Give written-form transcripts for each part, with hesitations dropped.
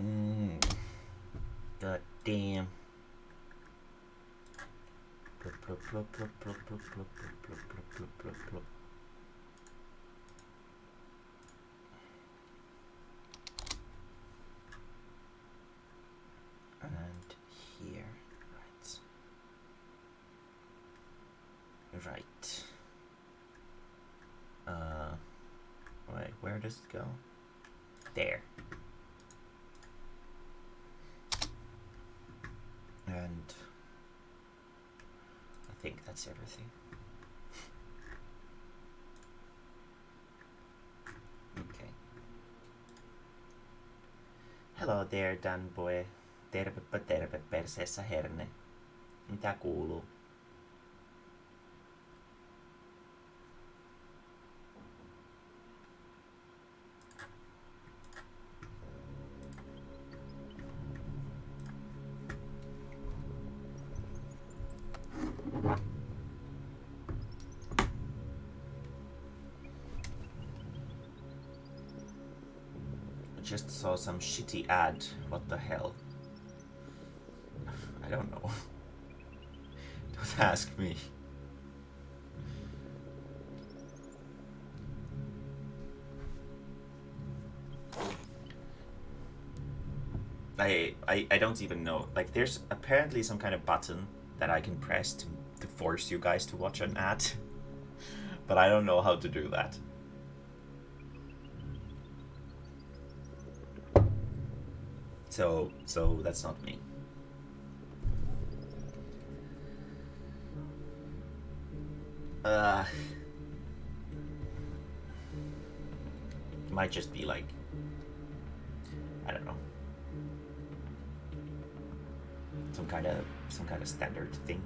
Mm. God damn. Plop, plop, plop, plop, plop, plop, plop, plop, plop, plop, plop, plop. And here, right. Wait, where does it go? There. And I think that's everything. Okay. Hello there, Dan boy. Tervepä terve, perseessä herne. Mitä kuuluu? I just saw some shitty ad. What the hell? I don't know. Don't ask me. I don't even know. Like, there's apparently some kind of button that I can press to force you guys to watch an ad. But I don't know how to do that. So that's not me. Might just be like, I don't know, some kind of standard thing.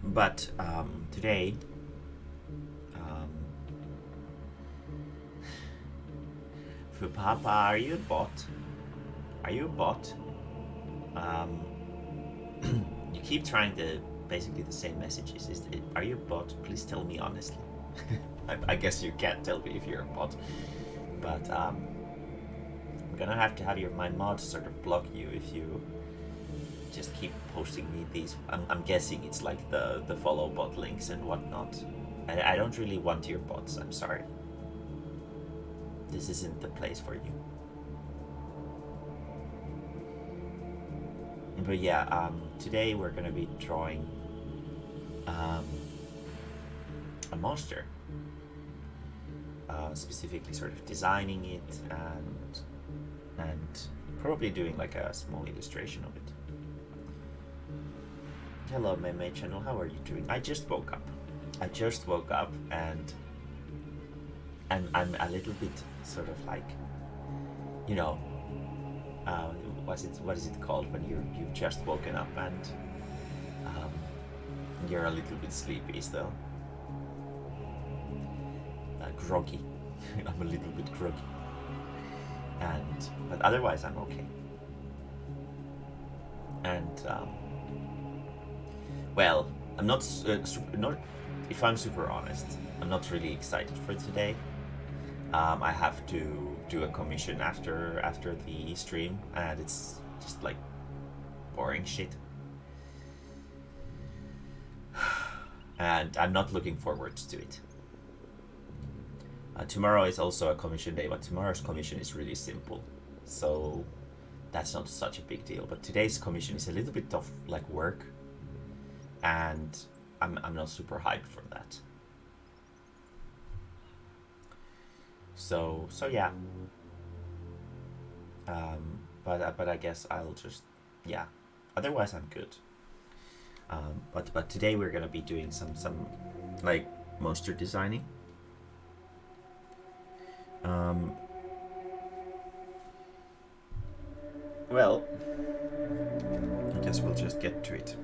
But today, Papa, are you a bot? Are you a bot? You keep trying to basically the same messages. Are you a bot? Please tell me honestly. I guess you can't tell me if you're a bot, but I'm gonna have to have my mods sort of block you if you just keep posting me these. I'm guessing it's like the follow bot links and whatnot. And I don't really want your bots. I'm sorry. This isn't the place for you. But yeah, today we're gonna be drawing a monster. Specifically sort of designing it and probably doing like a small illustration of it. Hello, Mae-mae channel, how are you doing? I just woke up and I'm a little bit sort of like, you know, what is it called when you've just woken up and you're a little bit sleepy still? Groggy. I'm a little bit groggy, but otherwise I'm okay. And well, I'm not if I'm super honest, I'm not really excited for today. I have to do a commission after the stream, and it's just like boring shit. and I'm not looking forward to it. Tomorrow is also a commission day, but tomorrow's commission is really simple, so that's not such a big deal. But today's commission is a little bit of like work, and I'm not super hyped for that. So yeah. But I guess I'll just, yeah. Otherwise, I'm good. But today we're gonna be doing some like monster designing. Well, I guess we'll just get to it.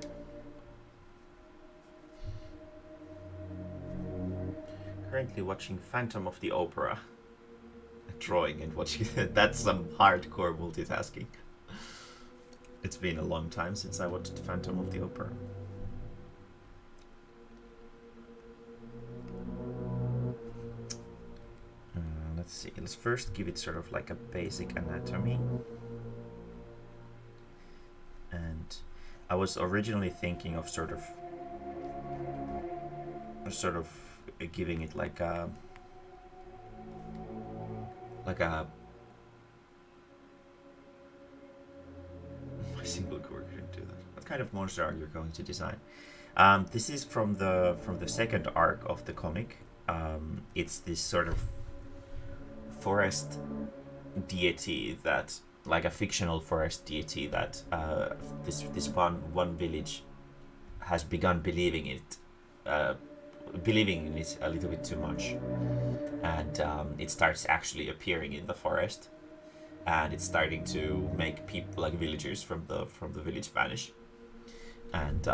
Currently watching Phantom of the Opera. Drawing and watching that's some hardcore multitasking. It's been a long time since I watched Phantom of the Opera. Let's see, let's first give it sort of like a basic anatomy. And I was originally thinking of sort of giving it like a my single core couldn't do that. What kind of monster are you going to design? This is from the second arc of the comic. It's this sort of forest deity that, like a fictional forest deity that this one village has begun believing in it a little bit too much, and it starts actually appearing in the forest, and it's starting to make people, like villagers from the village, vanish. And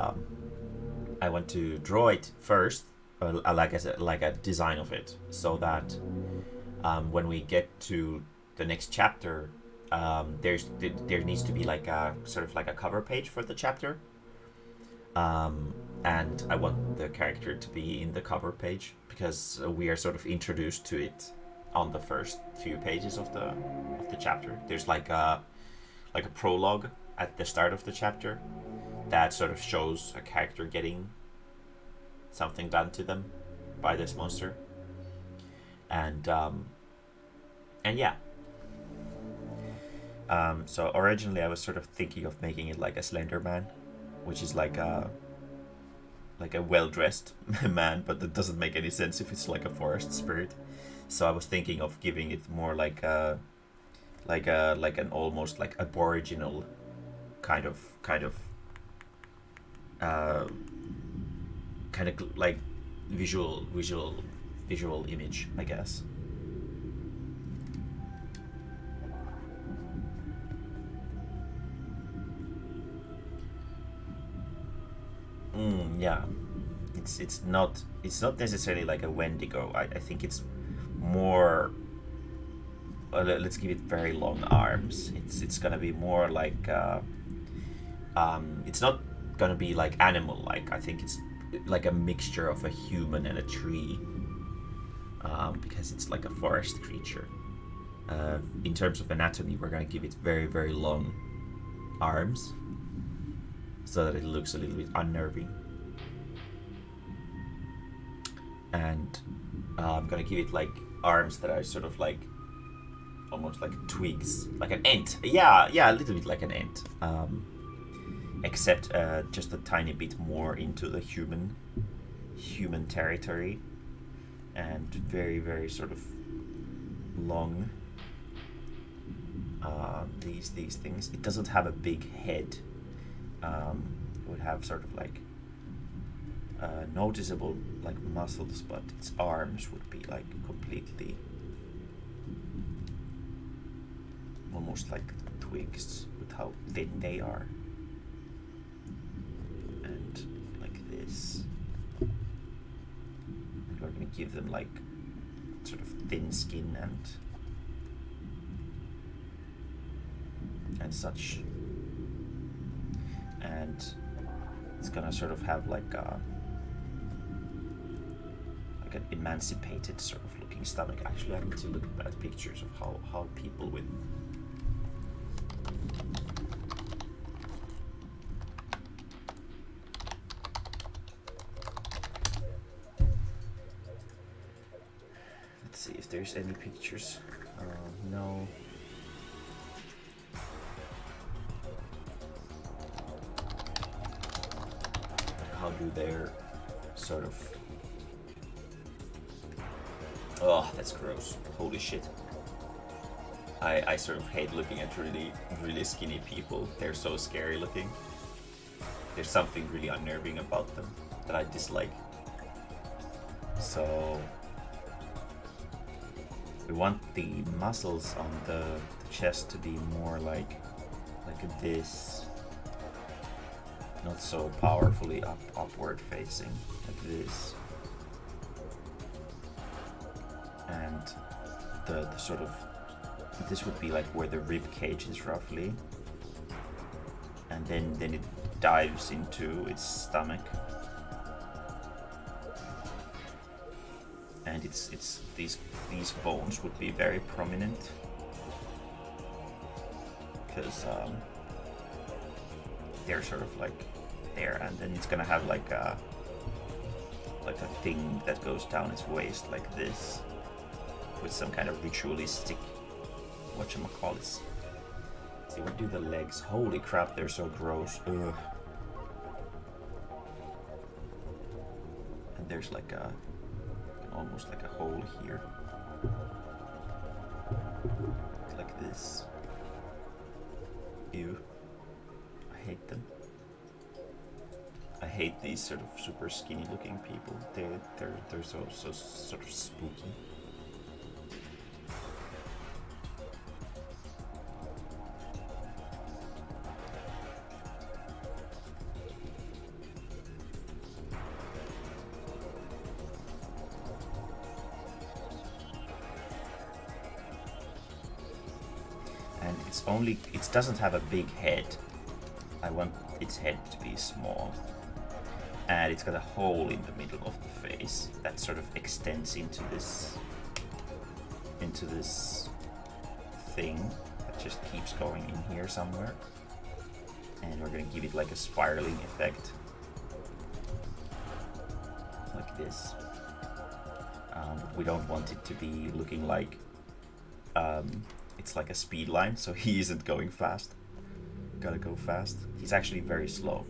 I want to draw it first, like a design of it, so that when we get to the next chapter, there needs to be like a sort of like a cover page for the chapter, and I want the character to be in the cover page because we are sort of introduced to it on the first few pages of the chapter. There's like a prologue at the start of the chapter that sort of shows a character getting something done to them by this monster, and yeah. So originally I was sort of thinking of making it like a Slender Man, which is like a well-dressed man, but that doesn't make any sense if it's like a forest spirit. So I was thinking of giving it more like an almost like aboriginal kind of like visual image, I guess. Yeah, it's not necessarily like a Wendigo. I think it's more. Let's give it very long arms. It's gonna be more like it's not gonna be like animal like. I think it's like a mixture of a human and a tree, because it's like a forest creature. In terms of anatomy, we're gonna give it very, very long arms so that it looks a little bit unnerving. And I'm gonna give it like arms that are sort of like almost like twigs, like an ant. Yeah, a little bit like an ant, except just a tiny bit more into the human territory, and very, very sort of long. These things. It doesn't have a big head. It would have sort of like noticeable like muscles, but its arms would be like completely almost like twigs with how thin they are, and like this. And we're gonna give them like sort of thin skin and such, and it's gonna sort of have like an emancipated sort of looking stomach. Actually, I need to look at pictures of how people with there's any pictures. No. How do their sort of... Oh, that's gross. Holy shit. I sort of hate looking at really skinny people. They're so scary looking. There's something really unnerving about them that I dislike. So we want the muscles on the chest to be more like this, not so powerfully upward facing, like this. And the sort of, this would be like where the rib cage is roughly, and then it dives into its stomach, and it's these bones would be very prominent because they're sort of like there, and then it's gonna have like a thing that goes down its waist like this, with some kind of ritualistic whatchamacallits. See, what do the legs? Holy crap, they're so gross. Ugh. And there's like a, almost like a hole here. Like this. Ew. I hate them. I hate these sort of super skinny looking people. They're so sort of spooky. It doesn't have a big head. I want its head to be small. And it's got a hole in the middle of the face that sort of extends into this thing that just keeps going in here somewhere. And we're gonna give it like a spiraling effect. Like this. We don't want it to be looking like it's like a speed line, so he isn't going fast. Gotta go fast. He's actually very slow.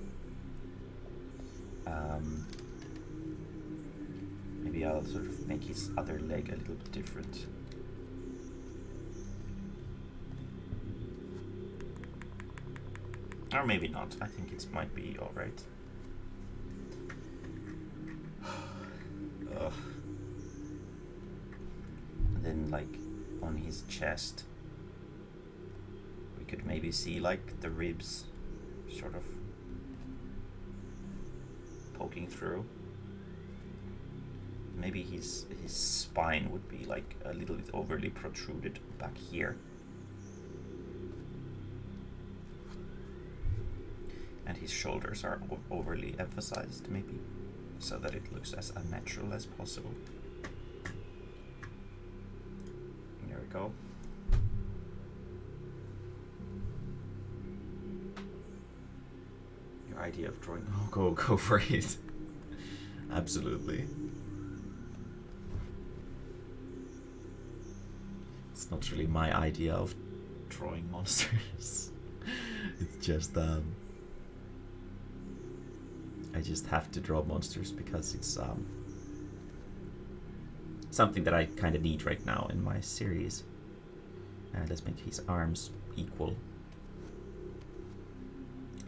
Maybe I'll sort of make his other leg a little bit different. Or maybe not. I think it might be alright. And then like on his chest, we could maybe see like the ribs sort of poking through. Maybe his spine would be like a little bit overly protruded back here. And his shoulders are overly emphasized maybe, so that it looks as unnatural as possible. There we go. Your idea of drawing, oh, go for it. Absolutely. It's not really my idea of drawing monsters. It's just I just have to draw monsters because it's something that I kind of need right now in my series. Let's make his arms equal,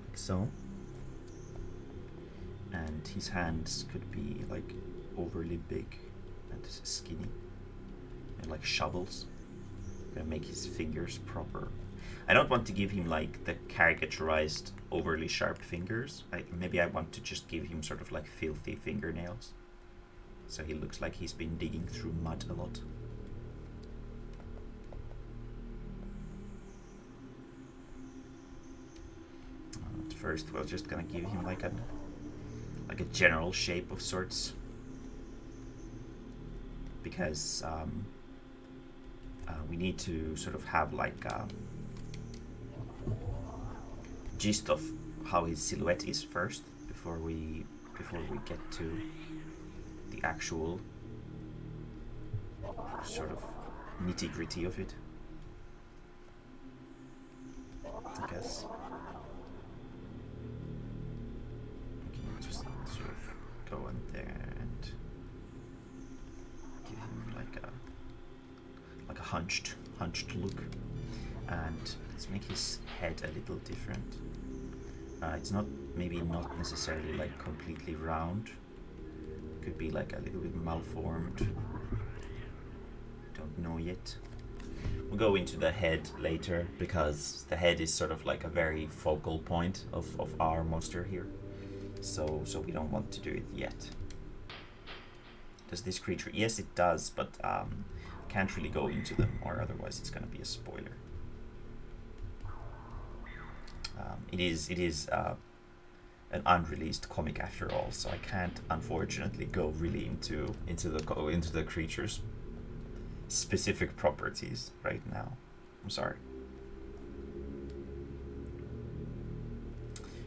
like so. And his hands could be like overly big and skinny, and like shovels. I'm gonna make his fingers proper. I don't want to give him like the caricaturized, overly sharp fingers. Maybe I want to just give him sort of like filthy fingernails, so he looks like he's been digging through mud a lot. At first, we're just gonna give him like a general shape of sorts, because we need to sort of have like a gist of how his silhouette is first before we get to the actual sort of nitty-gritty of it, I guess. We can just sort of go in there and give him like a hunched look, and let's make his head a little different. It's maybe not necessarily like completely round. Could be like a little bit malformed. Don't know yet. We'll go into the head later, because the head is sort of like a very focal point of our monster here. So we don't want to do it yet. Does this creature? Yes, it does, but can't really go into them, or otherwise it's gonna be a spoiler. It is an unreleased comic after all, so I can't unfortunately go really into the creature's specific properties right now. I'm sorry.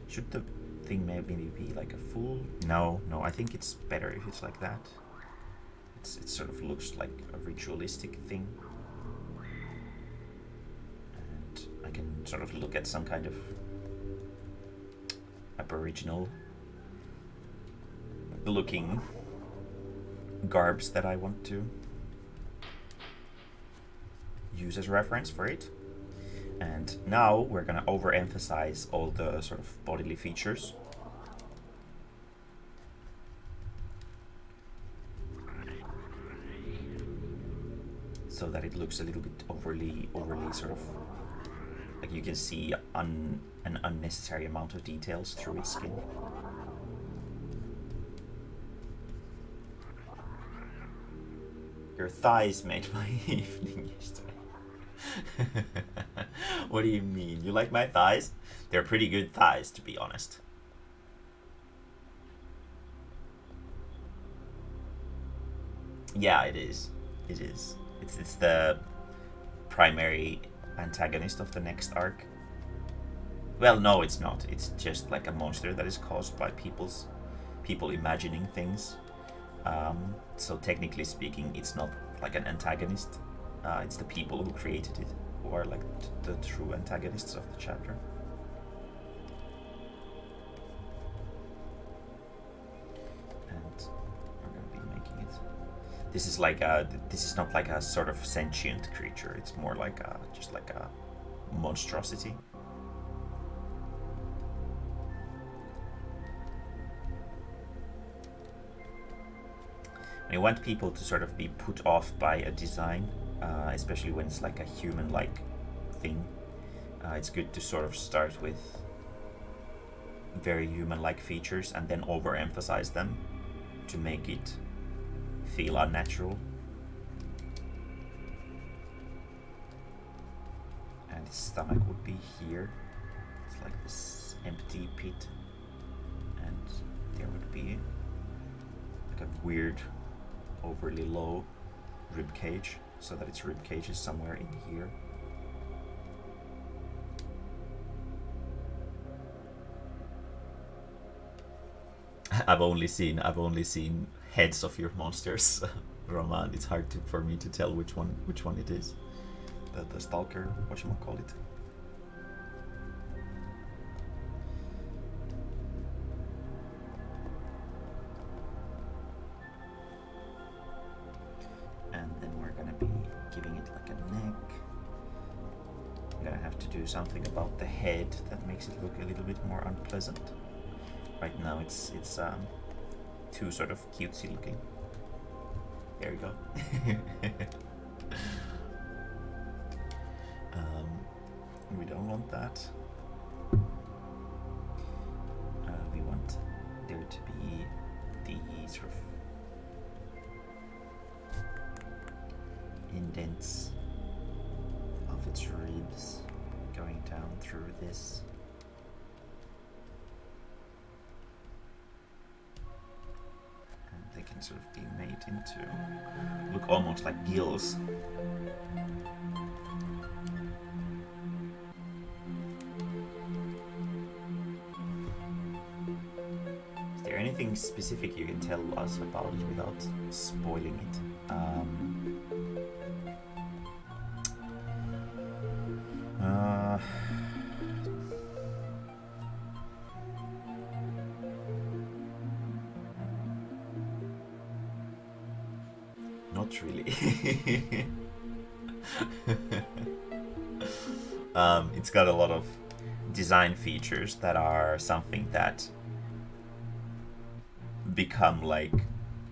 Should the thing maybe be like a full? No, I think it's better if it's like that. It sort of looks like a ritualistic thing, and I can sort of look at some kind of aboriginal looking garbs that I want to use as reference for it. And now we're gonna overemphasize all the sort of bodily features. So that it looks a little bit overly sort of like you can see an unnecessary amount of details through its skin. Your thighs made my evening yesterday. What do you mean? You like my thighs? They're pretty good thighs, to be honest. Yeah, it is. It is. It's the primary antagonist of the next arc. Well, no, it's not. It's just like a monster that is caused by people imagining things. So technically speaking, it's not like an antagonist. It's the people who created it who are like the true antagonists of the chapter. And we're gonna be making it. This is like this is not like a sort of sentient creature. It's more like just like a monstrosity. I want people to sort of be put off by a design, especially when it's like a human-like thing. It's good to sort of start with very human-like features and then overemphasize them to make it feel unnatural. And his stomach would be here. It's like this empty pit, and there would be like a weird overly low rib cage, so that its rib cage is somewhere in here. I've only seen heads of your monsters, Roman. It's hard for me to tell which one it is. The stalker, whatchamacallit. And then we're gonna be giving it like a neck. I'm gonna have to do something about the head that makes it look a little bit more unpleasant. Right now it's too sort of cutesy looking. There we go. We don't want that. We want there to be the sort of indents of its ribs going down through this. And they can sort of be made into look almost like gills. Is there anything specific you can tell us about it without spoiling it? not really. It's got a lot of design features that are something that become like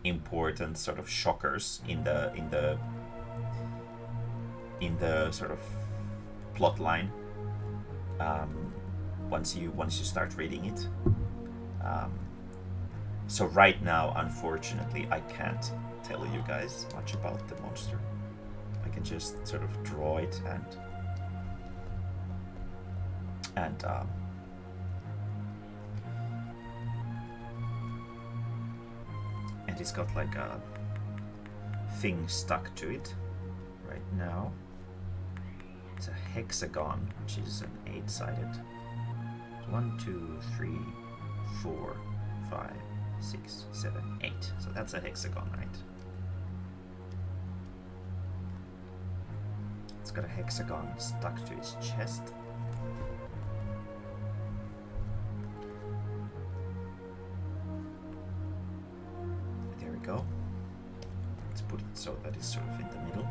important sort of shockers in the sort of plot line once you start reading it. So right now, unfortunately, I can't tell you guys much about the monster. I can just sort of draw it and it's got like a thing stuck to it right now. It's a hexagon, which is an 8-sided. 1, 2, 3, 4, 5, 6, 7, 8. So that's a hexagon, right? It's got a hexagon stuck to its chest. There we go. Let's put it so that it's sort of in the middle.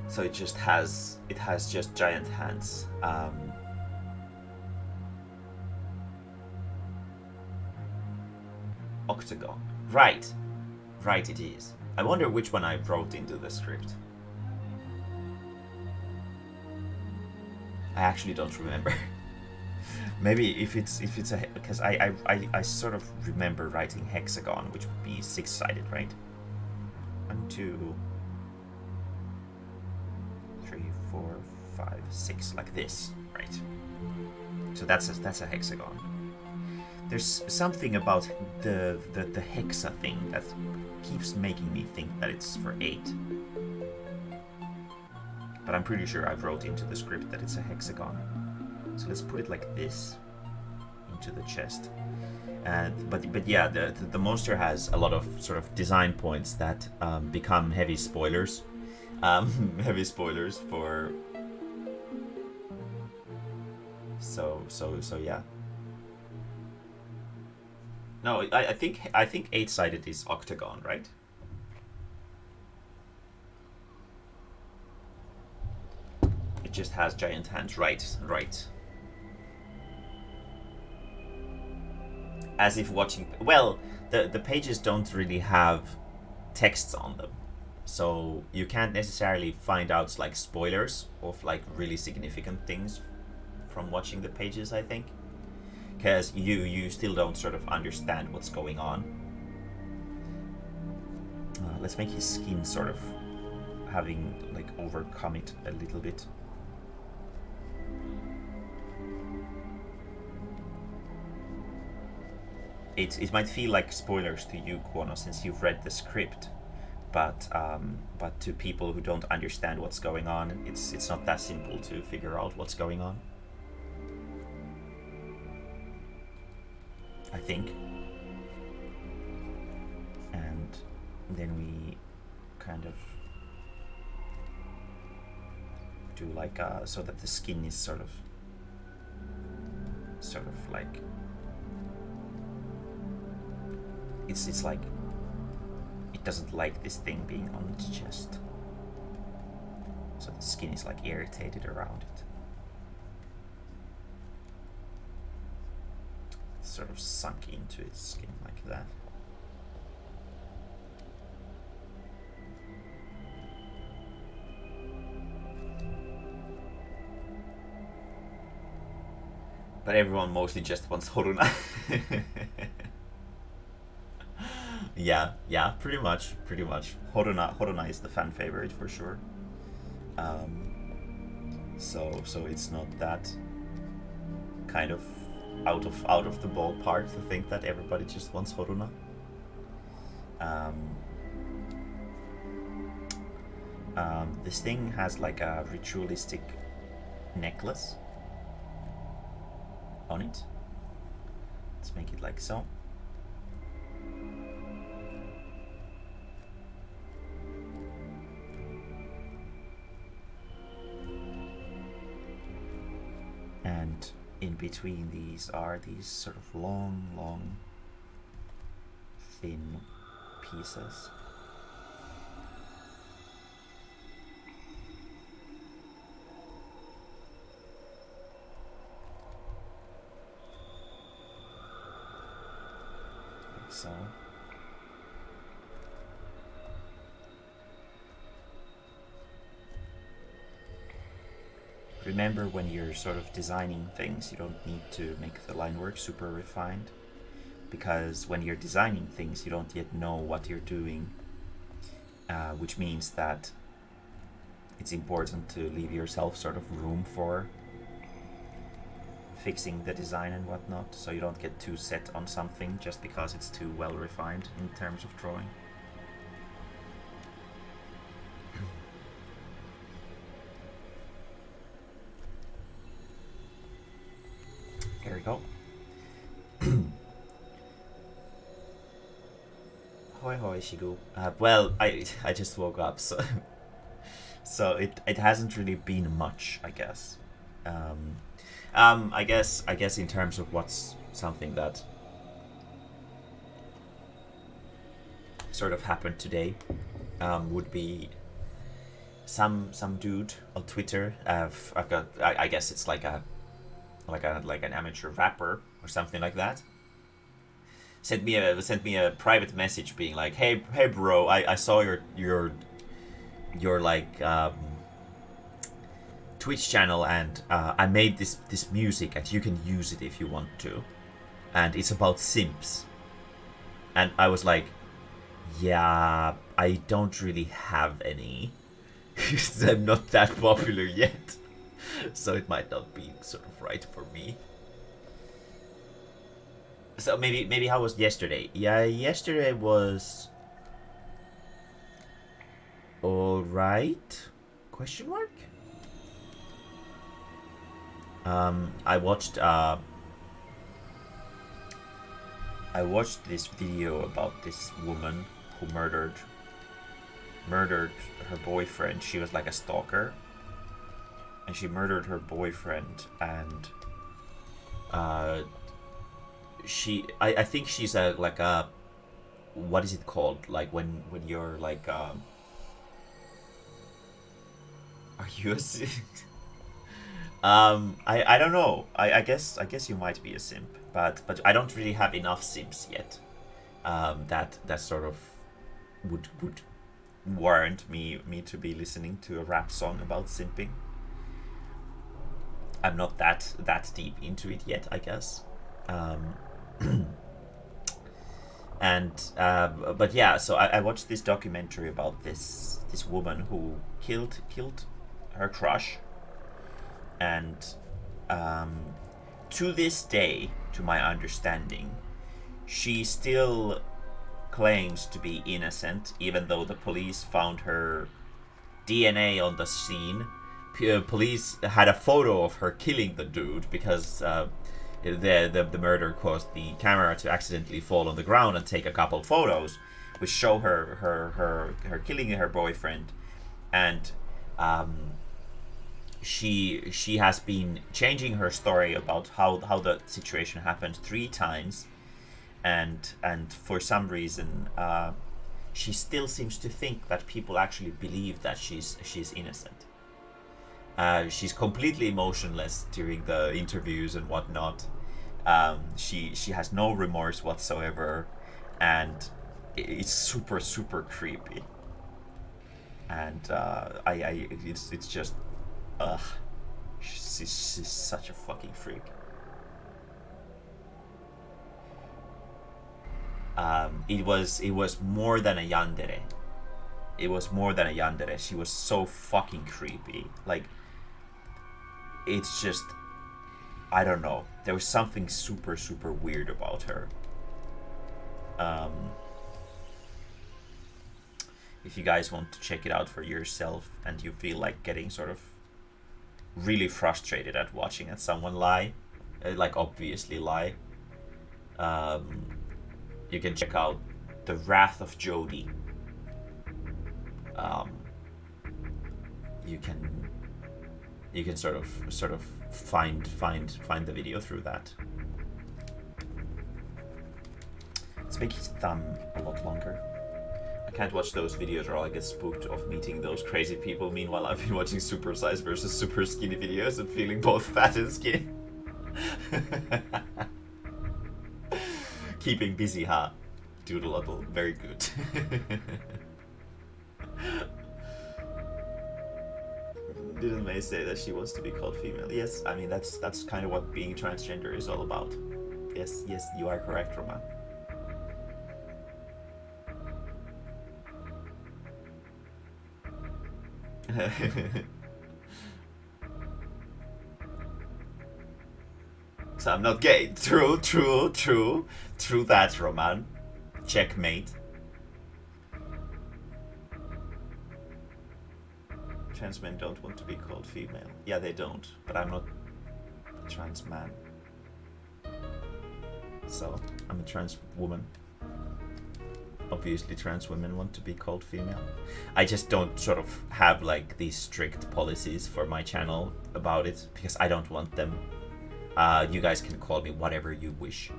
So it has just giant hands. Octagon. Right it is. I wonder which one I wrote into the script. I actually don't remember. Maybe if it's a, because I sort of remember writing hexagon, which would be 6-sided, right? 1, 2, 3, 4, 5, 6, like this, right? So that's a hexagon. There's something about the hexa thing that keeps making me think that it's for 8. But I'm pretty sure I wrote into the script that it's a hexagon. So let's put it like this into the chest. But yeah, the monster has a lot of sort of design points that become heavy spoilers. Heavy spoilers for. So yeah. No, I think 8-sided is octagon, right? It just has giant hands, right. As if watching. Well, the pages don't really have texts on them, so you can't necessarily find out like spoilers of like really significant things from watching the pages, I think. Because you still don't sort of understand what's going on. Let's make his skin sort of having like overcome it a little bit. It might feel like spoilers to you, Kuono, since you've read the script, but to people who don't understand what's going on, it's not that simple to figure out what's going on, I think. And then we kind of do like so that the skin is sort of like it's like it doesn't like this thing being on its chest, so the skin is like irritated around it. It's sort of sunk into its skin like that. But everyone mostly just wants Horuna. Yeah, pretty much. Horuna is the fan favorite for sure. So it's not that kind of out of the ballpark to think that everybody just wants Horuna. This thing has like a ritualistic necklace on it. Let's make it like so. And in between these are these sort of long, thin pieces So. Remember, when you're sort of designing things, you don't need to make the line work super refined, because when you're designing things, you don't yet know what you're doing, which means that it's important to leave yourself sort of room for fixing the design and whatnot, so you don't get too set on something just because it's too well refined in terms of drawing. Here we go. Hoi hoi Shigu. Well, I just woke up, so so it hasn't really been much, I guess. I guess in terms of what's something that sort of happened today, would be some dude on Twitter. I've got, I guess it's like an amateur rapper or something like that. Sent me a private message being like, hey bro, I saw your like Twitch channel, and I made this music and you can use it if you want to, and it's about simps. And I was like, yeah, I don't really have any. I'm not that popular yet, so it might not be sort of right for me. So maybe how was yesterday? Yeah, yesterday was all right? Question mark. I watched this video about this woman who murdered her boyfriend. She was like a stalker, and she murdered her boyfriend, and I think she's like a, what is it called, like when you're like are you a simp? I don't know. I guess you might be a simp, but I don't really have enough simps yet. That sort of would warrant me to be listening to a rap song about simping. I'm not that deep into it yet, I guess. And but yeah, so I watched this documentary about this woman who killed her crush, and to this day, to my understanding, she still claims to be innocent, even though the police found her DNA on the scene. Police had a photo of her killing the dude because the murder caused the camera to accidentally fall on the ground and take a couple photos, which show her killing her boyfriend. And she has been changing her story about how the situation happened 3 times, and for some reason she still seems to think that people actually believe that she's innocent. She's completely emotionless during the interviews and whatnot. She has no remorse whatsoever, and it's super creepy. And it's just, she's such a fucking freak. It was more than a yandere. It was more than a yandere. She was so fucking creepy. Like, it's just, I don't know. There was something super weird about her. If you guys want to check it out for yourself and you feel like getting sort of really frustrated at watching at someone lie, like obviously lie, you can check out The Wrath of Jody. You can sort of find the video through that. Let's make his thumb a lot longer. I can't watch those videos or I'll get spooked of meeting those crazy people. Meanwhile, I've been watching super size versus super skinny videos and feeling both fat and skinny. Keeping busy, huh? Doodle very good. Didn't May say that she wants to be called female? Yes, I mean that's kind of what being transgender is all about. Yes, you are correct, Roman. So I'm not gay. True that, Roman. Checkmate. Trans men don't want to be called female. Yeah, they don't, but I'm not a trans man. So, I'm a trans woman. Obviously, trans women want to be called female. I just don't sort of have like these strict policies for my channel about it because I don't want them. You guys can call me whatever you wish.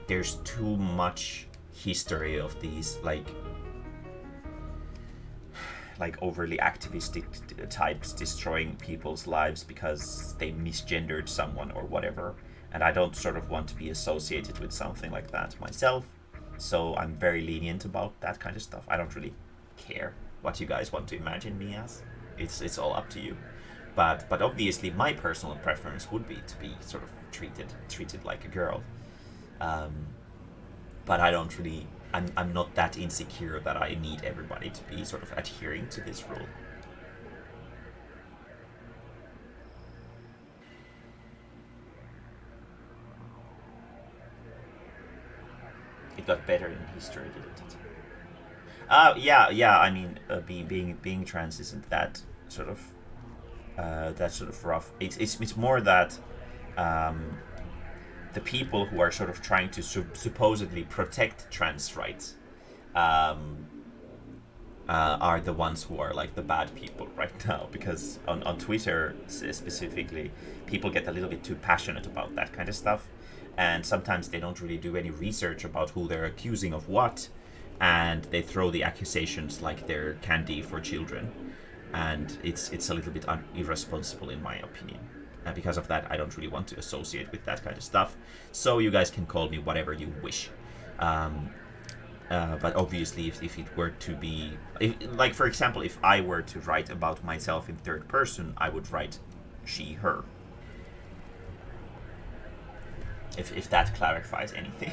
There's too much history of these like overly activistic types destroying people's lives because they misgendered someone or whatever, and I don't sort of want to be associated with something like that myself, so I'm very lenient about that kind of stuff. I don't really care what you guys want to imagine me as. It's all up to you. But obviously my personal preference would be to be sort of treated like a girl. But I don't really I'm not that insecure that I need everybody to be sort of adhering to this rule. It got better in history, didn't it? Yeah. I mean, being trans isn't that sort of rough. It's more that the people who are sort of trying to supposedly protect trans rights are the ones who are like the bad people right now, because on Twitter specifically, people get a little bit too passionate about that kind of stuff, and sometimes they don't really do any research about who they're accusing of what, and they throw the accusations like they're candy for children, and it's a little bit irresponsible in my opinion. And because of that, I don't really want to associate with that kind of stuff. So you guys can call me whatever you wish. But obviously, if it were to be, like for example, if I were to write about myself in third person, I would write she, her. If that clarifies anything.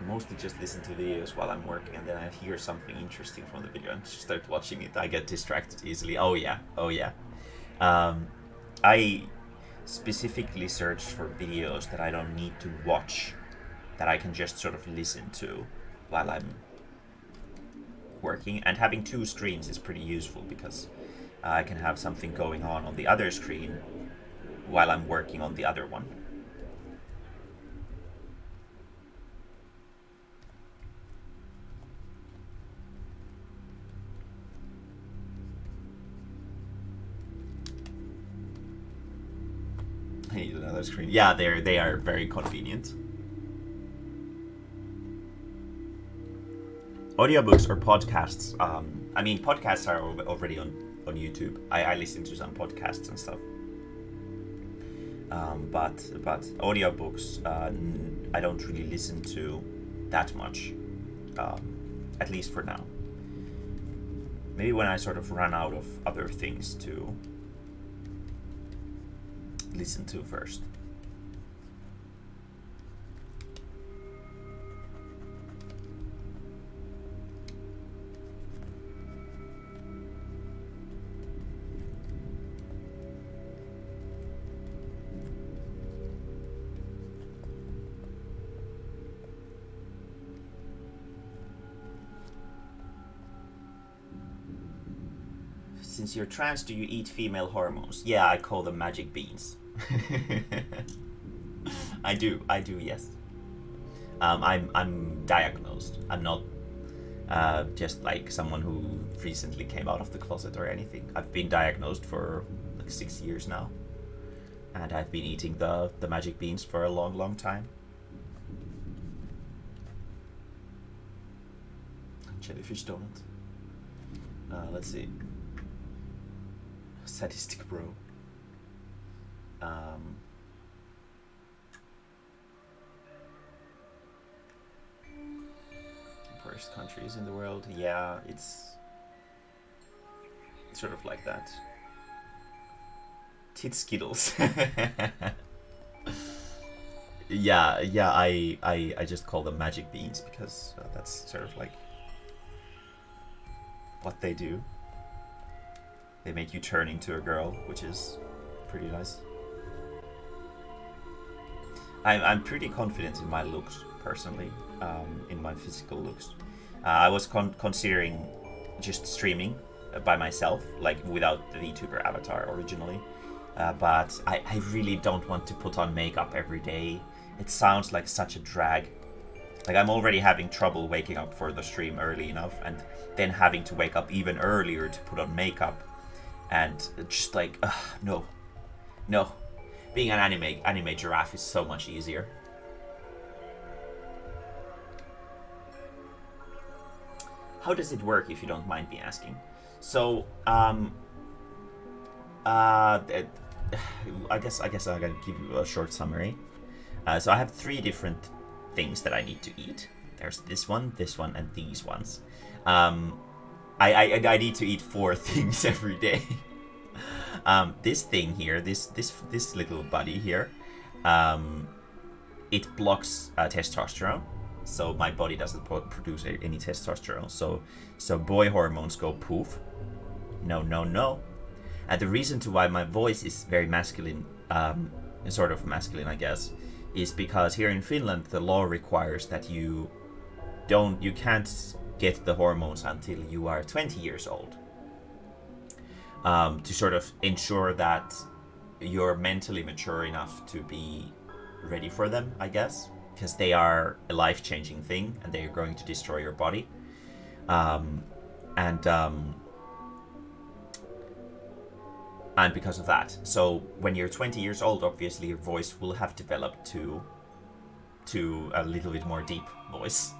Mostly just listen to videos while I'm working, and then I hear something interesting from the video and start watching it. I get distracted easily. Oh yeah. I specifically search for videos that I don't need to watch, that I can just sort of listen to while I'm working. And having two screens is pretty useful because I can have something going on the other screen while I'm working on the other one. I need another screen. Yeah, they are very convenient. Audiobooks or podcasts? I mean, podcasts are already on YouTube. I listen to some podcasts and stuff. But audiobooks, I don't really listen to that much, at least for now. Maybe when I sort of run out of other things to listen to first. Since you're trans, do you eat female hormones? Yeah, I call them magic beans. I do, yes. I'm diagnosed. I'm not just like someone who recently came out of the closet or anything. I've been diagnosed for like 6 years now, and I've been eating the magic beans for a long time. Jellyfish donut. Let's see. Sadistic bro. Um, Worst countries in the world. Yeah, it's sort of like that. Tit Skittles. Yeah. I just call them magic beans because that's sort of like what they do. They make you turn into a girl, which is pretty nice. I'm pretty confident in my looks, personally, in my physical looks. I was considering just streaming by myself, like without the VTuber avatar originally. But I really don't want to put on makeup every day. It sounds like such a drag. Like, I'm already having trouble waking up for the stream early enough, and then having to wake up even earlier to put on makeup. And just like, no. Being an anime giraffe is so much easier. How does it work, if you don't mind me asking? So, I guess I gotta give you a short summary. So I have 3 different things that I need to eat. There's this one, and these ones. I need to eat 4 things every day. This thing here, this little buddy here, it blocks testosterone, so my body doesn't produce any testosterone. So boy hormones go poof. No. And the reason to why my voice is very masculine, sort of masculine, I guess, is because here in Finland the law requires that you can't get the hormones until you are 20 years old. To sort of ensure that you're mentally mature enough to be ready for them, I guess, because they are a life-changing thing and they are going to destroy your body. And because of that, so when you're 20 years old, obviously your voice will have developed to a little bit more deep voice.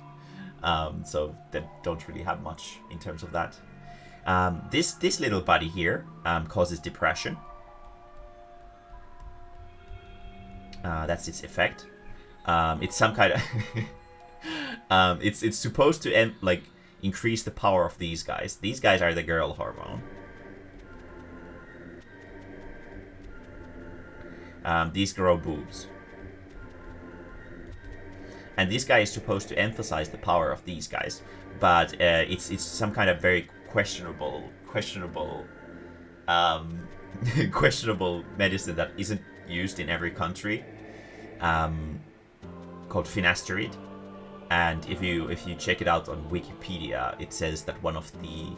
So they don't really have much in terms of that. This little buddy here causes depression. That's its effect. It's some kind of it's supposed to increase the power of these guys. These guys are the girl hormone. These grow boobs. And this guy is supposed to emphasize the power of these guys, but it's some kind of very questionable medicine that isn't used in every country, called finasteride. And if you check it out on Wikipedia, it says that one of the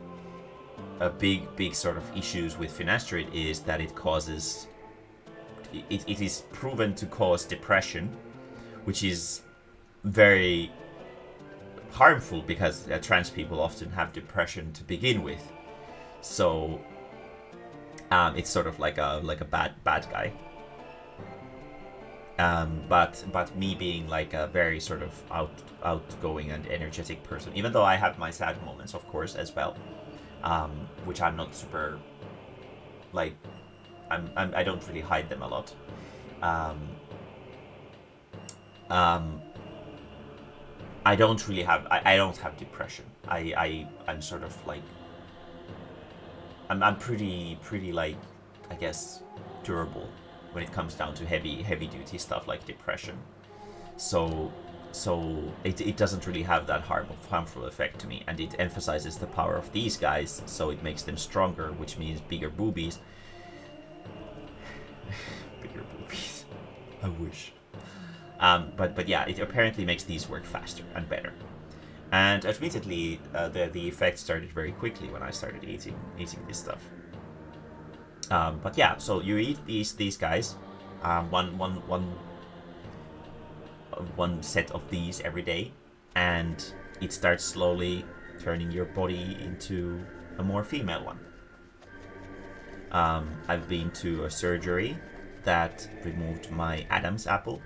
big sort of issues with finasteride is that it is proven to cause depression, which is very harmful because trans people often have depression to begin with. So it's sort of like a bad guy. But me being like a very sort of outgoing and energetic person, even though I have my sad moments, of course, as well, which I'm not super like. I don't really hide them a lot. I don't really have. I don't have depression. I'm sort of like. I'm pretty like, I guess, durable when it comes down to heavy duty stuff like depression. So it doesn't really have that harmful effect to me, and it emphasizes the power of these guys, so it makes them stronger, which means bigger boobies. Bigger boobies. I wish. But yeah, it apparently makes these work faster and better. And admittedly, the effect started very quickly when I started eating this stuff. But yeah, so you eat these guys, one set of these every day, and it starts slowly turning your body into a more female one. I've been to a surgery that removed my Adam's apple,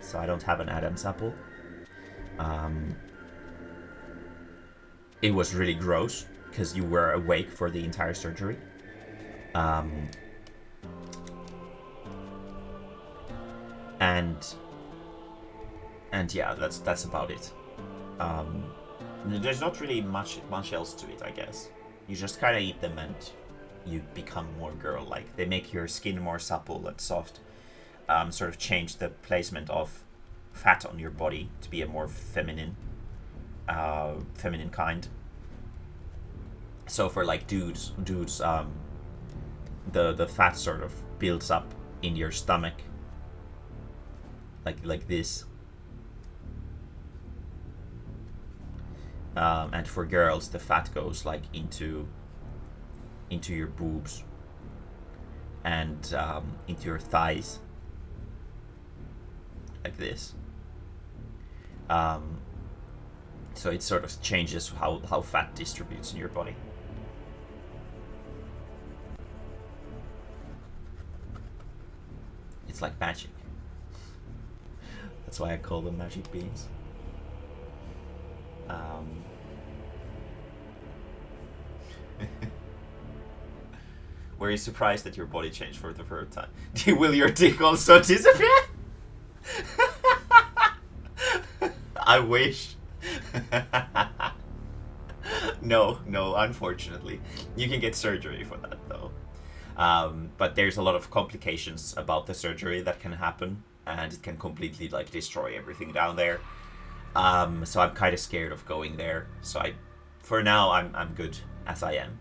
so I don't have an Adam's apple. It was really gross because you were awake for the entire surgery. Um, and yeah, that's about it. Um, there's not really much else to it, I guess. You just kind of eat them and you become more girl-like. They make your skin more supple and soft. Sort of change the placement of fat on your body to be a more feminine kind. So for like dudes, the fat sort of builds up in your stomach, like this. And for girls, the fat goes like into your boobs and into your thighs, like this. So it sort of changes how fat distributes in your body. It's like magic. That's why I call them magic beans. Were you surprised that your body changed for the first time? Will your dick also disappear? I wish. No, unfortunately. You can get surgery for that, though. But there's a lot of complications about the surgery that can happen, and it can completely like destroy everything down there. So I'm kind of scared of going there. So for now, I'm good as I am.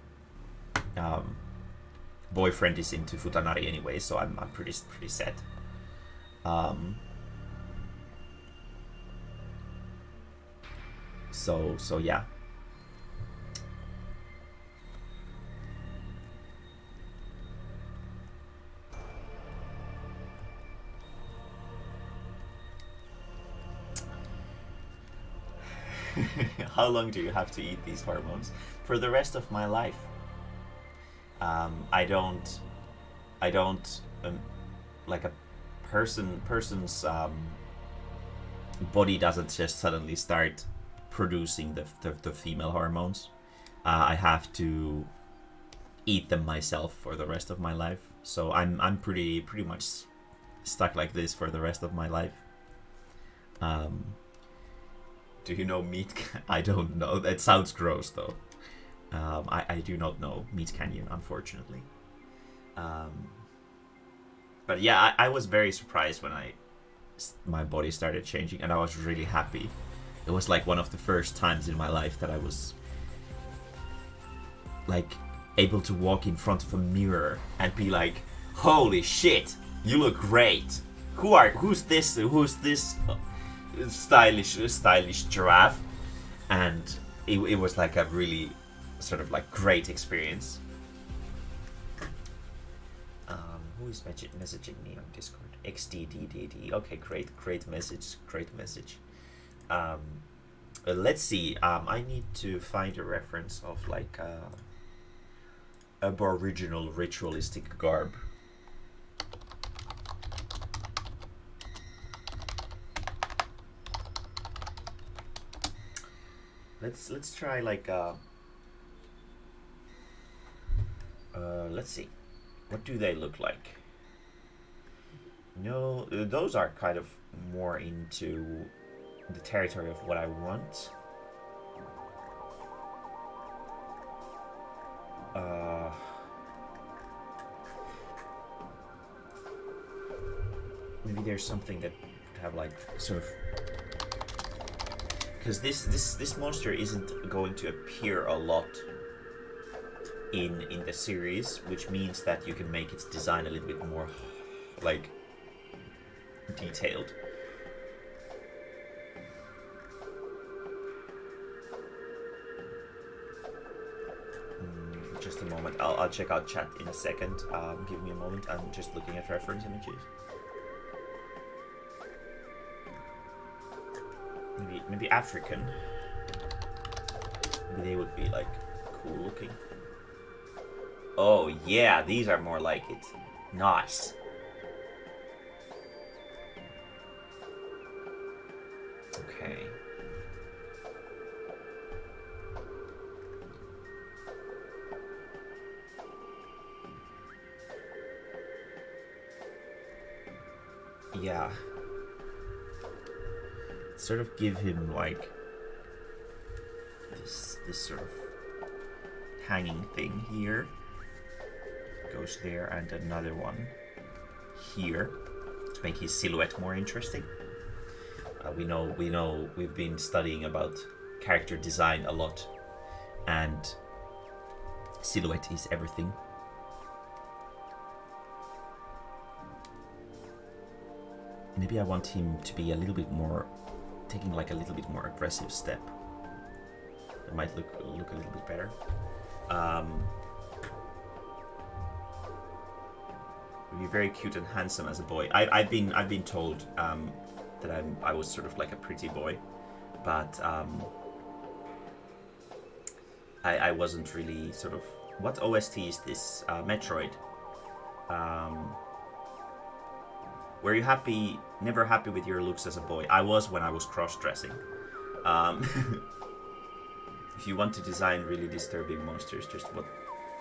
Boyfriend is into futanari anyway, so I'm pretty set. So yeah. How long do you have to eat these hormones? For the rest of my life. I don't like a person's body doesn't just suddenly start producing the female hormones. I have to eat them myself for the rest of my life. So I'm pretty much stuck like this for the rest of my life. Do you know meat? I don't know. That sounds gross though. I do not know Meat Canyon, unfortunately. But yeah, I was very surprised when my body started changing, and I was really happy. It was like one of the first times in my life that I was like able to walk in front of a mirror and be like, "Holy shit, you look great! Who's this stylish giraffe?" And it was like a really sort of like great experience. Who is messaging me on Discord? XDDDD. Okay, great message. Let's see. I need to find a reference of like aboriginal ritualistic garb. Let's try like let's see. What do they look like? No, those are kind of more into the territory of what I want. Maybe there's something that would have like sort of, because this monster isn't going to appear a lot in the series, which means that you can make its design a little bit more like detailed. Just a moment. I'll check out chat in a second. Give me a moment. I'm just looking at reference images. Maybe African. Maybe they would be like cool looking. Oh yeah, these are more like it. Nice. Okay. yeah, sort of give him like this sort of hanging thing here. Goes there, and another one here to make his silhouette more interesting. We know we've been studying about character design a lot, and silhouette is everything. Maybe I want him to be a little bit more, taking like a little bit more aggressive step. It might look a little bit better. Would be very cute and handsome as a boy. I've been told that I was sort of like a pretty boy, but I wasn't really sort of. What OST is this? Metroid. Were you happy? Never happy with your looks as a boy? I was when I was cross-dressing. If you want to design really disturbing monsters, just watch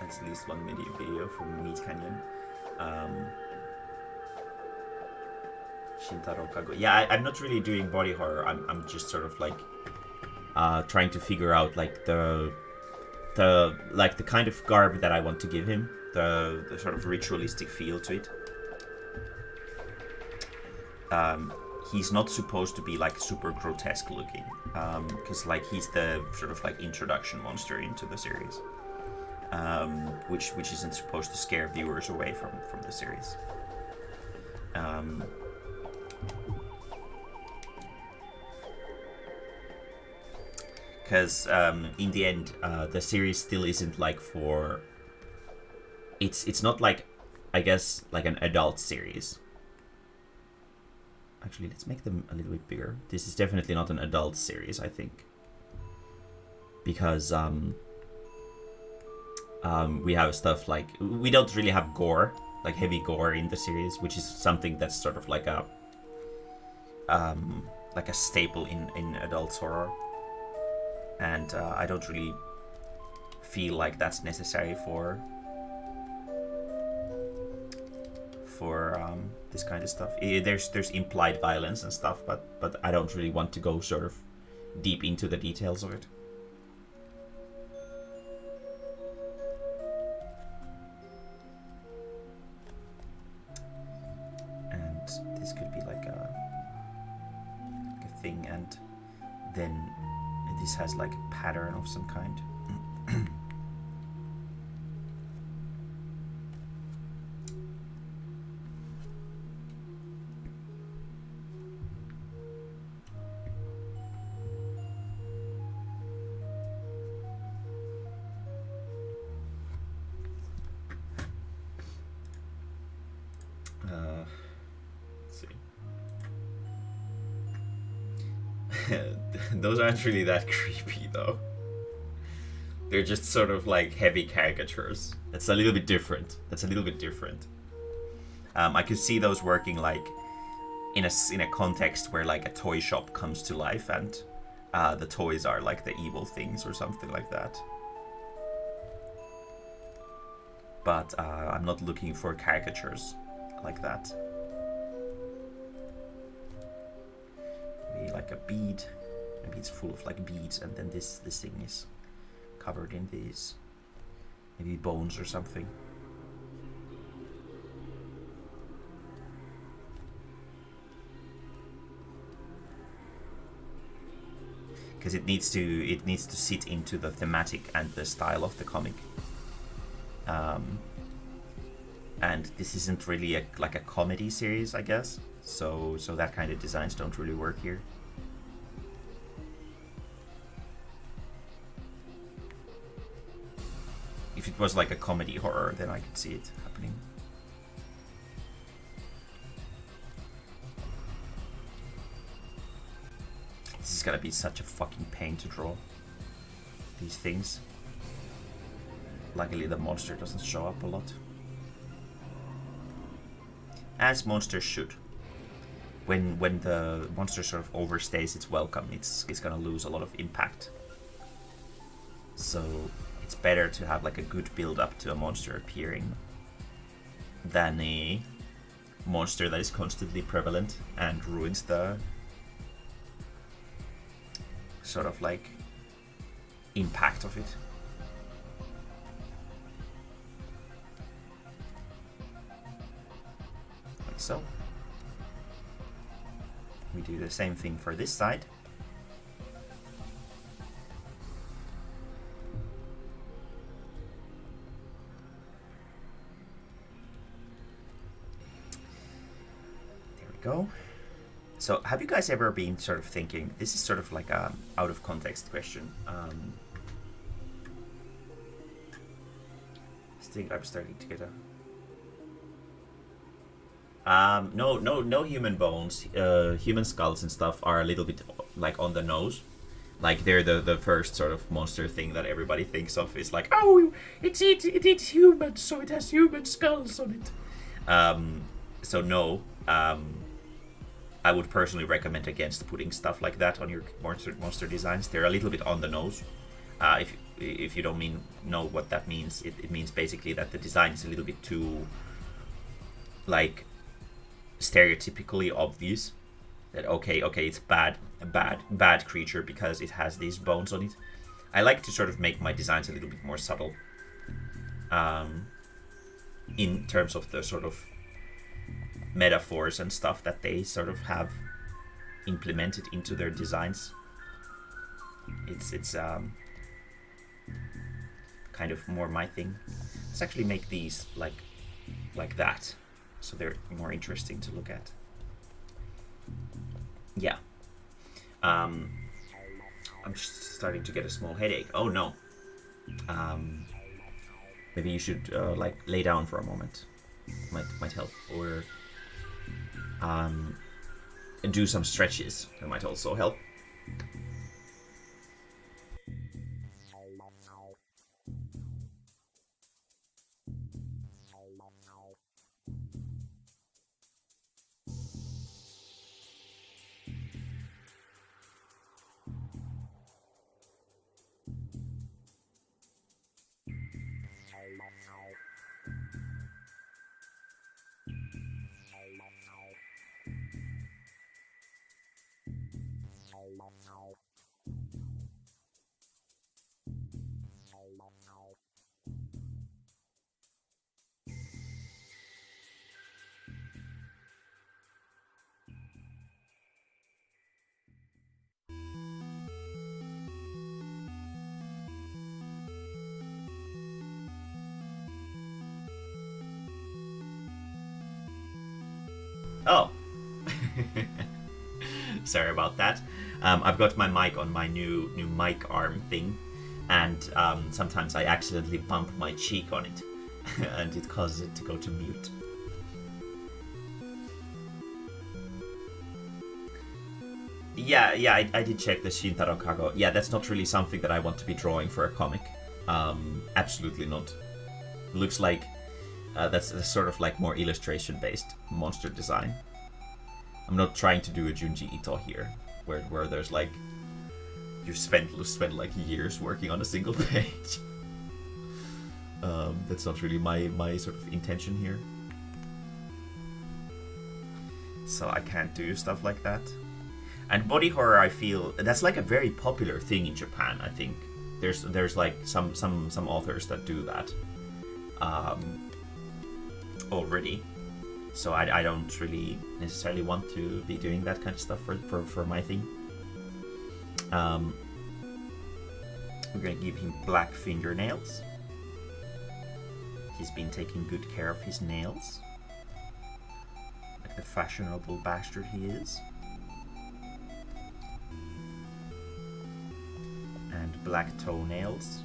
at least one video from Meat Canyon. Shintaro Kago. Yeah, I'm not really doing body horror. I'm just sort of like trying to figure out like the kind of garb that I want to give him, the sort of ritualistic feel to it. He's not supposed to be like super grotesque looking, because like he's the sort of like introduction monster into the series, which isn't supposed to scare viewers away from the series. Because in the end, the series still isn't like for. It's not like, I guess, like an adult series. Actually, let's make them a little bit bigger. This is definitely not an adult series, I think, because we have stuff like, we don't really have gore, like heavy gore in the series, which is something that's sort of like a staple in adult horror, and I don't really feel like that's necessary for this kind of stuff. There's implied violence and stuff, but I don't really want to go sort of deep into the details of it. And this could be like a thing, and then this has like a pattern of some kind. Those aren't really that creepy though. They're just sort of like heavy caricatures. That's a little bit different. I could see those working like in a context where like a toy shop comes to life and the toys are like the evil things or something like that. But I'm not looking for caricatures like that. Maybe like a bead. Maybe it's full of like beads, and then this thing is covered in these maybe bones or something. Because it needs to sit into the thematic and the style of the comic. And this isn't really like a comedy series, I guess. So that kind of designs don't really work here. If it was like a comedy horror, then I could see it happening. This is gonna be such a fucking pain to draw these things. Luckily the monster doesn't show up a lot. As monsters should. When the monster sort of overstays its welcome, it's gonna lose a lot of impact. So it's better to have like a good build up to a monster appearing than a monster that is constantly prevalent and ruins the sort of like impact of it. Like so. We do the same thing for this side. Go. So have you guys ever been sort of thinking, this is sort of like a out of context question. I think I'm starting to get a no human bones. Human skulls and stuff are a little bit like on the nose. Like they're the first sort of monster thing that everybody thinks of is like, oh, it eats humans, so it has human skulls on it. So no. I would personally recommend against putting stuff like that on your monster designs. They're a little bit on the nose. If you don't know what that means, it means basically that the design is a little bit too like stereotypically obvious. That okay, it's a bad creature because it has these bones on it. I like to sort of make my designs a little bit more subtle. In terms of the sort of metaphors and stuff that they sort of have implemented into their designs. It's kind of more my thing. Let's actually make these like that, so they're more interesting to look at. Yeah. I'm just starting to get a small headache. Oh no. Maybe you should like lay down for a moment. Might help, or do some stretches. That might also help. Oh. Sorry about that. I've got my mic on my new mic arm thing, and sometimes I accidentally bump my cheek on it, and it causes it to go to mute. Yeah, I did check the Shintaro Kago. Yeah, that's not really something that I want to be drawing for a comic. Absolutely not. Looks like that's a sort of like more illustration-based monster design. I'm not trying to do a Junji Ito here, where there's like you've spent like years working on a single page. That's not really my sort of intention here. So I can't do stuff like that. And body horror, I feel that's like a very popular thing in Japan. I think there's like some authors that do that already. So I don't really necessarily want to be doing that kind of stuff for my thing. We're gonna give him black fingernails. He's been taking good care of his nails, like the fashionable bastard he is. And black toenails.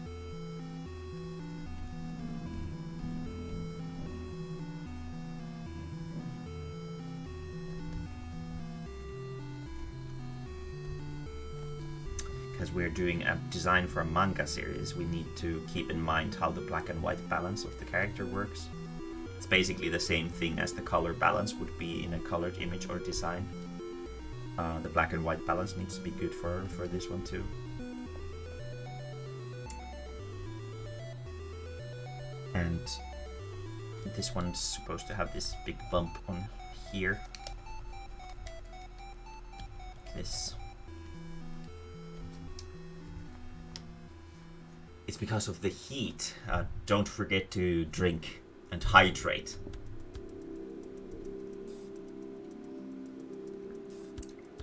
Because we're doing a design for a manga series, we need to keep in mind how the black and white balance of the character works. It's basically the same thing as the color balance would be in a colored image or design. The black and white balance needs to be good for this one too. And this one's supposed to have this big bump on here. This. It's because of the heat. Don't forget to drink and hydrate.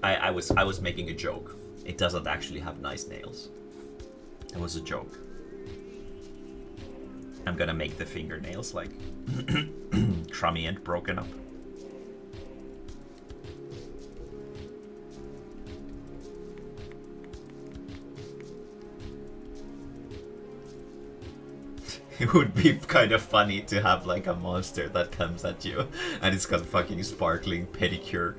I was making a joke. It doesn't actually have nice nails. It was a joke. I'm gonna make the fingernails like crummy and broken up. It would be kind of funny to have like a monster that comes at you and it's got fucking sparkling pedicure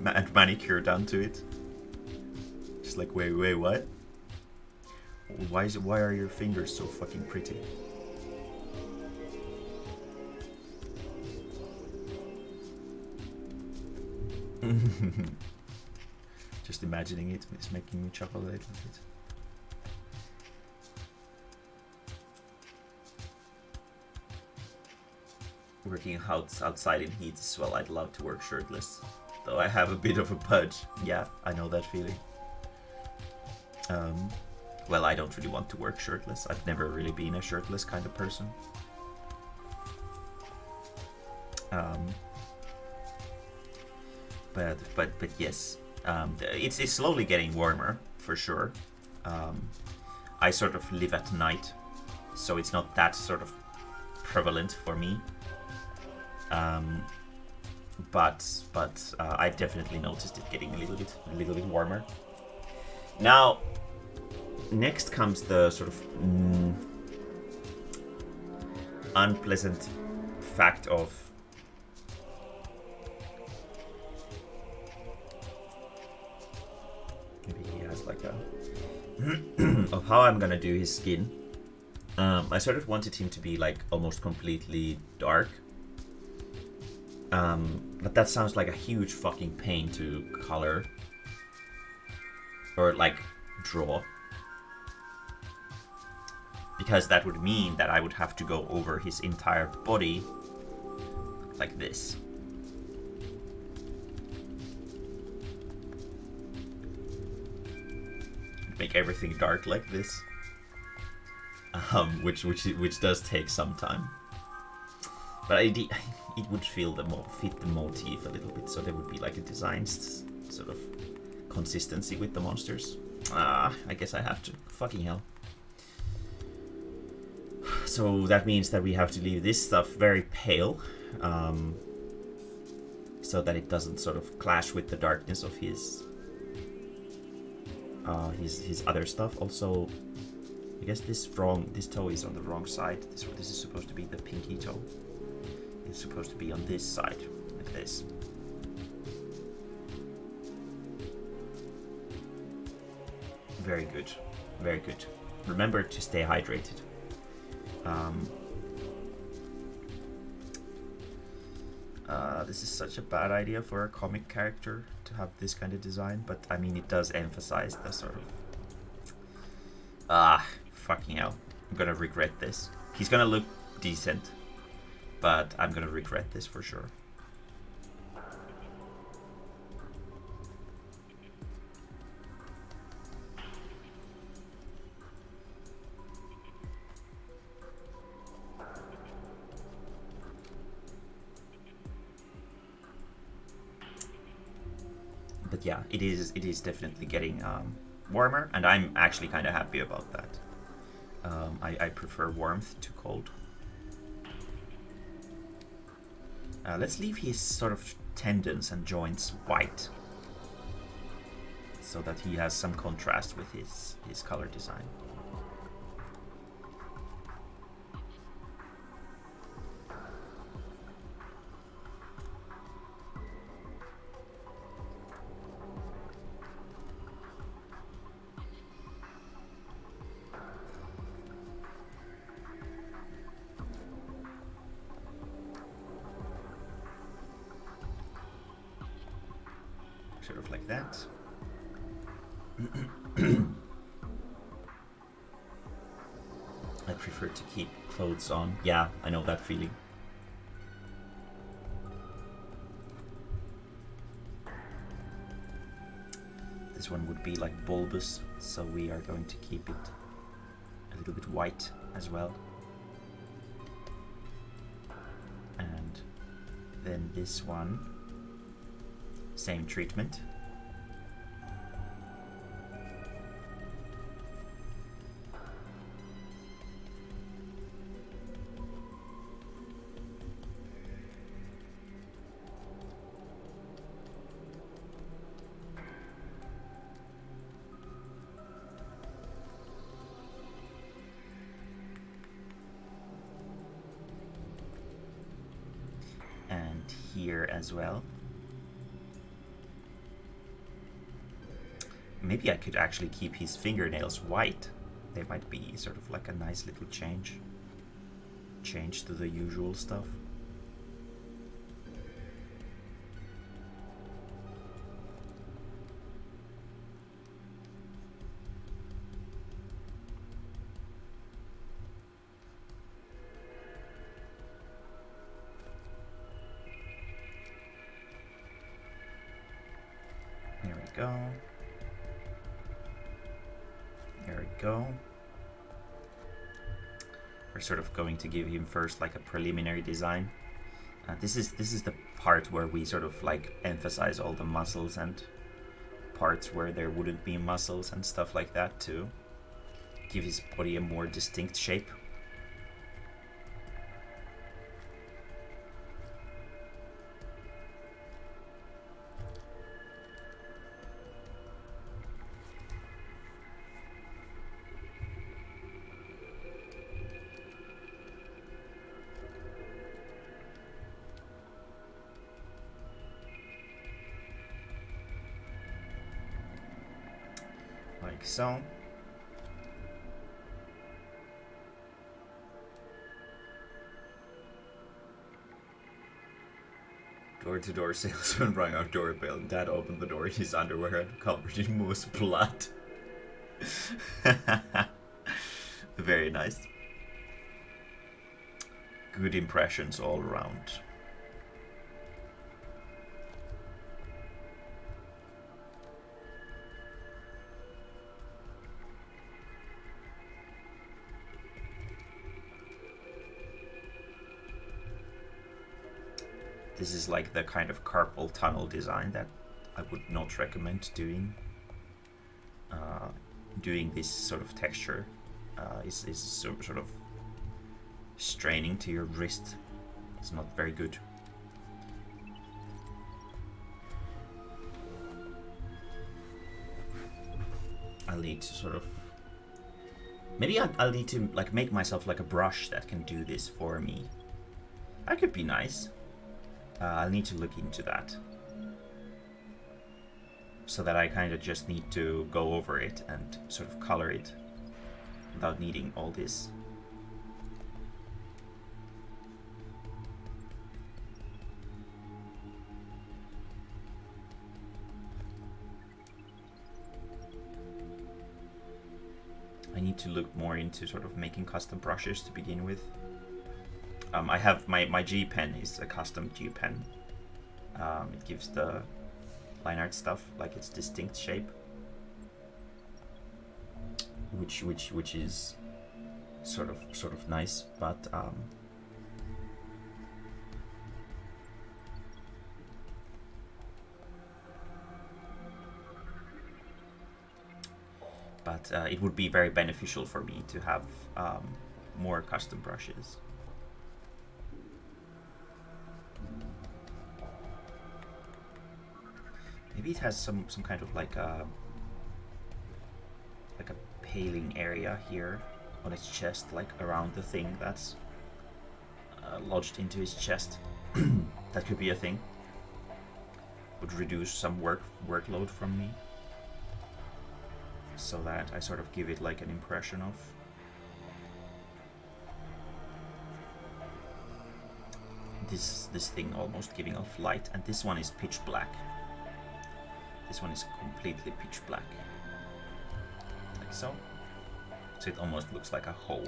and manicure done to it. Just like, wait, what? Why are your fingers so fucking pretty? Just imagining it is making me chuckle a little bit. Working outside in heat as well, I'd love to work shirtless. Though I have a bit of a pudge. Yeah, I know that feeling. Well, I don't really want to work shirtless. I've never really been a shirtless kind of person. But yes, it's slowly getting warmer for sure. I sort of live at night, so it's not that sort of prevalent for me. But I've definitely noticed it getting a little bit warmer. Now, next comes the sort of unpleasant fact of maybe he has like a of how I'm gonna do his skin. I sort of wanted him to be like almost completely dark. But that sounds like a huge fucking pain to color or like draw, because that would mean that I would have to go over his entire body like this. Make everything dark like this, which does take some time. But it would fit the motif a little bit, so there would be like a design sort of consistency with the monsters. I guess I have to. Fucking hell. So that means that we have to leave this stuff very pale, so that it doesn't sort of clash with the darkness of his other stuff. Also, I guess this toe is on the wrong side. This is supposed to be the pinky toe. It's supposed to be on this side, like this. Very good, very good. Remember to stay hydrated. This is such a bad idea for a comic character to have this kind of design, but I mean it does emphasize the sort of fucking hell. I'm gonna regret this. He's gonna look decent, but I'm gonna regret this for sure. But yeah, it is definitely getting warmer, and I'm actually kind of happy about that. I prefer warmth to cold. Let's leave his sort of tendons and joints white, so that he has some contrast with his color design. Sort of like that. I prefer to keep clothes on. Yeah, I know that feeling. this one would be like bulbous, so we are going to keep it a little bit white as well. And then this one, same treatment. Here as well. Maybe I could actually keep his fingernails white. They might be sort of like a nice little change to the usual stuff. Go. There we go. We're sort of going to give him first like a preliminary design. This is the part where we sort of like emphasize all the muscles and parts where there wouldn't be muscles and stuff like that to give his body a more distinct shape. Like so. Door-to-door salesman rang our doorbell. Dad opened the door in his underwear and covered in moose blood. Very nice. Good impressions all around. This is like the kind of carpal tunnel design that I would not recommend doing. Doing this sort of texture is sort of straining to your wrist. It's not very good. I'll need to sort of... Maybe I'll need to like make myself like a brush that can do this for me. That could be nice. I'll need to look into that. So that I kind of just need to go over it and sort of color it without needing all this. I need to look more into sort of making custom brushes to begin with. I have my G pen is a custom G pen. It gives the line art stuff like its distinct shape, which is sort of nice, but it would be very beneficial for me to have more custom brushes. Maybe it has some kind of like a paling area here on its chest, like around the thing that's lodged into his chest. That could be a thing. Would reduce some workload from me, so that I sort of give it like an impression of. This thing almost giving off light, and this one is pitch black. This one is completely pitch black, like so. So it almost looks like a hole.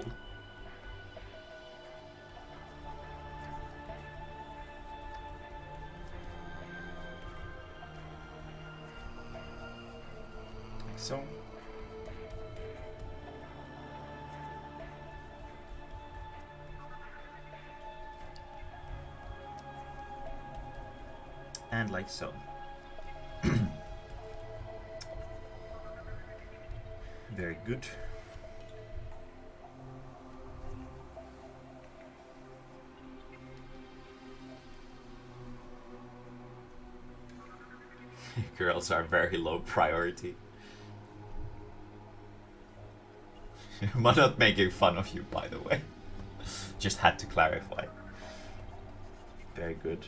so. And like so. Very good. Girls are very low priority. I'm not making fun of you, by the way. Just had to clarify. Very good.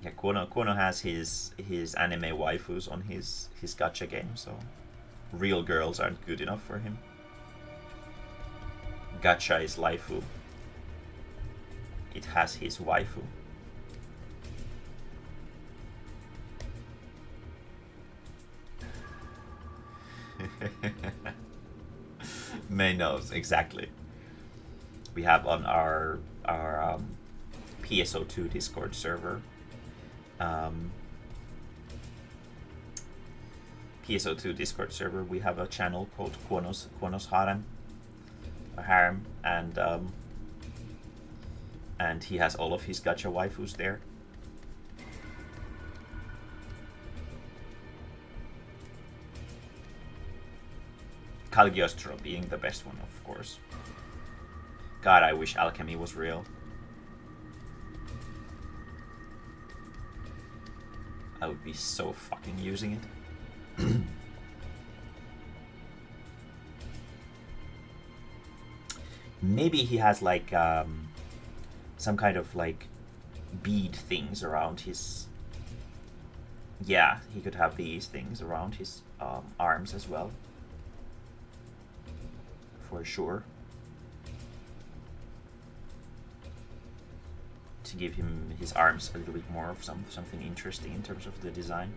Yeah, Kono has his anime waifus on his gacha game, so real girls aren't good enough for him. Gacha is waifu. It has his waifu. May knows exactly. We have on our PSO2 Discord server. PSO2 Discord server. We have a channel called Kono's Harem, and he has all of his gacha waifus there. Cagliostro being the best one, of course. God, I wish alchemy was real. I would be so fucking using it. Maybe he has like some kind of like bead things around his. Yeah, he could have these things around his arms as well. For sure. To give him his arms a little bit more of something interesting in terms of the design.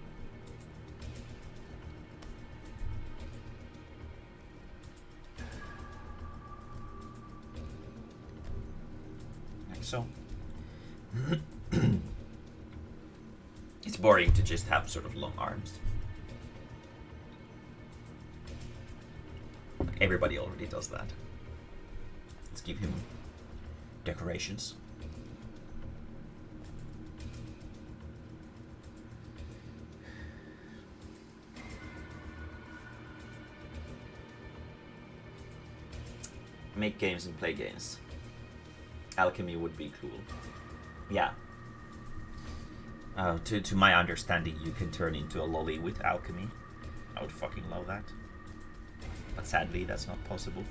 Like so. It's boring to just have sort of long arms. Like everybody already does that. Let's give him decorations. Make games and play games. Alchemy would be cool. Yeah. To my understanding, you can turn into a lolly with alchemy. I would fucking love that. But sadly, that's not possible.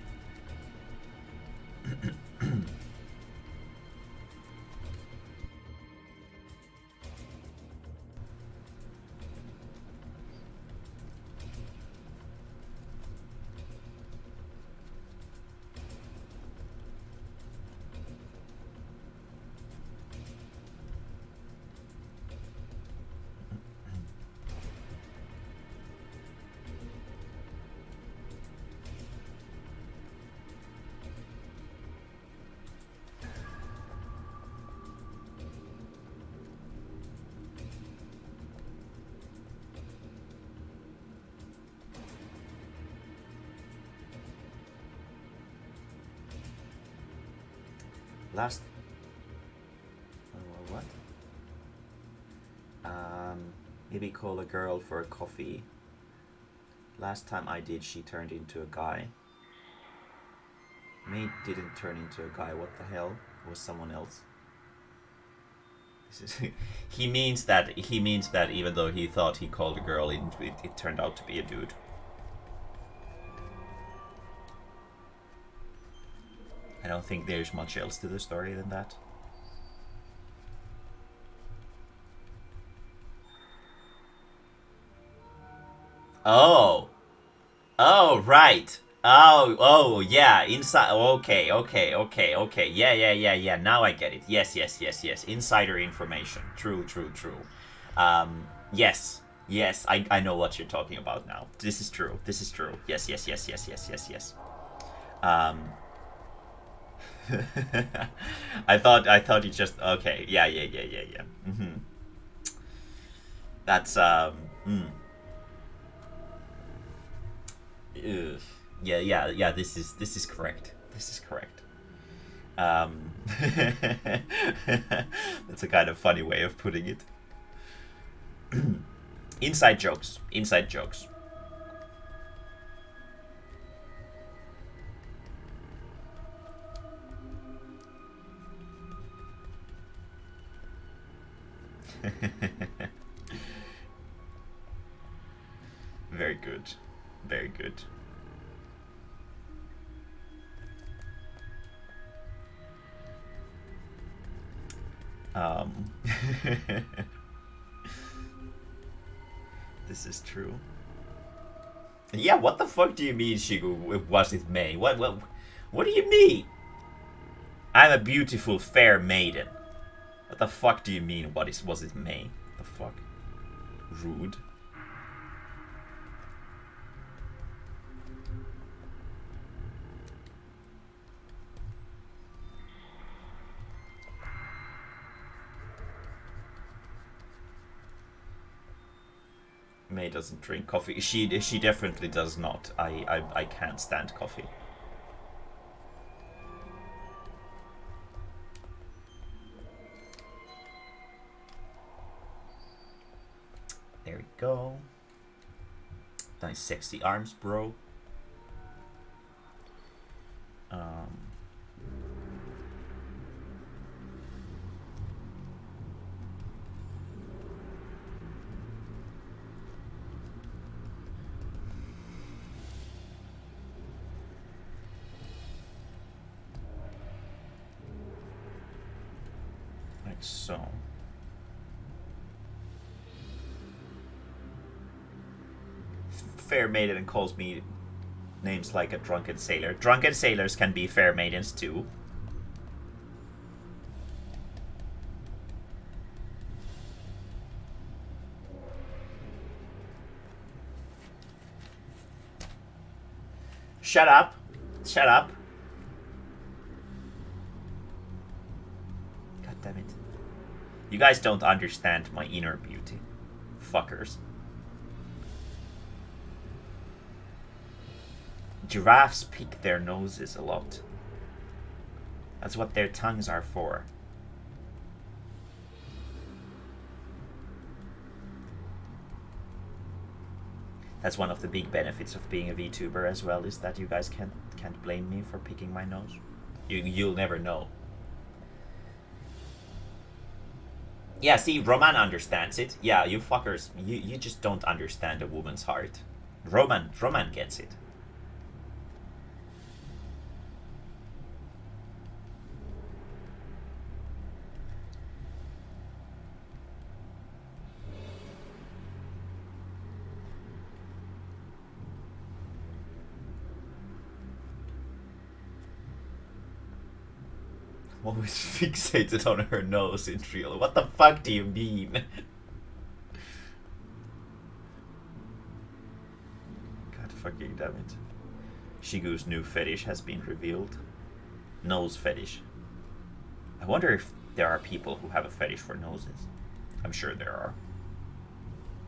Last what? Maybe call a girl for a coffee. Last time I did, she turned into a guy. May didn't turn into a guy. What the hell? It was someone else. This is he means that even though he thought he called a girl, it turned out to be a dude. I don't think there's much else to the story than that. Oh. Oh, right. Oh, yeah. Inside. Okay. Yeah. Now I get it. Yes. Insider information. True. Yes. I know what you're talking about now. This is true. Yes. I thought you just okay. Yeah. Mm-hmm. That's mm, ugh. Yeah. This is correct. This is correct. Um, that's a kind of funny way of putting it. Inside jokes. Inside jokes. Very good. Very good. Um, this is true. Yeah, what the fuck do you mean, Shigu? Was it May? What do you mean? I'm a beautiful, fair maiden. What the fuck do you mean? Was it May? The fuck? Rude. May doesn't drink coffee. She definitely does not. I can't stand coffee. There we go. Nice sexy arms, bro. Like so. Fair maiden calls me names like a drunken sailor. Drunken sailors can be fair maidens too. Shut up. Shut up. God damn it. You guys don't understand my inner beauty. Fuckers. Giraffes pick their noses a lot. That's what their tongues are for. That's one of the big benefits of being a VTuber as well, is that you guys can't blame me for picking my nose. You'll never know. Yeah, see, Roman understands it. Yeah, you fuckers, you just don't understand a woman's heart. Roman gets it. Always fixated on her nose in real. What the fuck do you mean? God fucking damn it. Shigu's new fetish has been revealed. Nose fetish. I wonder if there are people who have a fetish for noses. I'm sure there are.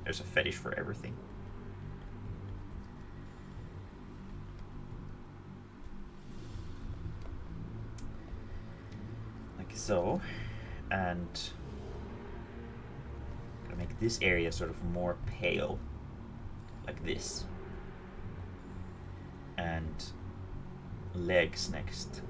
There's a fetish for everything. So, and I'm gonna make this area sort of more pale, like this, and legs next.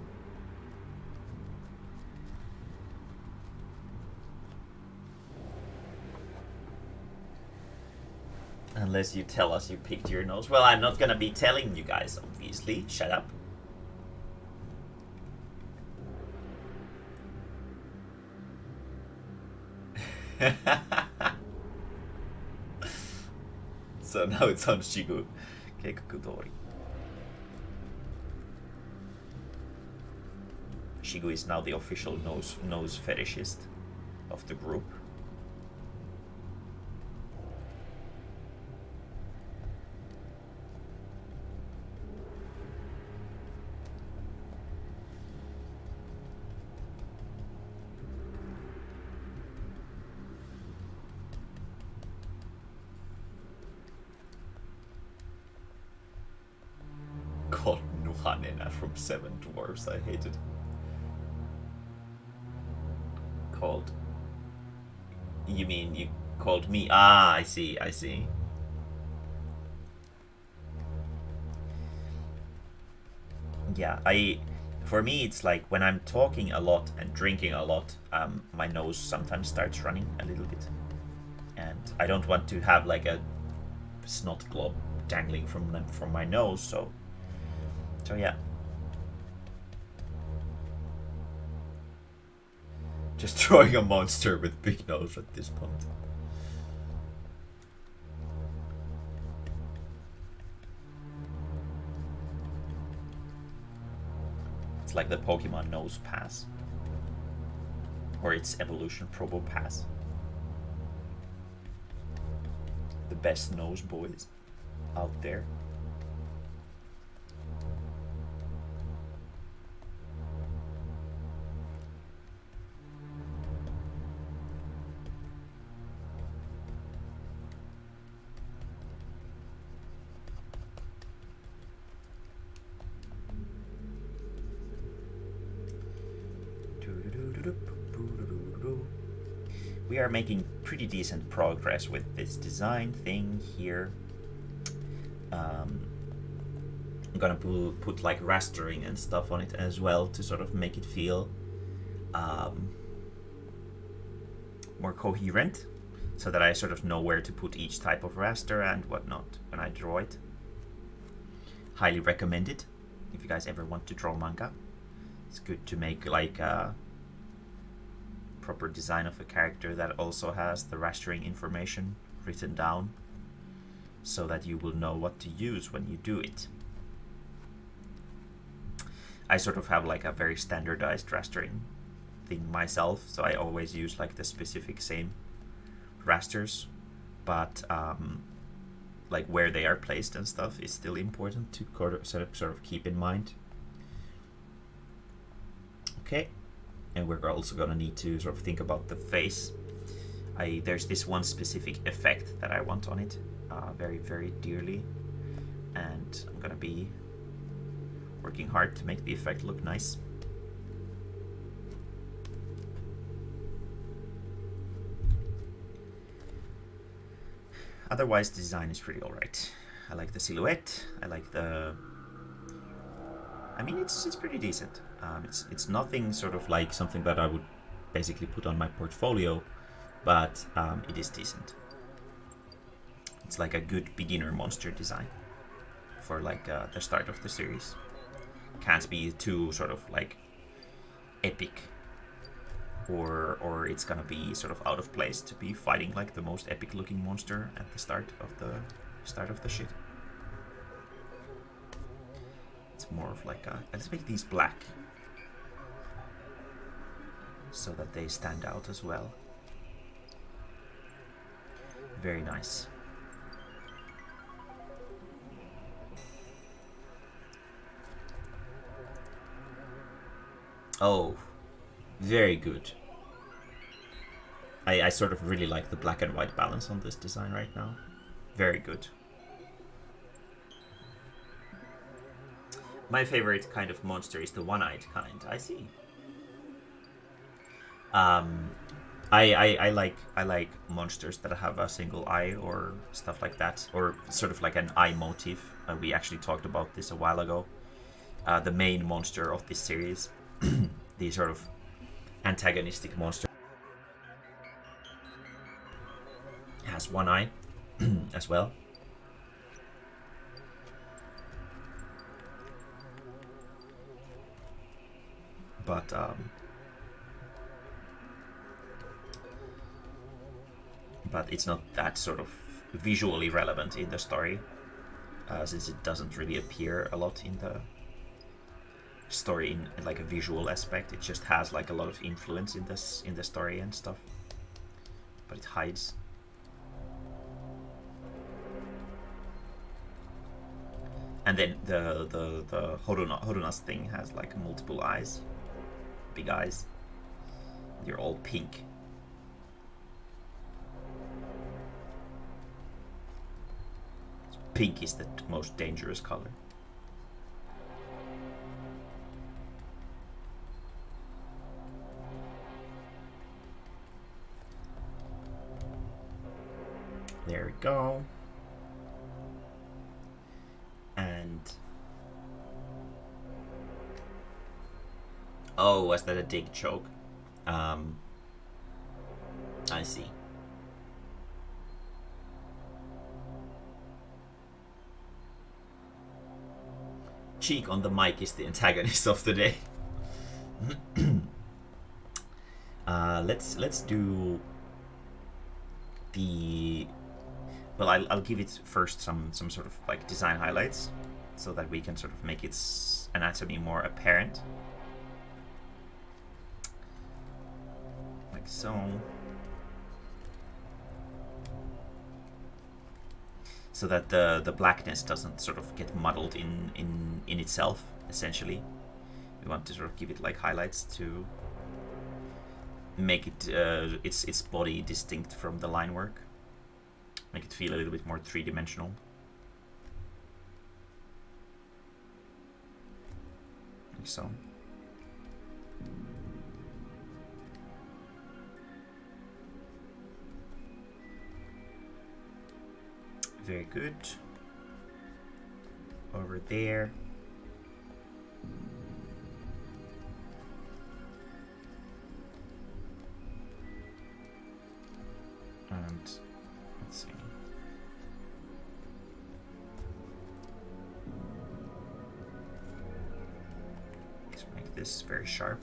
Unless you tell us you picked your nose. Well, I'm not gonna be telling you guys, obviously. Shut up. So now it's on Shigu. Keikokudori. Shigu is now the official nose fetishist of the group. Hanena from Seven Dwarfs. I hate it. Called. You mean you called me? Ah, I see. I see. Yeah, for me, it's like when I'm talking a lot and drinking a lot, my nose sometimes starts running a little bit, and I don't want to have like a snot glob dangling from my nose. So yeah, just drawing a monster with big nose at this point. It's like the Pokemon Nose Pass. Or its evolution Probo Pass. The best nose boys out there. We are making pretty decent progress with this design thing here. I'm gonna put like rastering and stuff on it as well to sort of make it feel more coherent, so that I sort of know where to put each type of raster and whatnot when I draw it. Highly recommended if you guys ever want to draw manga. It's good to make like a proper design of a character that also has the rastering information written down, so that you will know what to use when you do it. I sort of have like a very standardized rastering thing myself, so I always use like the specific same rasters, but like where they are placed and stuff is still important to sort of keep in mind. Okay, and we're also gonna need to sort of think about the face. There's this one specific effect that I want on it very, very dearly, and I'm gonna be working hard to make the effect look nice. Otherwise, the design is pretty alright. I like the silhouette. I like the. I mean, it's pretty decent. It's nothing sort of like something that I would basically put on my portfolio, but it is decent. It's like a good beginner monster design for like the start of the series. Can't be too sort of like epic, or it's gonna be sort of out of place to be fighting like the most epic looking monster at the start of the shit. It's more of like let's make these black so that they stand out as well. Very nice. Oh, very good. I sort of really like the black and white balance on this design right now. Very good. My favorite kind of monster is the one-eyed kind. I see. I like monsters that have a single eye or stuff like that, or sort of like an eye motif. We actually talked about this a while ago. The main monster of this series, the sort of antagonistic monster, has one eye as well. But it's not that sort of visually relevant in the story, since it doesn't really appear a lot in the story in like a visual aspect. It just has like a lot of influence in the story and stuff, but it hides. And then the Horuna's thing has like multiple eyes, big eyes. They're all pink. Pink is the most dangerous color. There we go. And oh, was that a dig choke? I see. Cheek on the mic is the antagonist of the day. Let's do the. Well, I'll give it first some sort of like design highlights, so that we can sort of make its anatomy more apparent. Like so. So that the blackness doesn't sort of get muddled in itself, essentially. We want to sort of give it like highlights to make it its body distinct from the line work. Make it feel a little bit more three-dimensional. Like so. Very good. Over there. And let's see. Let's make this very sharp.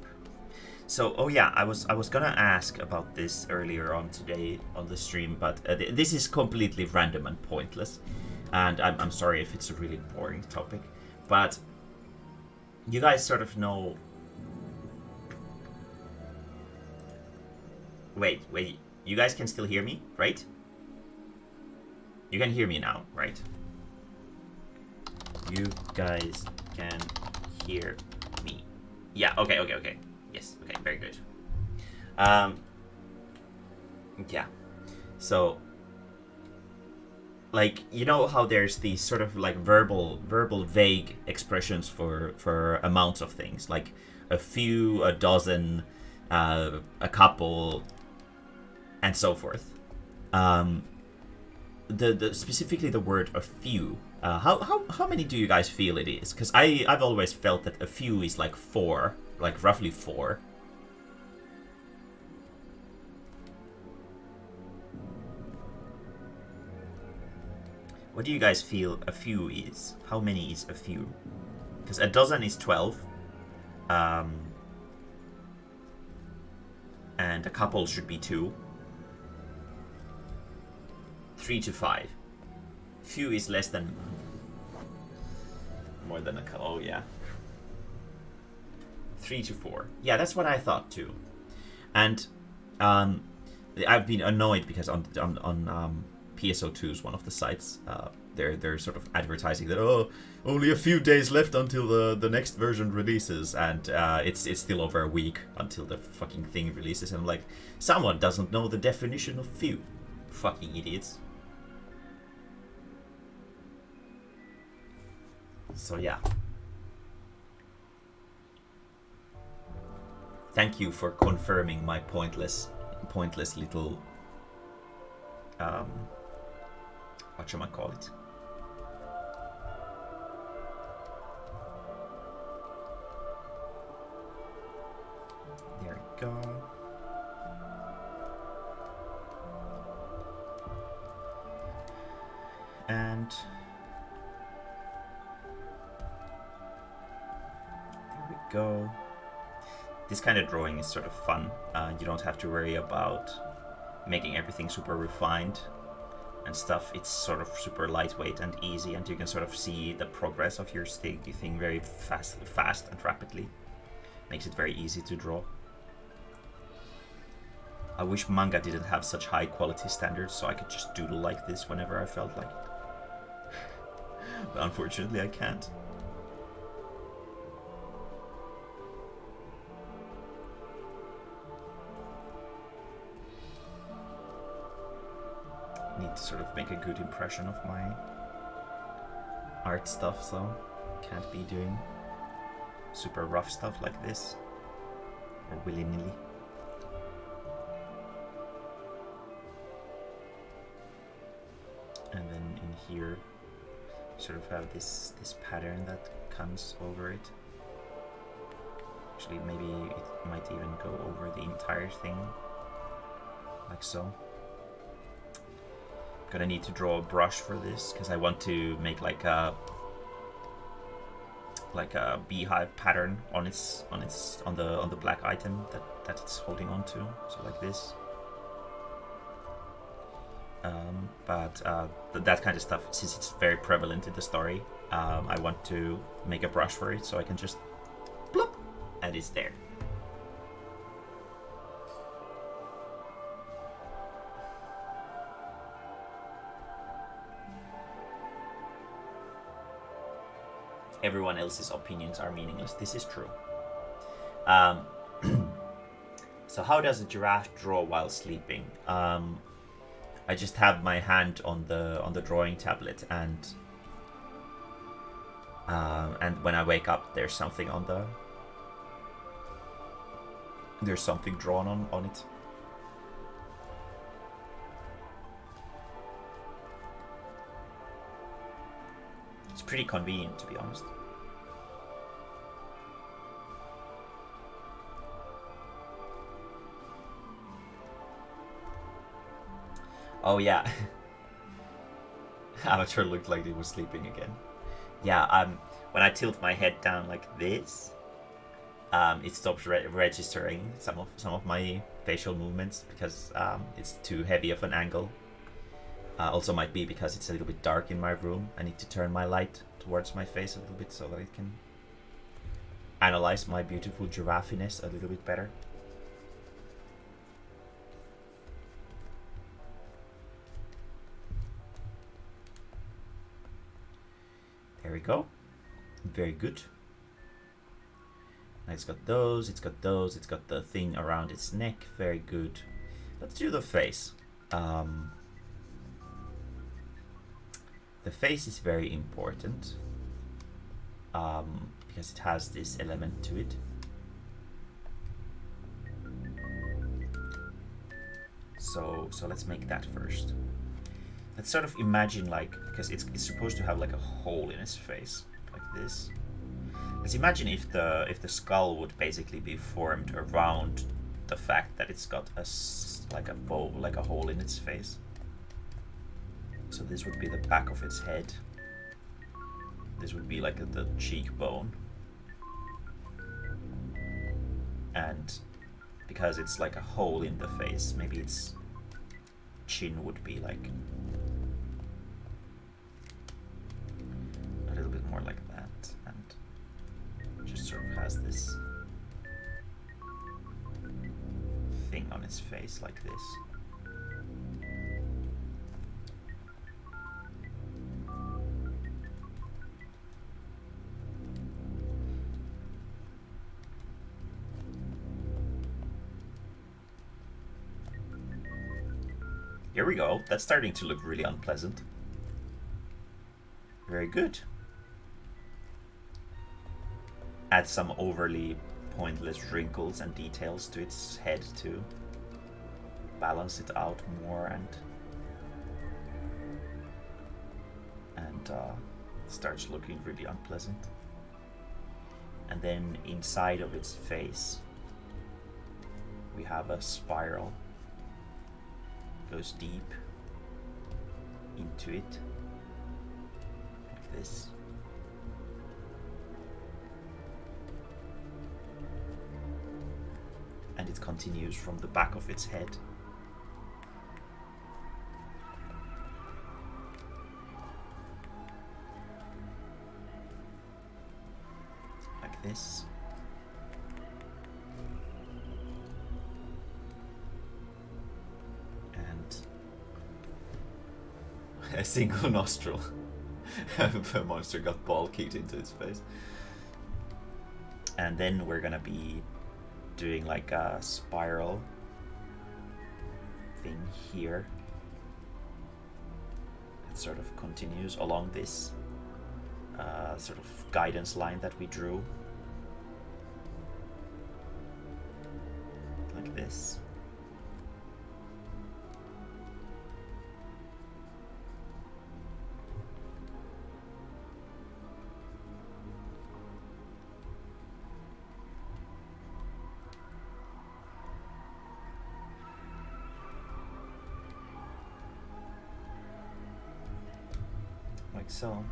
So, oh yeah, I was gonna ask about this earlier on today on the stream, but this is completely random and pointless, and I'm sorry if it's a really boring topic, but you guys sort of know. Wait, you guys can still hear me, right? You can hear me now, right? You guys can hear me. Yeah. Okay. Yes, okay, very good. Yeah. So, like, you know how there's these sort of like verbal vague expressions for amounts of things, like a few, a dozen, a couple, and so forth. The specifically the word a few. How many do you guys feel it is? Because I've always felt that a few is like 4. Like roughly 4. What do you guys feel a few is? How many is a few? Because a dozen is 12. And a couple should be 2. 3 to 5. Few is less than. More than a couple. Oh, yeah. 3 to 4. Yeah, that's what I thought too. And I've been annoyed because on PSO2's one of the sites, they're sort of advertising that only a few days left until the next version releases, and it's still over a week until the fucking thing releases. And I'm like, someone doesn't know the definition of few. Fucking idiots. So yeah. Thank you for confirming my pointless little whatchamacallit. There we go. And there we go. This kind of drawing is sort of fun. You don't have to worry about making everything super refined and stuff. It's sort of super lightweight and easy, and you can sort of see the progress of your thing very fast and rapidly. Makes it very easy to draw. I wish manga didn't have such high quality standards, so I could just doodle like this whenever I felt like it. But unfortunately I can't. Need to sort of make a good impression of my art stuff, so can't be doing super rough stuff like this or willy-nilly. and then in here sort of have this pattern that comes over it. Actually, maybe it might even go over the entire thing, like so. Gonna need to draw a brush for this because I want to make like a beehive pattern on the black item that it's holding on to. So like this. But that kind of stuff, since it's very prevalent in the story, I want to make a brush for it so I can just bloop, and it's there. Everyone else's opinions are meaningless. This is true. So how does a giraffe draw while sleeping? I just have my hand on the drawing tablet, and when I wake up, there's something there's something drawn on it. It's pretty convenient, to be honest. Oh yeah. Amateur looked like he was sleeping again. Yeah, when I tilt my head down like this, it stops registering some of my facial movements because it's too heavy of an angle. Also might be because it's a little bit dark in my room. I need to turn my light towards my face a little bit so that it can analyze my beautiful giraffiness a little bit better. There we go. Very good. Now it's got those, it's got those, it's got the thing around its neck. Very good. Let's do the face. The face is very important because it has this element to it. So let's make that first. Let's sort of imagine, like, because it's supposed to have like a hole in its face, like this. Let's imagine if the skull would basically be formed around the fact that it's got like a hole in its face. So this would be the back of its head. This would be like the cheekbone. And because it's like a hole in the face, maybe its chin would be like a little bit more like that, and just sort of has this thing on its face like this. Here we go. That's starting to look really unpleasant. Very good. Add some overly pointless wrinkles and details to its head to balance it out more, and starts looking really unpleasant. And then inside of its face, we have a spiral. Goes deep into it, like this. And it continues from the back of its head. Like this. A single nostril. The monster got ball keyed into its face. And then we're gonna be doing like a spiral thing here. It sort of continues along this sort of guidance line that we drew. Like this. like so.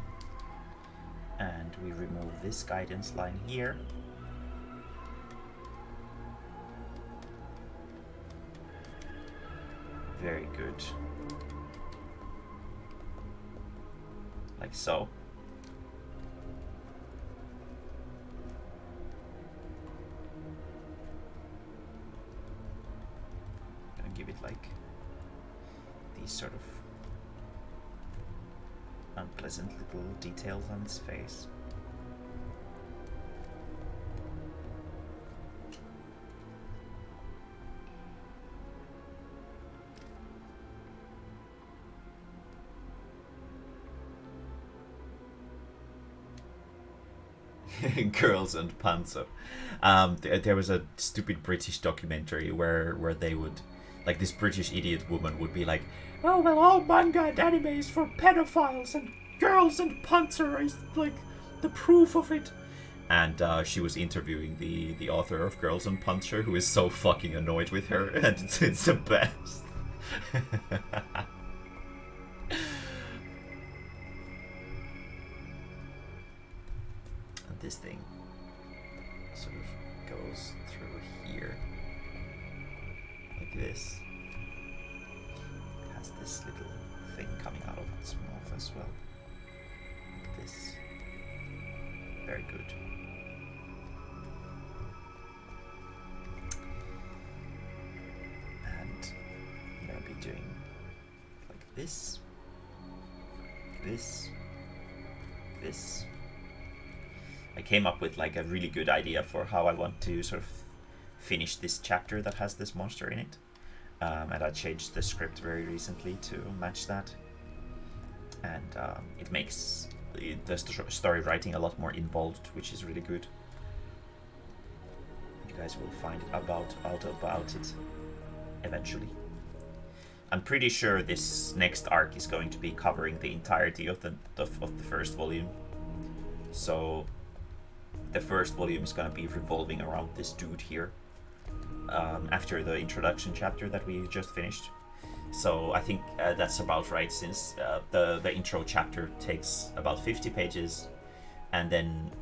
And we remove this guidance line here. Very good. Like so. Gonna give it like these sort of unpleasant little details on its face. Girls and Panzer. There was a stupid British documentary where they would, like, this British idiot woman would be like, oh well, all manga and anime is for pedophiles, and girls and Panzer is like the proof of it. And she was interviewing the author of Girls and Panzer, who is so fucking annoyed with her, and it's the best. This thing sort of goes through here like this. It has this little thing coming out of its mouth as well, like this. Very good. And I'm gonna be doing like this, this, this. I came up with like a really good idea for how I want to sort of finish this chapter that has this monster in it. And I changed the script very recently to match that. And it makes the story writing a lot more involved, which is really good. You guys will find out about it eventually. I'm pretty sure this next arc is going to be covering the entirety of the first volume. So the first volume is going to be revolving around this dude here, after the introduction chapter that we just finished. So I think that's about right, since the intro chapter takes about 50 pages, and then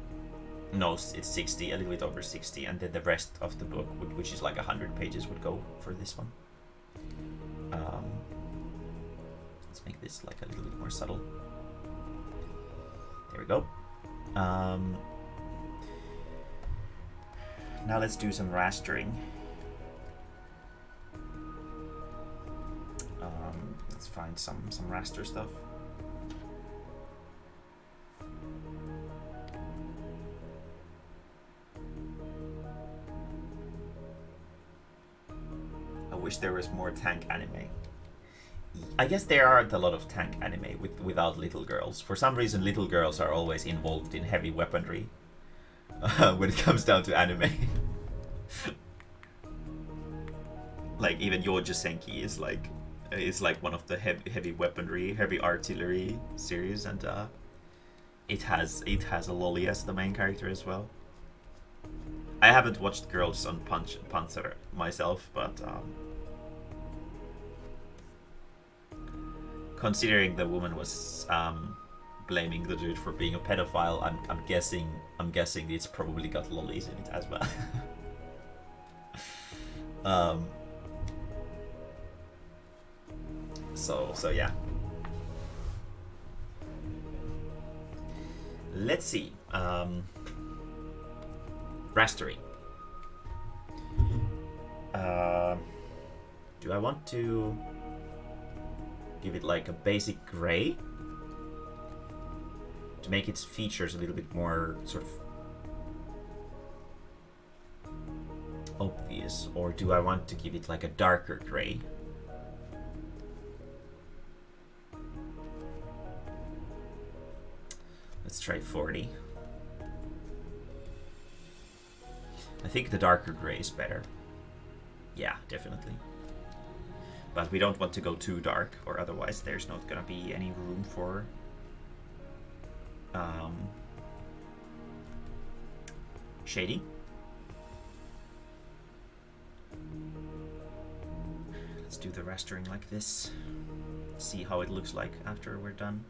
no, it's 60, a little bit over 60, and then the rest of the book, which is like 100 pages, would go for this one. Let's make this like a little bit more subtle. There we go. Now let's do some rastering. Let's find some raster stuff. I wish there was more tank anime. I guess there aren't a lot of tank anime without little girls. For some reason, little girls are always involved in heavy weaponry when it comes down to anime. Like even Yojo Senki is like one of the heavy weaponry, heavy artillery series, and it has a lolly as the main character as well. I haven't watched Girls on Panzer myself, but considering the woman was blaming the dude for being a pedophile, I'm guessing it's probably got lollies in it as well. So yeah. Let's see. Rastery. Do I want to give it like a basic gray to make its features a little bit more sort of obvious, or do I want to give it like a darker gray? Let's try 40. I think the darker gray is better. Yeah, definitely. But we don't want to go too dark, or otherwise there's not gonna be any room for shading. Let's do the rastering like this. See how it looks like after we're done.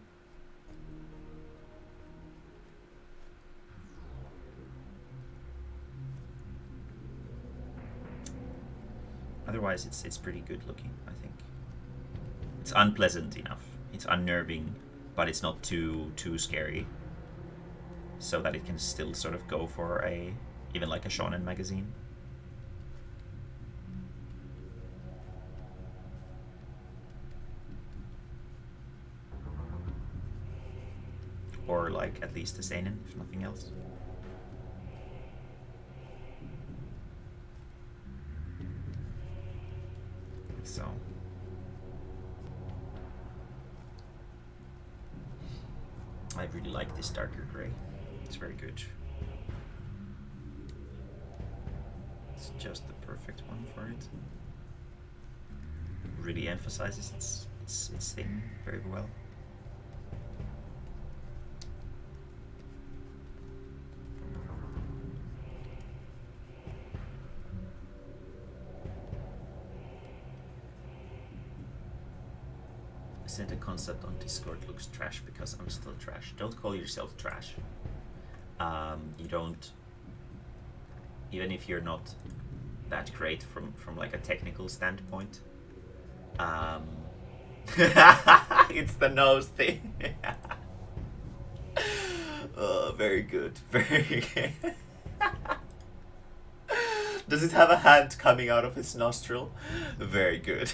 Otherwise, it's pretty good looking, I think. It's unpleasant enough. It's unnerving, but it's not too scary. So that it can still sort of go for even like a shonen magazine. Or like at least a seinen, if nothing else. So I really like this darker gray. It's very good. It's just the perfect one for it. Really emphasizes its thing very well. Said the concept on Discord looks trash because I'm still trash. Don't call yourself trash. You don't, even if you're not that great from like a technical standpoint. It's the nose thing. Oh, very good. Very good. Does it have a hand coming out of its nostril? Very good.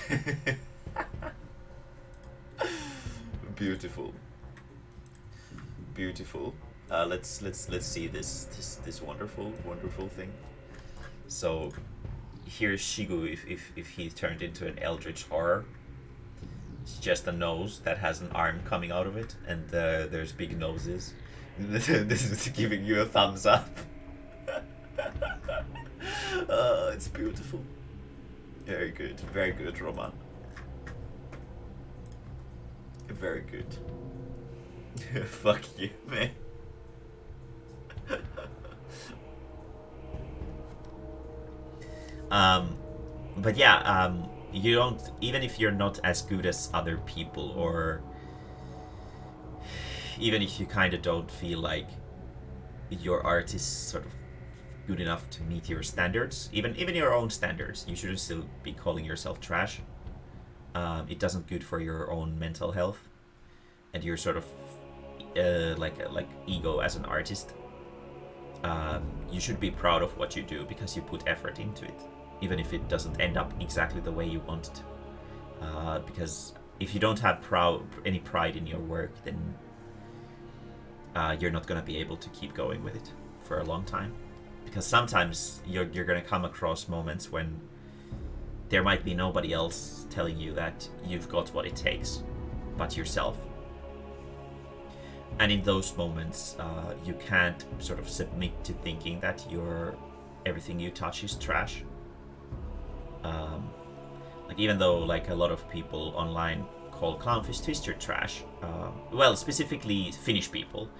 Beautiful, beautiful. Let's see this wonderful thing. So here's Shigu if he turned into an eldritch horror. It's just a nose that has an arm coming out of it, and there's big noses. This is giving you a thumbs up. It's beautiful. Very good, Roman. Very good. Fuck you, man. But yeah, you don't, even if you're not as good as other people, or even if you kind of don't feel like your art is sort of good enough to meet your standards, even your own standards, you shouldn't still be calling yourself trash. It doesn't good for your own mental health and your sort of like ego as an artist. You should be proud of what you do because you put effort into it, even if it doesn't end up exactly the way you want it. Because if you don't have any pride in your work, then you're not going to be able to keep going with it for a long time. Because sometimes you're going to come across moments when there might be nobody else telling you that you've got what it takes but yourself. And in those moments, you can't sort of submit to thinking that everything you touch is trash. Like, even though like a lot of people online call Clownfish Twister trash, well, specifically Finnish people.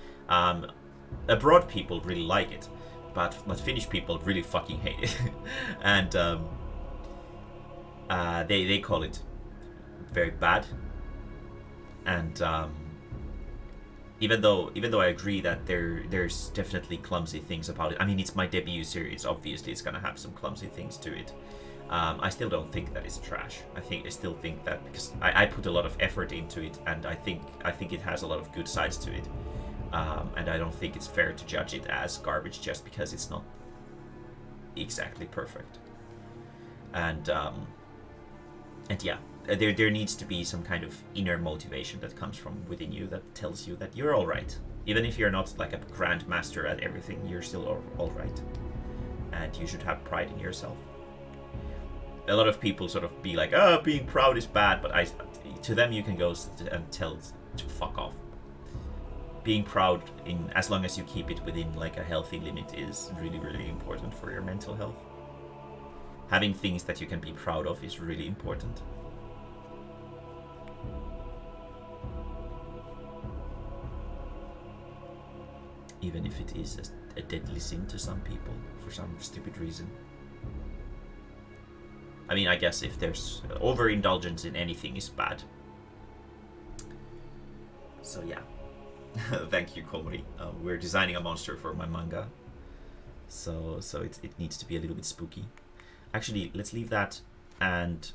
Abroad people really like it, but Finnish people really fucking hate it. And they call it very bad. And even though I agree that there's definitely clumsy things about it. I mean, it's my debut series. Obviously, it's gonna have some clumsy things to it. I still don't think that it's trash. I still think that because I put a lot of effort into it, and I think it has a lot of good sides to it. And I don't think it's fair to judge it as garbage just because it's not exactly perfect. And yeah, there needs to be some kind of inner motivation that comes from within you that tells you that you're all right. Even if you're not like a grand master at everything, you're still all right. And you should have pride in yourself. A lot of people sort of be like, oh, being proud is bad, but to them you can go and tell to fuck off. Being proud, as long as you keep it within like a healthy limit, is really, really important for your mental health. Having things that you can be proud of is really important. Even if it is a deadly sin to some people for some stupid reason. I mean, I guess if there's overindulgence in anything is bad. So yeah. Thank you, Komori. We're designing a monster for my manga. So it needs to be a little bit spooky. Actually, let's leave that And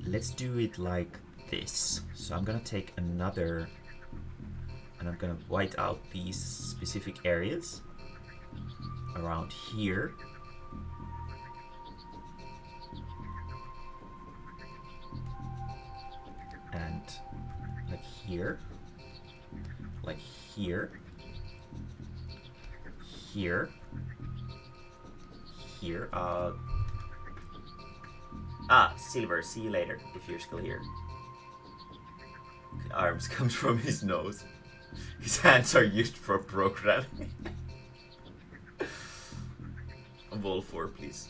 let's do it like this. So I'm gonna take another, and I'm gonna white out these specific areas around here. And like here, like here, here, here. Silver, see you later, if you're still here. Arms comes from his nose. His hands are used for programming. Wolfor, please.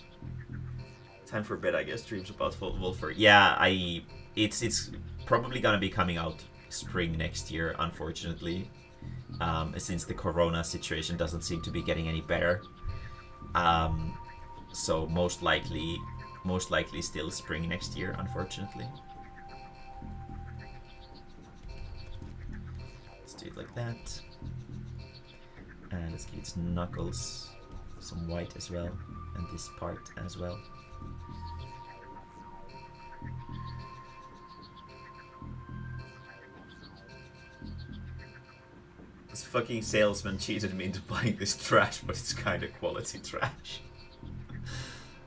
Time for bed, I guess. Dreams about Wolfor. Yeah, it's probably gonna be coming out spring next year, unfortunately. Since the corona situation doesn't seem to be getting any better. So most likely still spring next year, unfortunately. Let's do it like that. And let's give its knuckles some white as well, and this part as well. This fucking salesman cheated me into buying this trash, but it's kind of quality trash.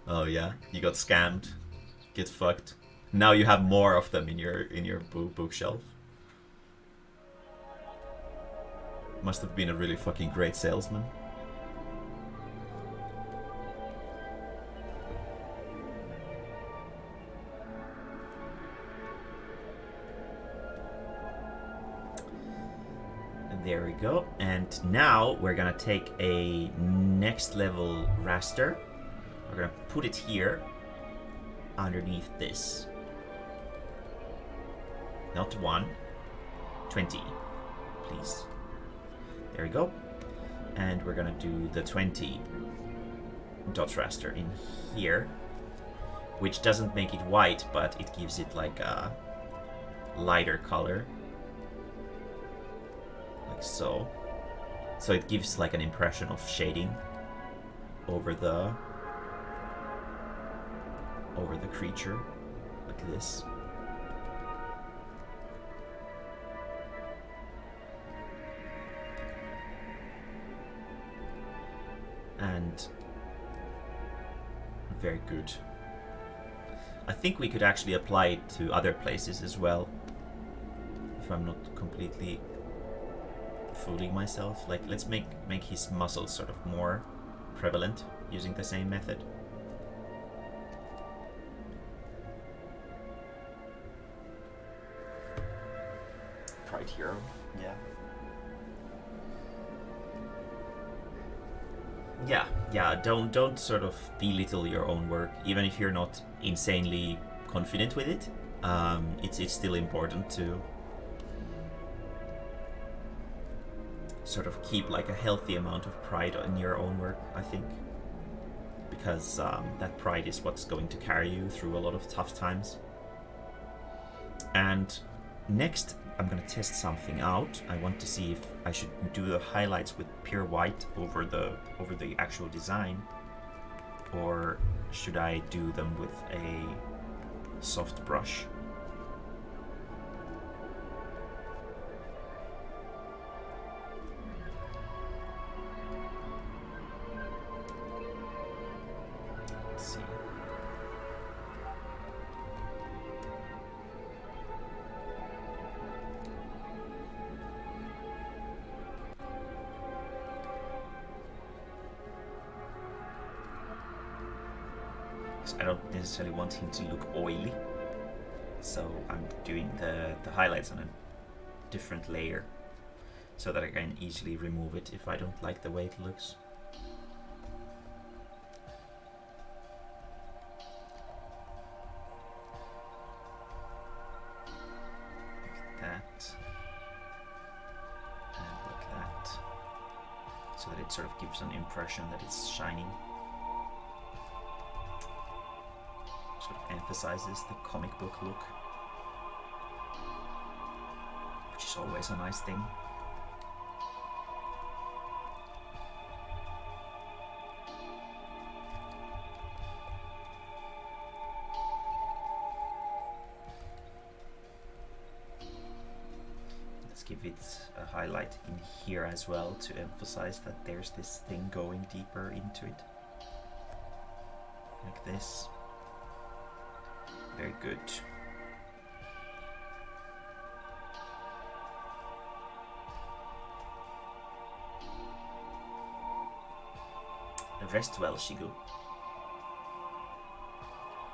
Oh yeah, you got scammed. Get fucked. Now you have more of them in your bookshelf. Must have been a really fucking great salesman. And there we go. And now we're gonna take a next level raster. We're gonna put it here underneath this. Not 1, 20, please. There we go. And we're gonna do the 20 dot raster in here, which doesn't make it white, but it gives it like a lighter color, like so. So it gives like an impression of shading over the creature, like this. And very good. I think we could actually apply it to other places as well, if I'm not completely fooling myself. Like, let's make his muscles sort of more prevalent using the same method. Pride hero, yeah. Yeah, don't sort of belittle your own work, even if you're not insanely confident with it. It's still important to sort of keep like a healthy amount of pride in your own work, I think, because that pride is what's going to carry you through a lot of tough times. And next, I'm gonna test something out. I want to see if I should do the highlights with pure white over the actual design, or should I do them with a soft brush. Let's see. I don't necessarily want him to look oily, so I'm doing the highlights on a different layer so that I can easily remove it if I don't like the way it looks. Like that, and like that, so that it sort of gives an impression that it's shining. Sort of emphasizes the comic book look, which is always a nice thing. give it a highlight in here as well to emphasize that there's this thing going deeper into it. Like this. Very good. Rest well, Shigu.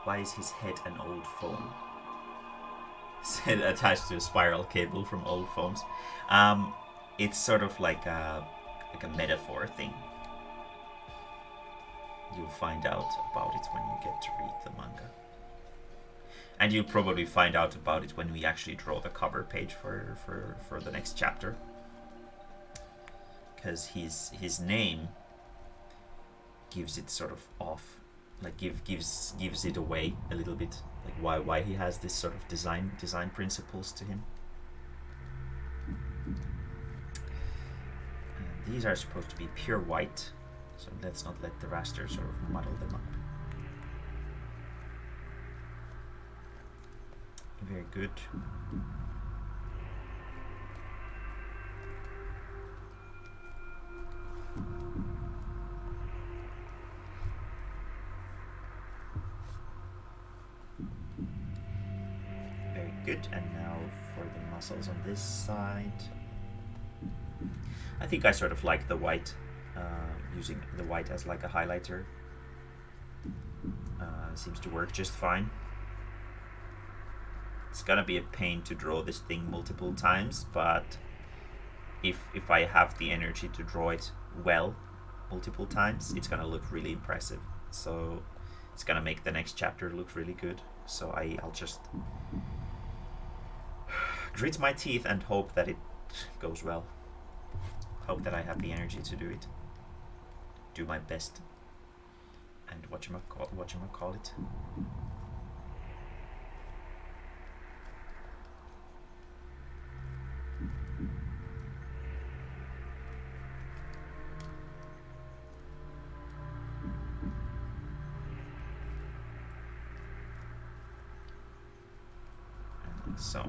Why is his head an old phone? His head attached to a spiral cable from old phones. It's sort of like a metaphor thing. You'll find out about it when you get to read the manga. And you'll probably find out about it when we actually draw the cover page for the next chapter. Because his name gives it sort of off, like gives it away a little bit, like why he has this sort of design principles to him. And these are supposed to be pure white, so let's not let the raster sort of muddle them up. Very good. Very good. And now for the muscles on this side. I think I sort of like the white, using the white as like a highlighter. Seems to work just fine. It's gonna be a pain to draw this thing multiple times, but if I have the energy to draw it well multiple times, it's gonna look really impressive. So it's gonna make the next chapter look really good. So I'll just grit my teeth and hope that it goes well. Hope that I have the energy to do it. Do my best. And whatchamacall it. So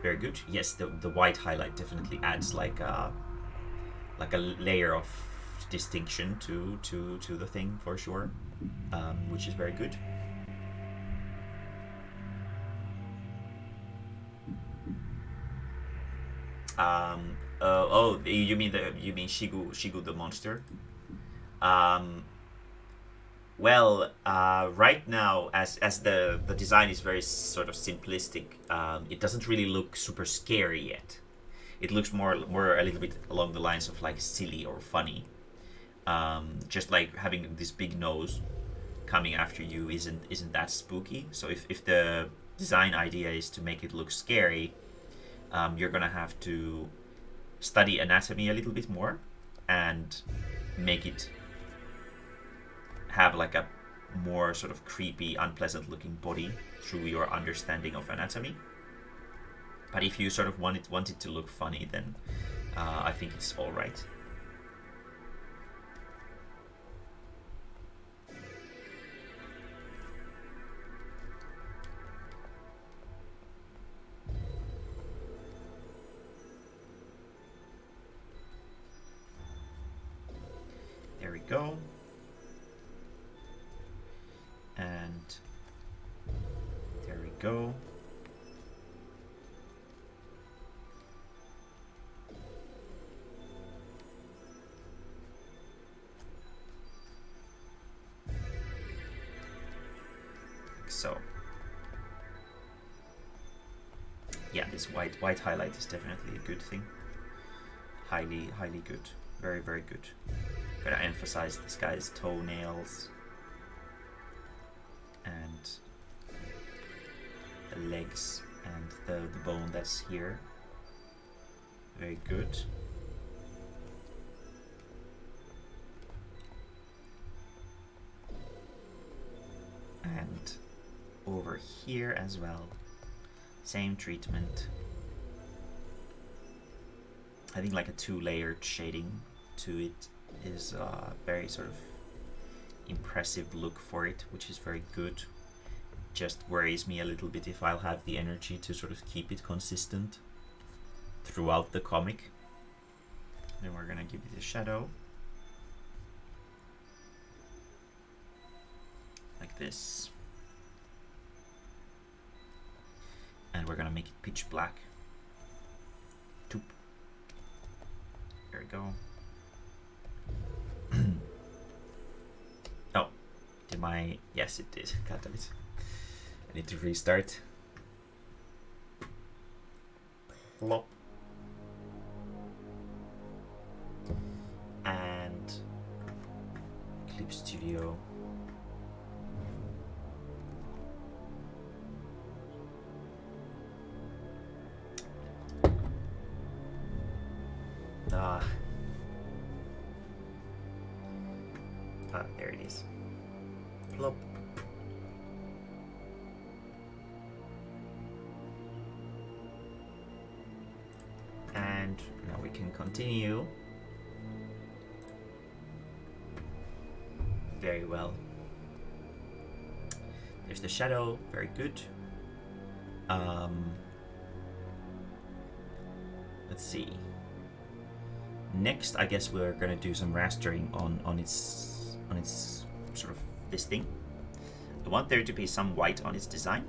very good. Yes, the white highlight definitely adds like a layer of distinction to the thing for sure, which is very good. Oh, you mean Shigu the monster? Well, right now, as the design is very sort of simplistic, it doesn't really look super scary yet. It looks more a little bit along the lines of like silly or funny. Just like having this big nose coming after you isn't that spooky. So if the design idea is to make it look scary, you're gonna have to study anatomy a little bit more and make it have like a more sort of creepy, unpleasant looking body through your understanding of anatomy. But if you sort of want it to look funny, then I think it's all right. There we go. And there we go. So yeah, this white highlight is definitely a good thing. Highly good. Very good. Gotta emphasize this guy's toenails and the legs and the bone that's here. Very good. And over here as well, same treatment. I think like a 2-layered shading to it is a very sort of impressive look for it, which is very good. just worries me a little bit if I'll have the energy to sort of keep it consistent throughout the comic. Then we're gonna give it a shadow. Like this. And we're gonna make it pitch black. Toop. There we go. Oh, did my... Yes, it did. God damn it. I need to restart. Plop. And Clip Studio. There it is. Plop. And now we can continue. Very well. There's the shadow, very good. Let's see. Next, I guess we're gonna do some rastering on its sort of this thing. I want there to be some white on its design,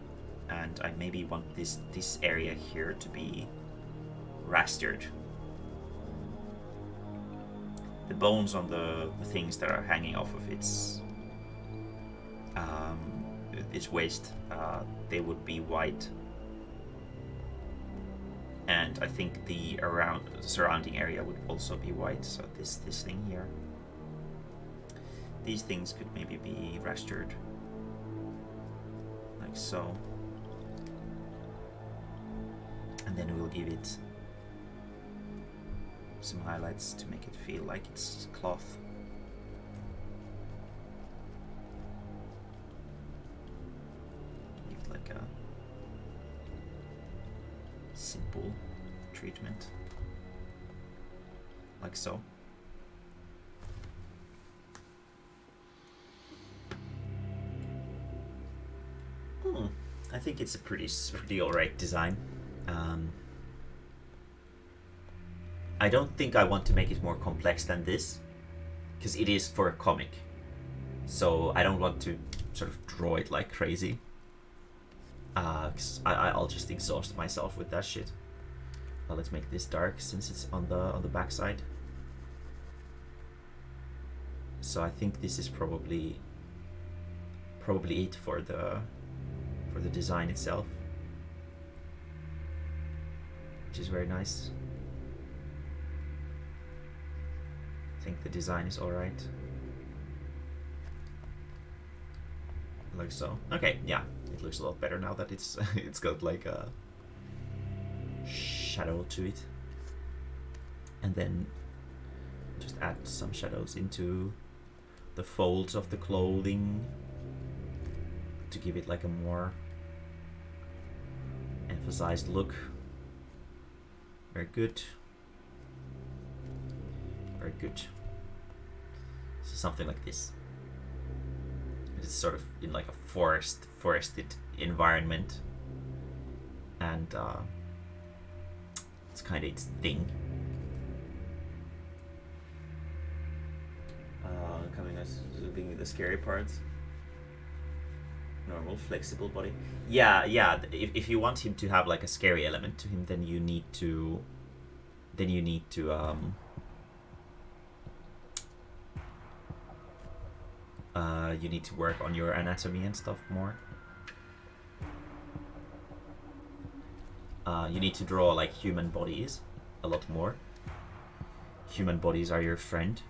and I maybe want this area here to be rastered. The bones on the things that are hanging off of its waist, they would be white, and I think the surrounding area would also be white. So this thing here, these things could maybe be rastered like so, and then we'll give it some highlights to make it feel like it's cloth. Give it like a simple treatment, like so. I think it's a pretty alright design. I don't think I want to make it more complex than this, because it is for a comic. So I don't want to sort of draw it like crazy, because I'll just exhaust myself with that shit. Well, let's make this dark since it's on the back side. So I think this is probably it for the design itself, which is very nice. I think the design is alright. Like so. Okay, yeah, it looks a lot better now that it's it's got like a shadow to it. And then just add some shadows into the folds of the clothing to give it like a more emphasized look. Very good. Very good. So something like this. It's sort of in like a forested environment, and it's kind of its thing. Coming as being the scary parts. Normal, flexible body. Yeah. If you want him to have like a scary element to him, then you need to work on your anatomy and stuff more. You need to draw like human bodies a lot more. Human bodies are your friend.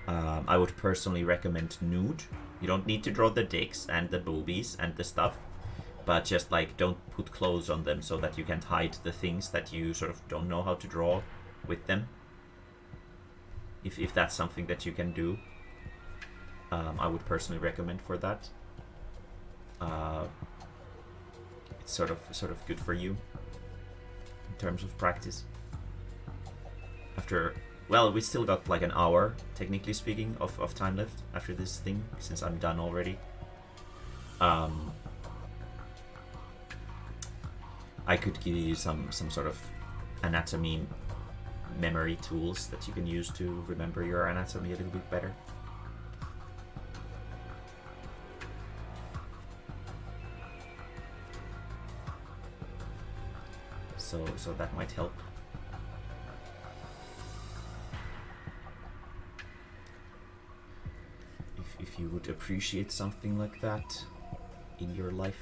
I would personally recommend nude. You don't need to draw the dicks and the boobies and the stuff, but just like don't put clothes on them so that you can't hide the things that you sort of don't know how to draw with them. If that's something that you can do, I would personally recommend for that. It's sort of good for you in terms of practice. Well, we still got like an hour, technically speaking, of time left after this thing, since I'm done already. I could give you some sort of anatomy memory tools that you can use to remember your anatomy a little bit better. So that might help. If you would appreciate something like that in your life.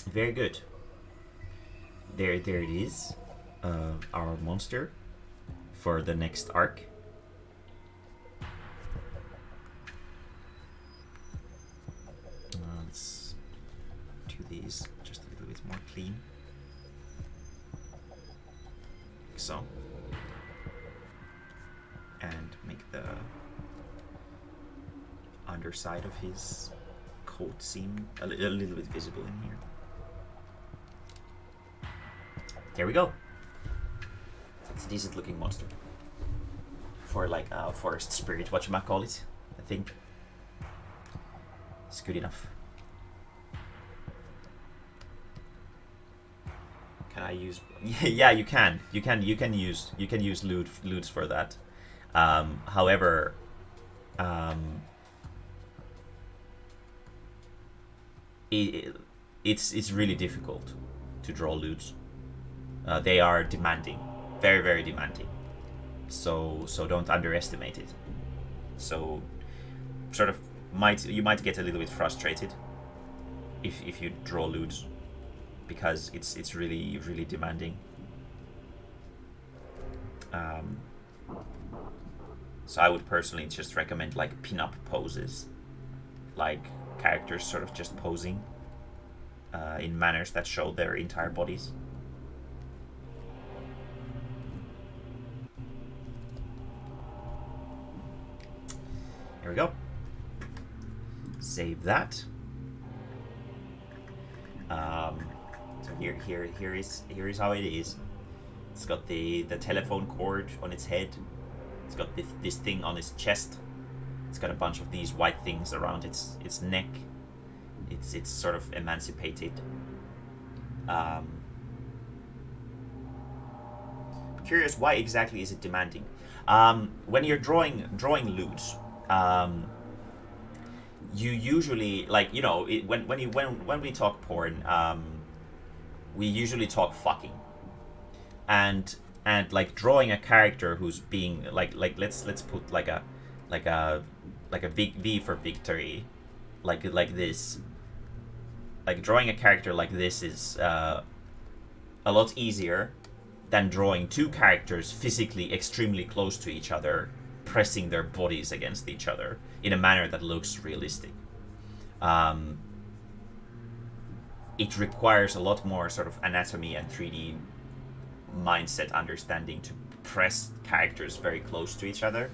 Very good. There it is. Our monster for the next arc. Let's do these just a little bit more clean. Like so. And make the underside of his coat seem a little bit visible in here. There we go. It's a decent looking monster. For like a forest spirit, whatchamacallit, I think. It's good enough. Can I use? Yeah, you can. You can use loots for that. However, it's really difficult to draw loots. They are demanding, very, very demanding. So don't underestimate it. So sort of you might get a little bit frustrated if you draw loots, because it's really, really demanding. So I would personally just recommend like pin-up poses, like characters sort of just posing in manners that show their entire bodies. There we go. Save that. So here is how it is. It's got the telephone cord on its head. It's got this thing on its chest. It's got a bunch of these white things around its neck. It's sort of emancipated. Curious, why exactly is it demanding? When you're drawing lewds, you usually, like, you know, when we talk porn, we usually talk fucking, and like drawing a character who's being like let's put like a big V for victory, like this. Like drawing a character like this is a lot easier than drawing two characters physically extremely close to each other, pressing their bodies against each other in a manner that looks realistic. It requires a lot more sort of anatomy and 3D mindset understanding to press characters very close to each other.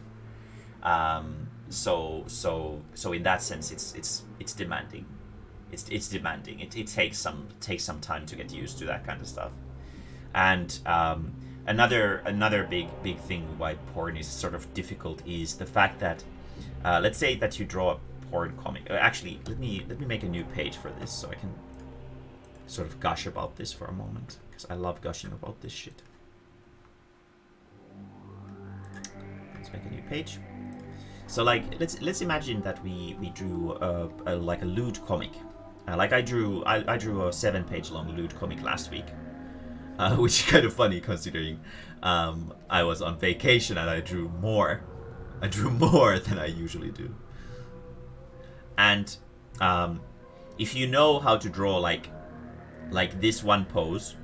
So in that sense, it's demanding. It's demanding. It takes some time to get used to that kind of stuff. And another big thing why porn is sort of difficult is the fact that let's say that you draw a porn comic. Actually, let me make a new page for this so I can sort of gush about this for a moment, because I love gushing about this shit. Let's make a new page. So like let's imagine that we drew like a lewd comic. Like I drew a 7-page long lewd comic last week. Which is kind of funny considering I was on vacation and I drew more than I usually do. And if you know how to draw like this one pose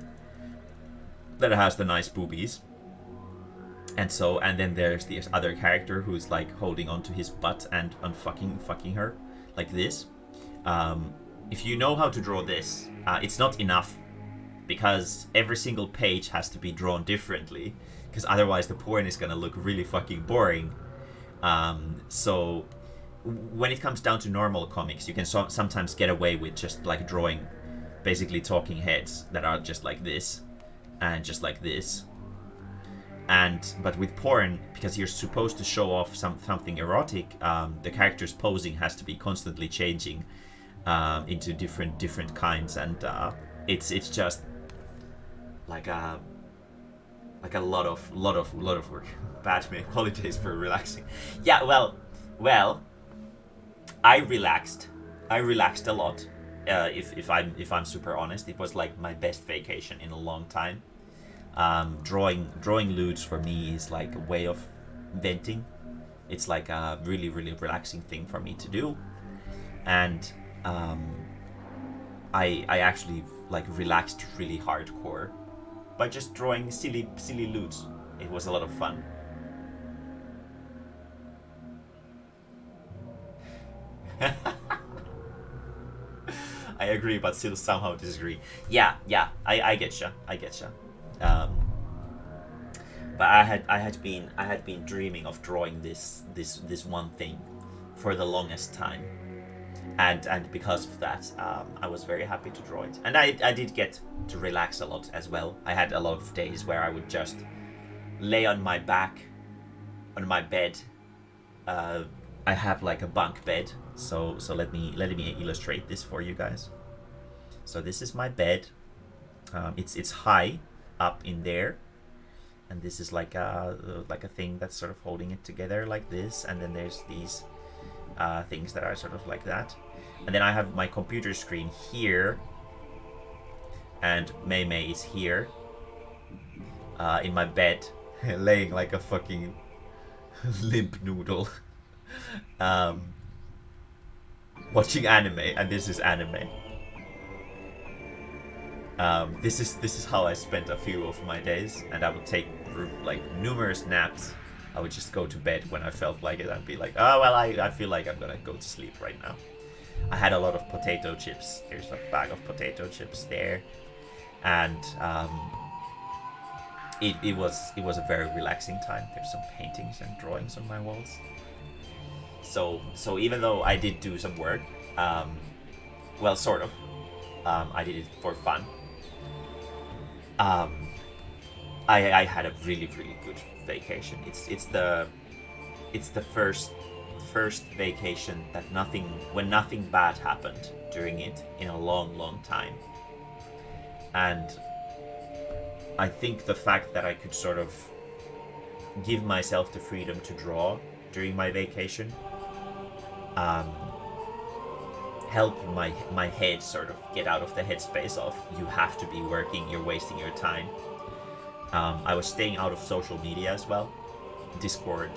that has the nice boobies, and then there's this other character who's like holding onto his butt and fucking her like this. If you know how to draw this, it's not enough, because every single page has to be drawn differently, because otherwise the porn is gonna look really fucking boring. So when it comes down to normal comics, you can sometimes get away with just like drawing basically talking heads that are just like this and just like this. But with porn, because you're supposed to show off something erotic, the character's posing has to be constantly changing into different kinds, and it's just like a lot of work. Bad holidays for relaxing. Yeah, well, I relaxed a lot. If I'm super honest, it was like my best vacation in a long time. Drawing lewds for me is like a way of venting. It's like a really relaxing thing for me to do, and I actually like relaxed really hardcore by just drawing silly lewds. It was a lot of fun. I agree, but still somehow disagree. Yeah, I getcha. But I had been dreaming of drawing this one thing for the longest time, and because of that, I was very happy to draw it, and I did get to relax a lot as well. I had a lot of days where I would just lay on my back on my bed. I have like a bunk bed, so let me illustrate this for you guys. So this is my bed. It's high up in there, and this is like a thing that's sort of holding it together like this, and then there's these things that are sort of like that, and then I have my computer screen here, and Mae-mae is here in my bed, laying like a fucking limp noodle, watching anime, and this is anime. This is how I spent a few of my days, and I would take like numerous naps. I would just go to bed when I felt like it. I'd be like, oh well, I feel like I'm gonna go to sleep right now. I had a lot of potato chips. There's a bag of potato chips there, and it was a very relaxing time. There's some paintings and drawings on my walls. So even though I did do some work, well, sort of, I did it for fun. I had a really good vacation. It's the first vacation that when nothing bad happened during it in a long time. And I think the fact that I could sort of give myself the freedom to draw during my vacation helped my head sort of get out of the headspace of you have to be working, you're wasting your time. I was staying out of social media as well. Discord,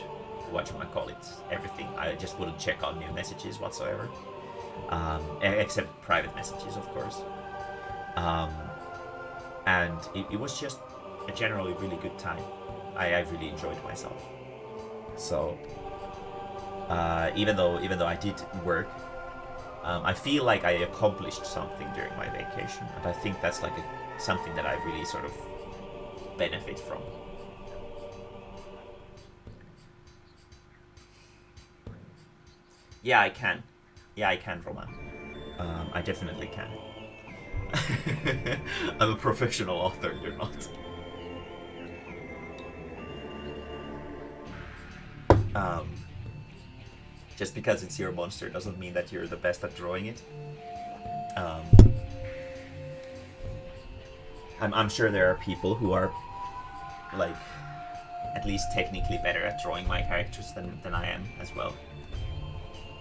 whatchamacallit, everything. I just wouldn't check on new messages whatsoever. Except private messages, of course. And it was just a generally really good time. I really enjoyed myself. So even though I did work, I feel like I accomplished something during my vacation, and I think that's like something that I really sort of benefit from. Yeah, I can. Yeah, I can, Roman. I definitely can. I'm a professional author, you're not. Just because it's your monster doesn't mean that you're the best at drawing it. I'm sure there are people who are like at least technically better at drawing my characters than I am as well.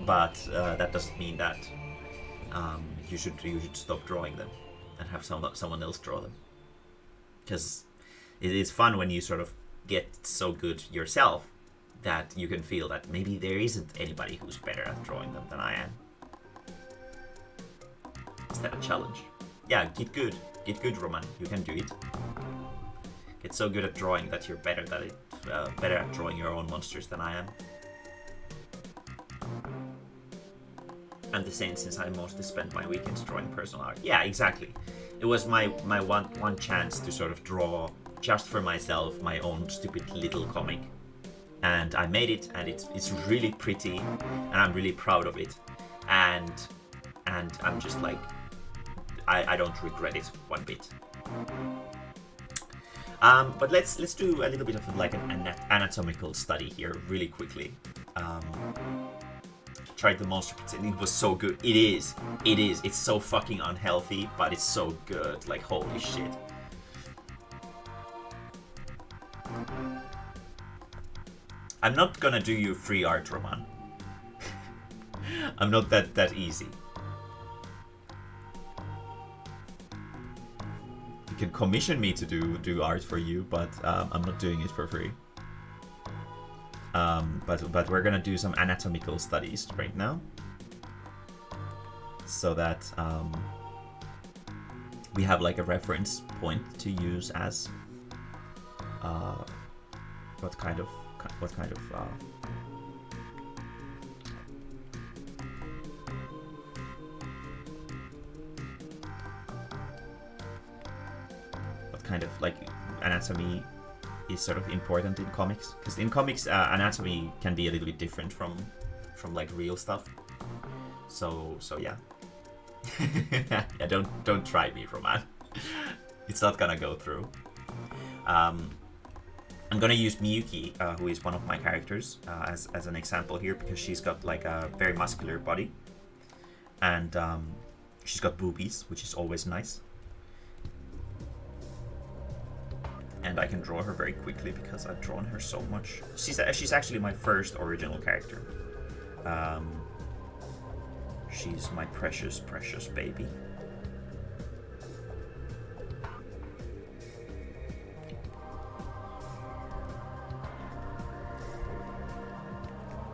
But that doesn't mean that you should stop drawing them and have someone else draw them. Because it is fun when you sort of get so good yourself that you can feel that maybe there isn't anybody who's better at drawing them than I am. Is that a challenge? Yeah, get good, Roman. You can do it. Get so good at drawing that you're better at drawing your own monsters than I am. And the same since I mostly spent my weekends drawing personal art. Yeah, exactly. It was my one chance to sort of draw just for myself my own stupid little comic. And I made it, and it's really pretty, and I'm really proud of it, and I'm just like, I don't regret it one bit. But let's do a little bit of like an anatomical study here really quickly. Tried the monster pizza and it was so good. It is. It's so fucking unhealthy, but it's so good. Like, holy shit. I'm not gonna do you free art, Roman. I'm not that easy. You can commission me to do art for you, but I'm not doing it for free. But we're gonna do some anatomical studies right now, so that we have like a reference point to use as what kind of like anatomy is sort of important in comics, because in comics anatomy can be a little bit different from like real stuff. So yeah. Yeah, don't try me, Roman. It's not gonna go through. I'm gonna use Miyuki, who is one of my characters, as an example here, because she's got like a very muscular body, and she's got boobies, which is always nice. And I can draw her very quickly because I've drawn her so much. She's actually my first original character. She's my precious baby.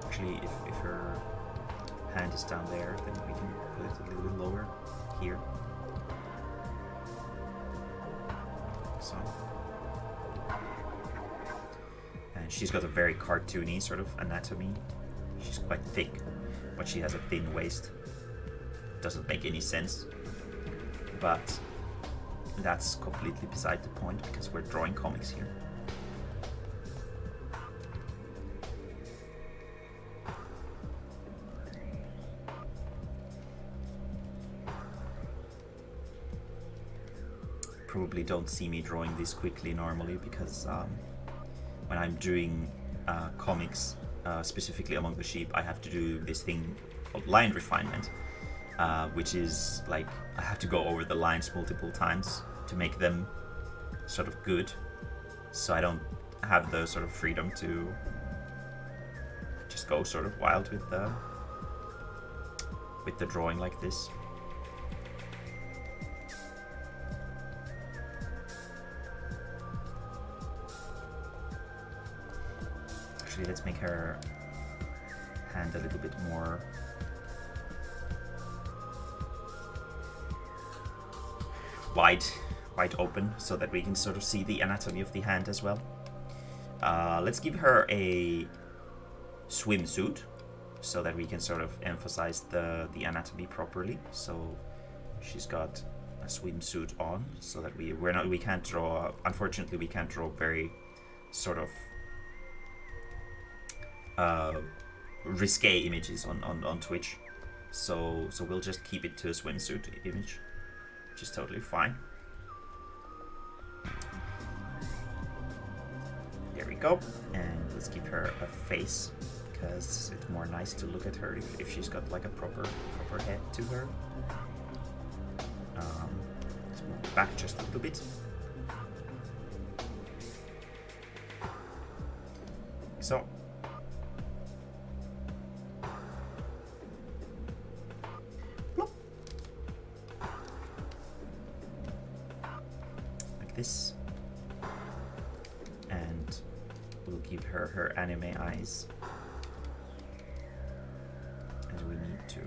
Actually, if her hand is down there, then we can put it a little bit lower here. So. And she's got a very cartoony sort of anatomy. She's quite thick, but she has a thin waist. Doesn't make any sense. But that's completely beside the point, because we're drawing comics here. Probably don't see me drawing this quickly normally, because when I'm doing comics, specifically Among the Sheep, I have to do this thing called line refinement, which is like I have to go over the lines multiple times to make them sort of good, so I don't have the sort of freedom to just go sort of wild with the drawing like this. Actually, let's make her hand a little bit more wide open, so that we can sort of see the anatomy of the hand as well. Let's give her a swimsuit, so that we can sort of emphasize the anatomy properly. So she's got a swimsuit on, so that we can't draw. Unfortunately, we can't draw very sort of risque images on Twitch, so we'll just keep it to a swimsuit image, which is totally fine. There we go, and let's give her a face, because it's more nice to look at her if she's got like a proper head to her. Let's move back just a little bit. So. This, and we'll give her her anime eyes as we need to.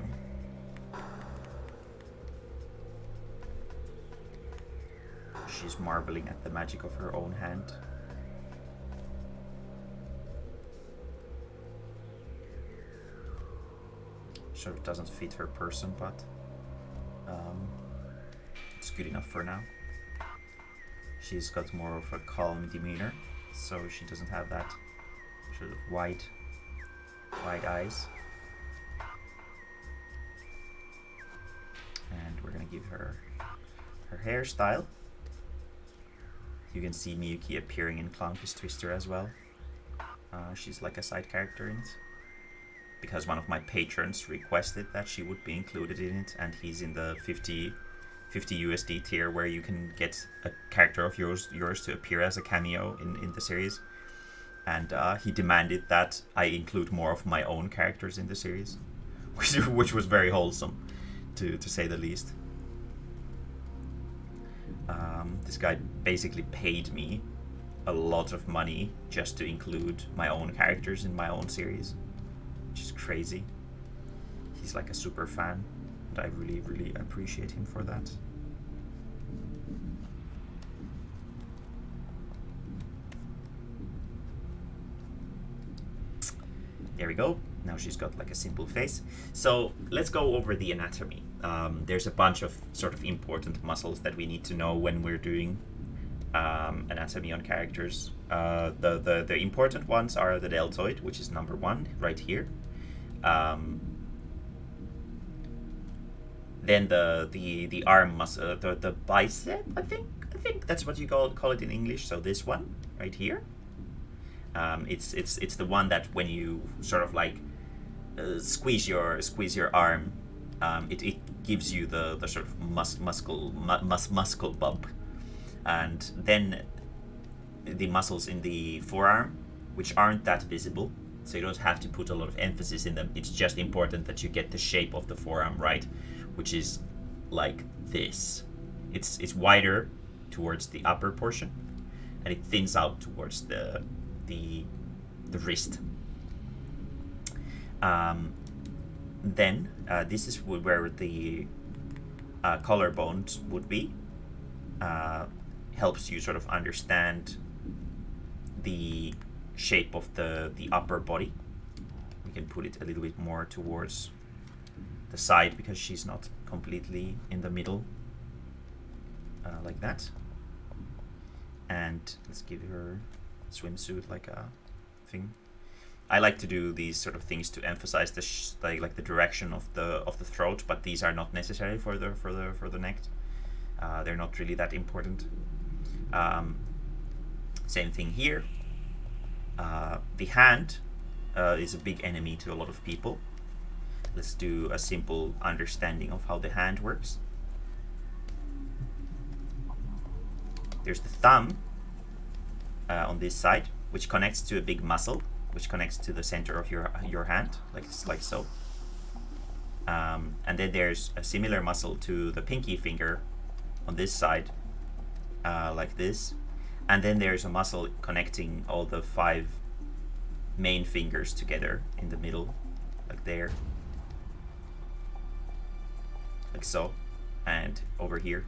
She's marveling at the magic of her own hand. Sort of doesn't fit her person, but it's good enough for now. She's got more of a calm demeanor, so she doesn't have that sort of wide eyes. And we're gonna give her her hairstyle. You can see Miyuki appearing in Clownfish Twister as well. She's like a side character in it, because one of my patrons requested that she would be included in it, and he's in the 50 USD tier, where you can get a character of yours to appear as a cameo in the series. And he demanded that I include more of my own characters in the series, which was very wholesome, to say the least. This guy basically paid me a lot of money just to include my own characters in my own series, which is crazy. He's like a super fan, and I really, really appreciate him for that. There we go. Now she's got like a simple face. So let's go over the anatomy. There's a bunch of sort of important muscles that we need to know when we're doing anatomy on characters. The important ones are the deltoid, which is number 1 right here. Then the arm muscle, the bicep. I think that's what you call it in English. So this one right here. It's the one that when you sort of like squeeze your arm, it gives you the sort of muscle bump. And then the muscles in the forearm, which aren't that visible, so you don't have to put a lot of emphasis in them. It's just important that you get the shape of the forearm right, which is like this. It's wider towards the upper portion, and it thins out towards the wrist. Then this is where the collarbones would be. Helps you sort of understand the shape of the upper body. We can put it a little bit more towards the side, because she's not completely in the middle, like that. And let's give her a swimsuit, like a thing. I like to do these sort of things to emphasize the like the direction of the throat, but these are not necessary for the neck. They're not really that important. Same thing here. The hand is a big enemy to a lot of people. Let's do a simple understanding of how the hand works. There's the thumb on this side, which connects to a big muscle, which connects to the center of your hand, like so. And then there's a similar muscle to the pinky finger on this side, like this. And then there's a muscle connecting all the 5 main fingers together in the middle, like there, like so. And over here,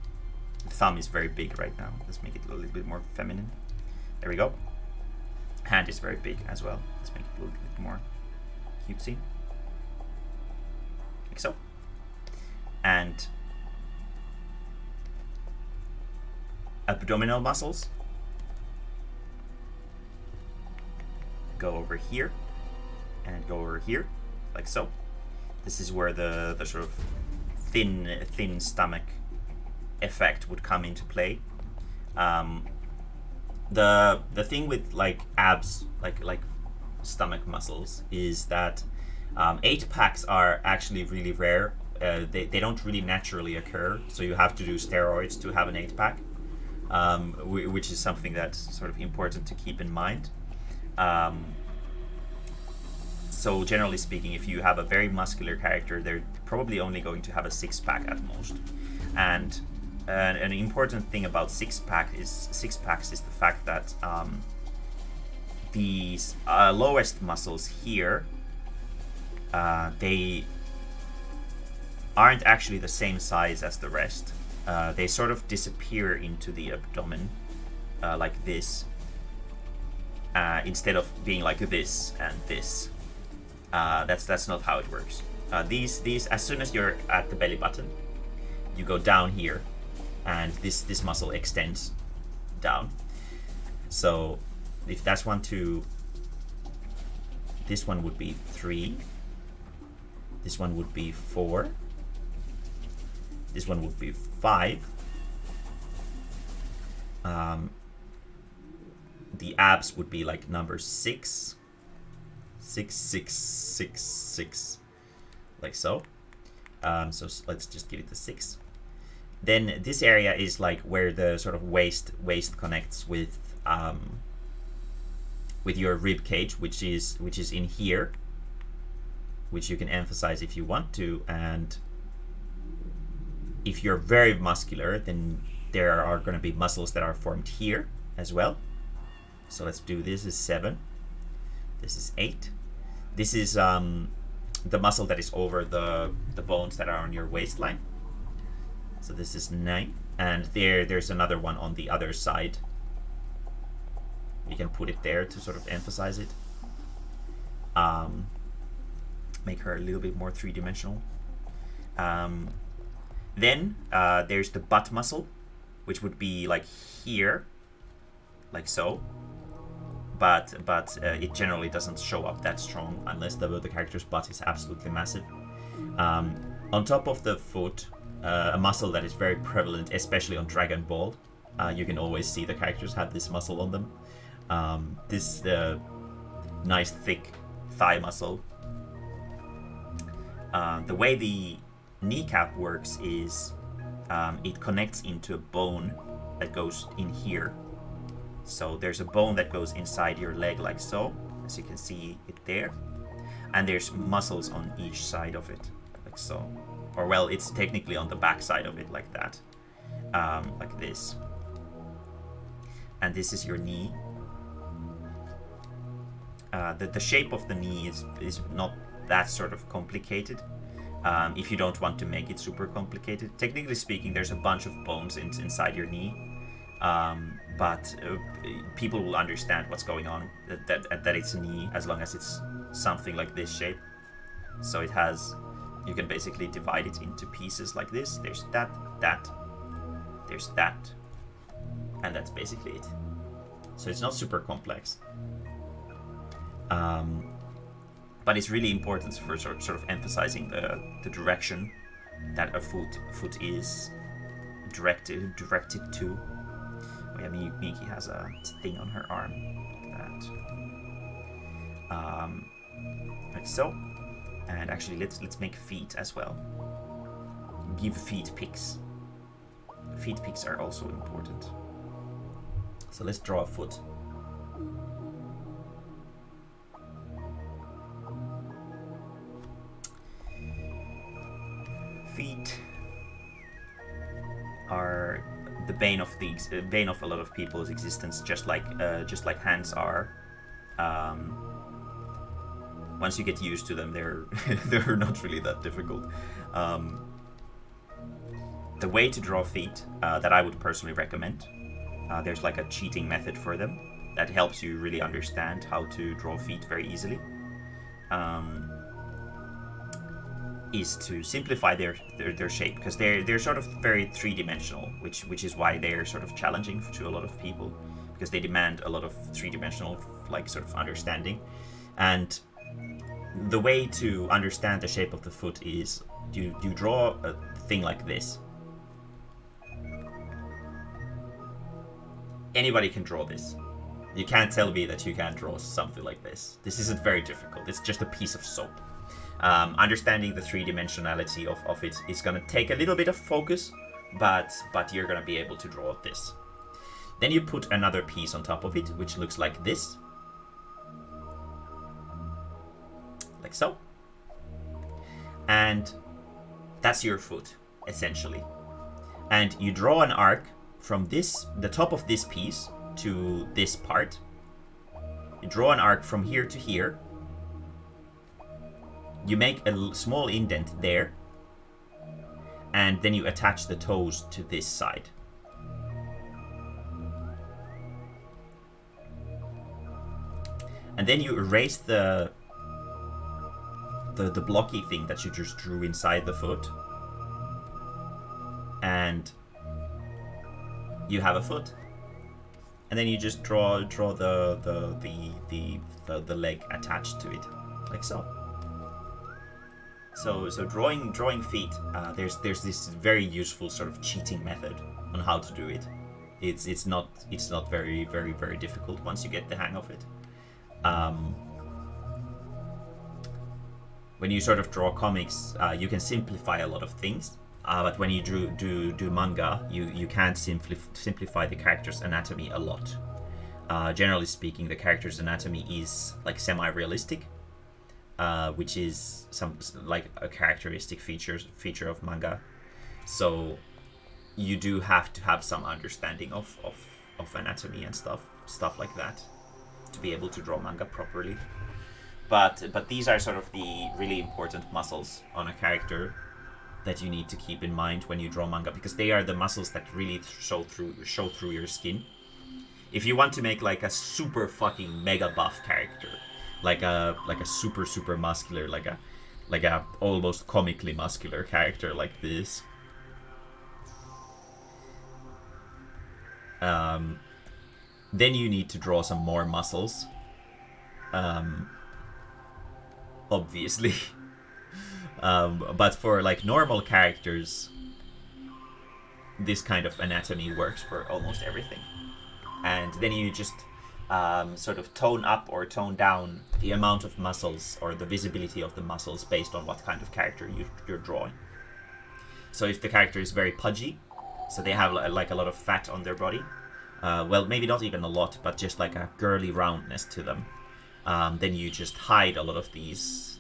the thumb is very big right now. Let's make it a little bit more feminine. There we go. Hand is very big as well. Let's make it a little bit more cutesy, like so. And abdominal muscles go over here and go over here, like so. This is where the sort of thin stomach effect would come into play. The thing with like abs, like stomach muscles, is that 8-packs are actually really rare. They don't really naturally occur, so you have to do steroids to have an 8-pack, which is something that's sort of important to keep in mind. So generally speaking, if you have a very muscular character, they're probably only going to have a 6-pack at most. And an important thing about 6-packs is the fact that these lowest muscles here, they aren't actually the same size as the rest. They sort of disappear into the abdomen, like this, instead of being like this and this. That's not how it works. These as soon as you're at the belly button, you go down here, and this muscle extends down. So if that's 1, 2, this one would be 3, this one would be 4, this one would be 5, the abs would be like number 6, 6, 6, 6, 6, like so. So let's just give it the 6. Then this area is like where the sort of waist connects with your rib cage, which is in here, which you can emphasize if you want to. And if you're very muscular, then there are going to be muscles that are formed here as well. So let's do this is 7. This is 8. This is the muscle that is over the bones that are on your waistline. So this is 9. And there's another one on the other side. You can put it there to sort of emphasize it. Make her a little bit more three-dimensional. Then there's the butt muscle, which would be like here, like so. But it generally doesn't show up that strong unless the character's butt is absolutely massive. On top of the foot, a muscle that is very prevalent, especially on Dragon Ball. You can always see the characters have this muscle on them. This nice thick thigh muscle. The way the kneecap works is it connects into a bone that goes in here. So there's a bone that goes inside your leg like so, as you can see it there. And there's muscles on each side of it, like so. Or well, it's technically on the back side of it like that, like this. And this is your knee. The shape of the knee is not that sort of complicated. If you don't want to make it super complicated. Technically speaking, there's a bunch of bones inside your knee. But people will understand what's going on, that it's a knee, as long as it's something like this shape. So it has, you can basically divide it into pieces like this. There's that, there's that, and that's basically it. So it's not super complex. But it's really important for sort of emphasizing the direction that a foot is directed to. Oh yeah, Miki has a thing on her arm, like that. Like so. And actually, let's make feet as well. Give feet pics. Feet pics are also important. So let's draw a foot. Feet are the bane of a lot of people's existence, just like hands are. Once you get used to them, they're not really that difficult. The way to draw feet that I would personally recommend, there's like a cheating method for them that helps you really understand how to draw feet very easily. Is to simplify their shape, because they're sort of very three-dimensional, which is why they're sort of challenging to a lot of people, because they demand a lot of three-dimensional like sort of understanding. And the way to understand the shape of the foot is you draw a thing like this. Anybody can draw this. You can't tell me that you can't draw something like this. This isn't very difficult. It's just a piece of soap. Understanding the three-dimensionality of it is going to take a little bit of focus, but you're going to be able to draw this. Then you put another piece on top of it, which looks like this. Like so. And that's your foot, essentially. And you draw an arc from the top of this piece to this part. You draw an arc from here to here. You make a small indent there, and then you attach the toes to this side. And then you erase the blocky thing that you just drew inside the foot, and you have a foot. And then you just draw the leg attached to it, like so. So drawing feet, there's this very useful sort of cheating method on how to do it. It's not very difficult once you get the hang of it. Um, when you sort of draw comics, you can simplify a lot of things. But when you do manga, you can't simplify the character's anatomy a lot. Generally speaking, the character's anatomy is like semi-realistic, which is like a characteristic feature of manga. So you do have to have some understanding of anatomy and stuff like that to be able to draw manga properly. But these are sort of the really important muscles on a character that you need to keep in mind when you draw manga, because they are the muscles that really show through your skin. If you want to make like a super fucking mega buff character, like a super muscular, like a almost comically muscular character like this, then you need to draw some more muscles. Obviously. But for like normal characters, this kind of anatomy works for almost everything. And then you just sort of tone up or tone down the amount of muscles or the visibility of the muscles based on what kind of character you're drawing. So if the character is very pudgy, so they have like a lot of fat on their body, well, maybe not even a lot, but just like a girly roundness to them, then you just hide a lot of these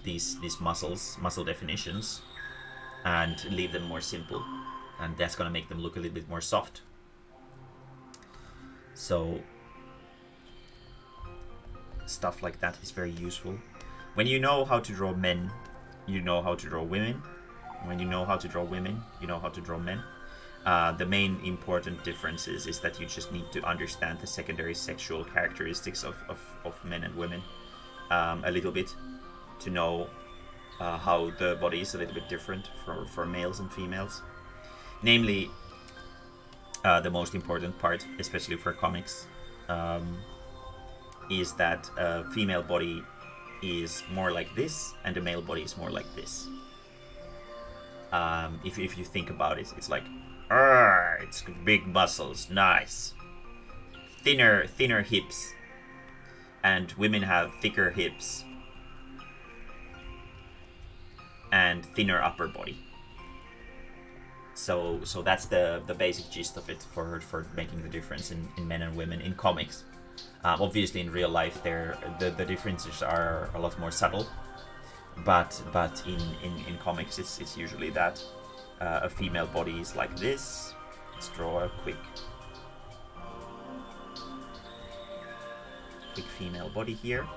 muscle definitions and leave them more simple, and that's gonna make them look a little bit more soft. So stuff like that is very useful. When you know how to draw men, you know how to draw women. When you know how to draw women, you know how to draw men. The main important difference is that you just need to understand the secondary sexual characteristics of men and women a little bit, to know how the body is a little bit different for males and females. Namely, the most important part, especially for comics, is that a female body is more like this and a male body is more like this. If you think about it, it's like, it's big muscles, nice. Thinner hips, and women have thicker hips and thinner upper body. So that's the basic gist of it for making the difference in men and women in comics. Obviously, in real life, the differences are a lot more subtle. But in comics, it's usually that a female body is like this. Let's draw a quick female body here.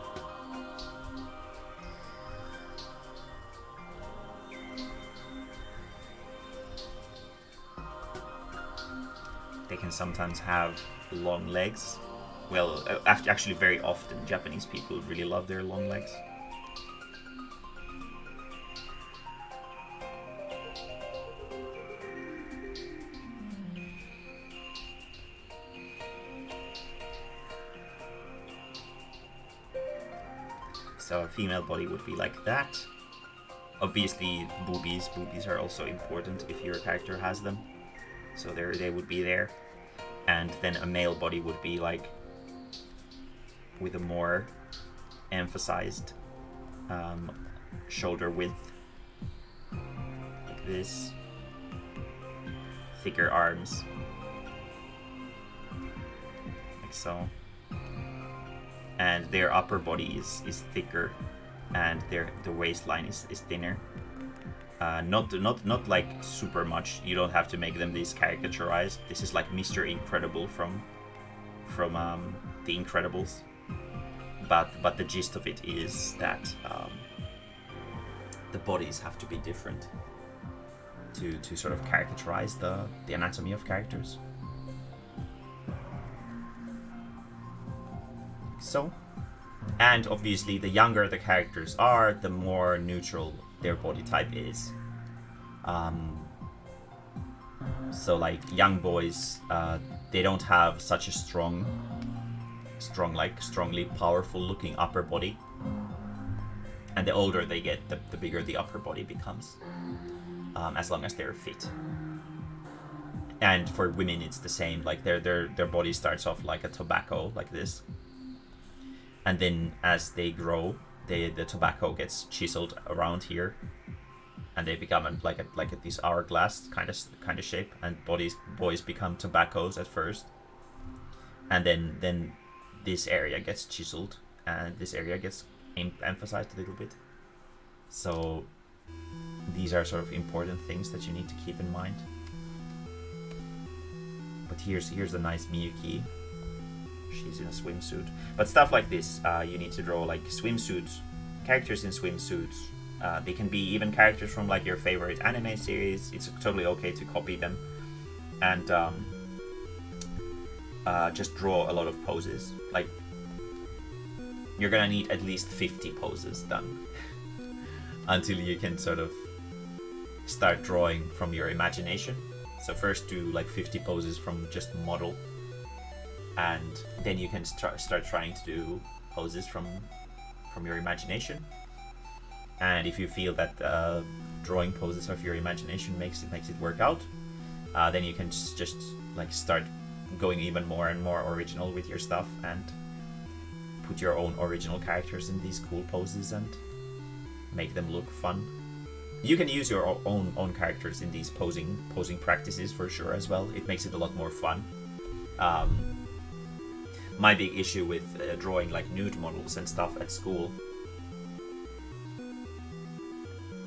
They can sometimes have long legs. Well, actually very often Japanese people really love their long legs. So a female body would be like that. Obviously, boobies are also important if your character has them. So they would be there. And then a male body would be like with a more emphasized shoulder width, like this. Thicker arms, like so. And their upper body is thicker, and the waistline is thinner. Not like super much. You don't have to make them this caricaturized. This is like Mr. Incredible from The Incredibles. But the gist of it is that the bodies have to be different to sort of caricaturize the anatomy of characters. So, and obviously the younger the characters are, the more neutral their body type is. So like young boys, they don't have such a strongly powerful looking upper body. And the older they get, the bigger the upper body becomes, as long as they're fit. And for women, it's the same. Like their body starts off like a tobacco, like this, and then as they grow, the tobacco gets chiseled around here, and they become like this hourglass kind of shape. And boys become tobaccos at first, and then this area gets chiseled, and this area gets emphasized a little bit. So these are sort of important things that you need to keep in mind. But here's a nice Miyuki. She's in a swimsuit. But stuff like this, you need to draw like swimsuits, characters in swimsuits. They can be even characters from like your favorite anime series. It's totally okay to copy them, and just draw a lot of poses. Like you're gonna need at least 50 poses done until you can sort of start drawing from your imagination. So first do like 50 poses from just model, and then you can start trying to do poses from your imagination. And if you feel that drawing poses of your imagination makes it work out, then you can just like start going even more and more original with your stuff and put your own original characters in these cool poses and make them look fun. You can use your own characters in these posing practices for sure as well. It makes it a lot more fun. My big issue with drawing like nude models and stuff at school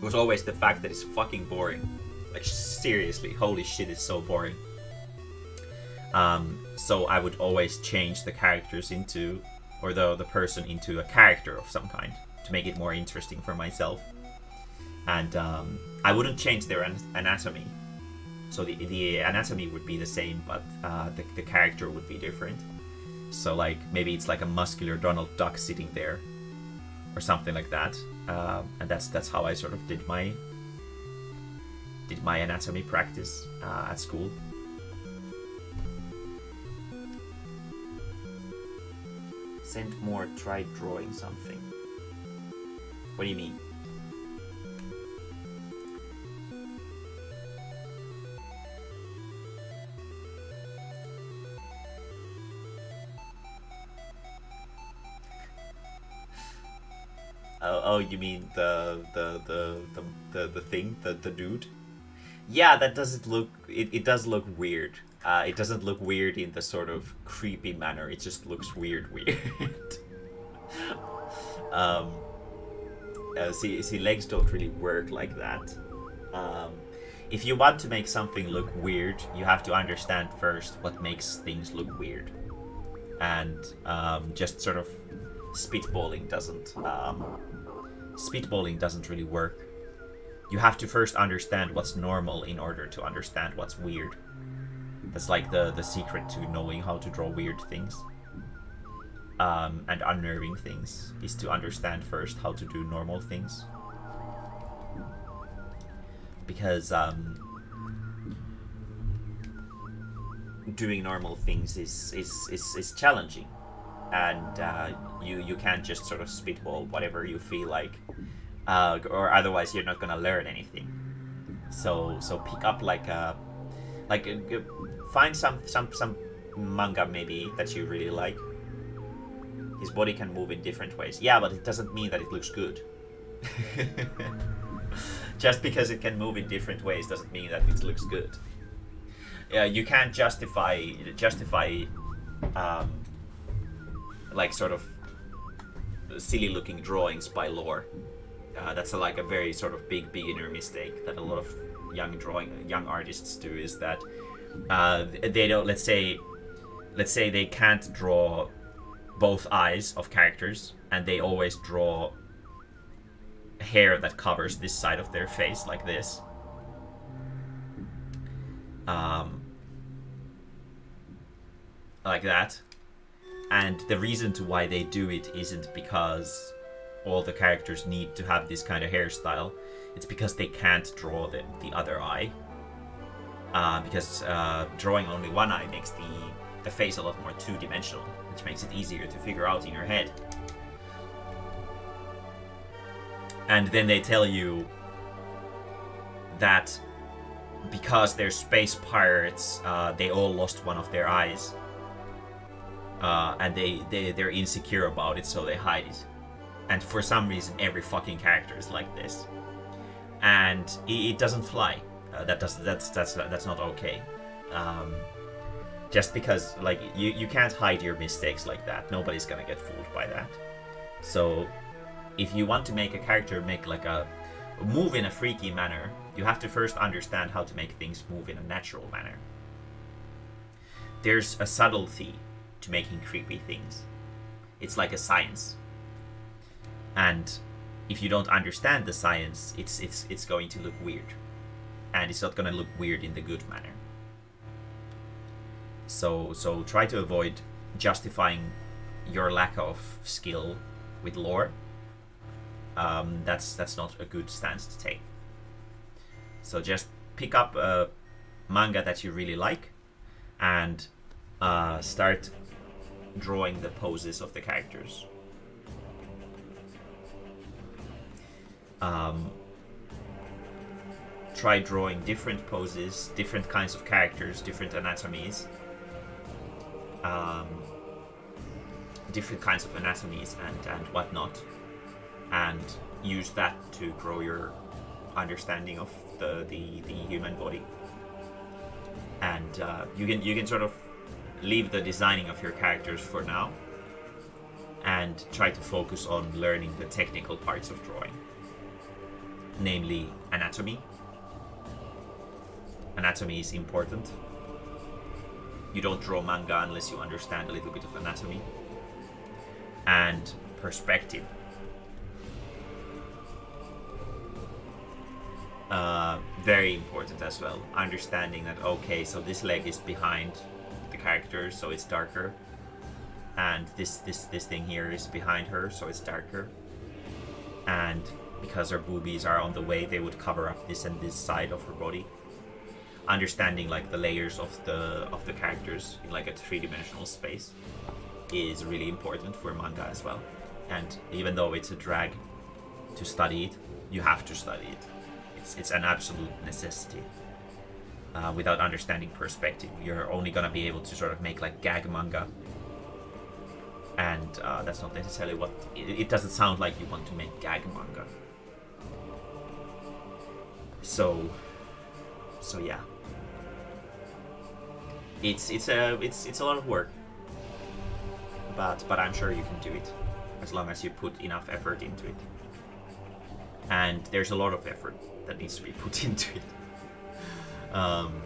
was always the fact that it's fucking boring. Like seriously, holy shit, it's so boring. So I would always change the characters into, or the person into a character of some kind to make it more interesting for myself. And I wouldn't change their anatomy. So the anatomy would be the same, but the character would be different. So like maybe it's like a muscular Donald Duck sitting there, or something like that. And that's how I sort of did my anatomy practice at school. Send more, try drawing something. What do you mean? Oh, you mean the thing, the dude? Yeah, that doesn't look. It does look weird. It doesn't look weird in the sort of creepy manner. It just looks weird. See, legs don't really work like that. If you want to make something look weird, you have to understand first what makes things look weird, and just sort of spitballing doesn't really work. You have to first understand what's normal in order to understand what's weird. That's like the secret to knowing how to draw weird things and unnerving things, is to understand first how to do normal things. Because doing normal things is challenging, and you can't just sort of spitball whatever you feel like, or otherwise you're not gonna learn anything. So pick up find some manga maybe that you really like. His body can move in different ways. Yeah, but it doesn't mean that it looks good. Just because it can move in different ways doesn't mean that it looks good. You can't justify like sort of silly looking drawings by lore. That's like a very sort of big beginner mistake that a lot of young artists do, is that they don't, let's say they can't draw both eyes of characters, and they always draw hair that covers this side of their face like this. Like that. And the reason to why they do it isn't because all the characters need to have this kind of hairstyle. It's because they can't draw the other eye. Because drawing only one eye makes the face a lot more two-dimensional, which makes it easier to figure out in your head. And then they tell you that because because they're space pirates, they all lost one of their eyes. And they're insecure about it, so they hide it. And for some reason, every fucking character is like this. And it doesn't fly. That's not okay. Just because, like, you can't hide your mistakes like that. Nobody's gonna get fooled by that. So, if you want to make a character move in a freaky manner, you have to first understand how to make things move in a natural manner. There's a subtlety to making creepy things. It's like a science. And if you don't understand the science, it's going to look weird. And it's not going to look weird in the good manner. So try to avoid justifying your lack of skill with lore. That's not a good stance to take. So just pick up a manga that you really like and start drawing the poses of the characters. Try drawing different poses, different kinds of characters, different anatomies, and whatnot, and use that to grow your understanding of the human body. And you can sort of leave the designing of your characters for now and try to focus on learning the technical parts of drawing, namely anatomy. Anatomy is important. You don't draw manga unless you understand a little bit of anatomy. And perspective. Very important as well. Understanding that, okay, so this leg is behind the character, so it's darker. And this thing here is behind her, so it's darker. And because her boobies are on the way, they would cover up this and this side of her body. Understanding like the layers of the characters in like a three-dimensional space is really important for manga as well. And even though it's a drag to study it, you have to study it. It's an absolute necessity. Without understanding perspective, you're only gonna be able to sort of make like gag manga, and that's not necessarily what it doesn't sound like you want to make gag manga. So yeah, it's a lot of work, but I'm sure you can do it as long as you put enough effort into it. And there's a lot of effort that needs to be put into it.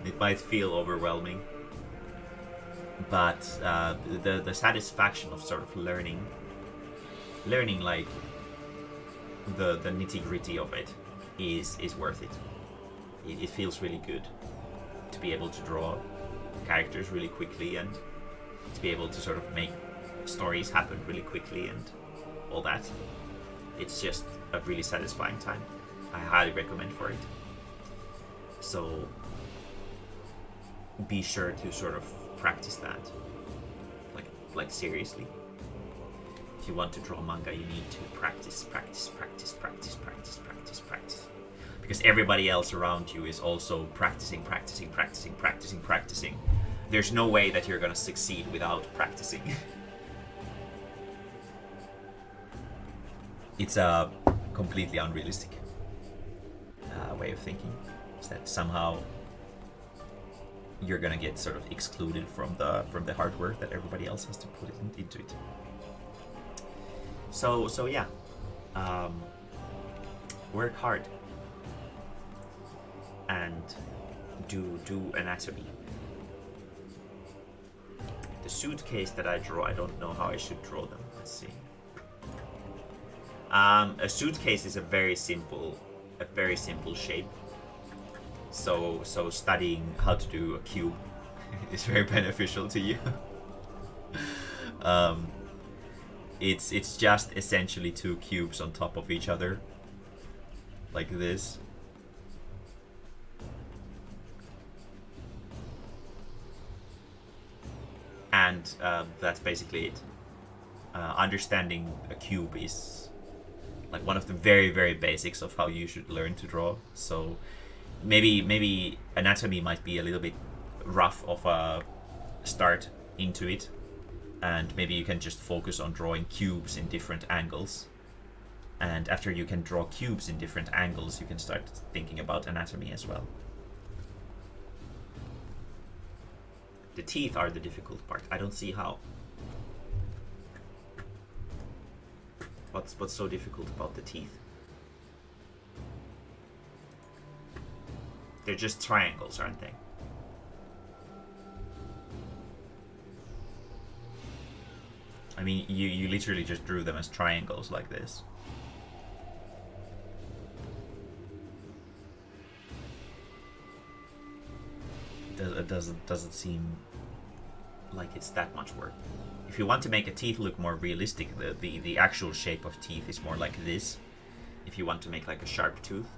It might feel overwhelming, but the satisfaction of sort of learning like the nitty-gritty of it is worth it. It feels really good to be able to draw characters really quickly and to be able to sort of make stories happen really quickly and all that. It's just a really satisfying time. I highly recommend for it. So be sure to sort of practice that, like seriously. If you want to draw manga, you need to practice, because everybody else around you is also practicing. There's no way that you're gonna succeed without practicing. It's a completely unrealistic way of thinking. Is that somehow you're gonna get sort of excluded from the hard work that everybody else has to put into it. So yeah, work hard and do anatomy. The suitcase that I draw, I don't know how I should draw them. Let's see. A suitcase is a very simple shape. So studying how to do a cube is very beneficial to you. It's just essentially two cubes on top of each other, like this. And that's basically it. Understanding a cube is like one of the very, very basics of how you should learn to draw. So maybe anatomy might be a little bit rough of a start into it, and maybe you can just focus on drawing cubes in different angles, and after you can draw cubes in different angles, you can start thinking about anatomy as well. The teeth are the difficult part. I don't see how. What's so difficult about the teeth? They're just triangles, aren't they? I mean, you literally just drew them as triangles like this. It doesn't seem like it's that much work. If you want to make a teeth look more realistic, the actual shape of teeth is more like this. If you want to make like a sharp tooth.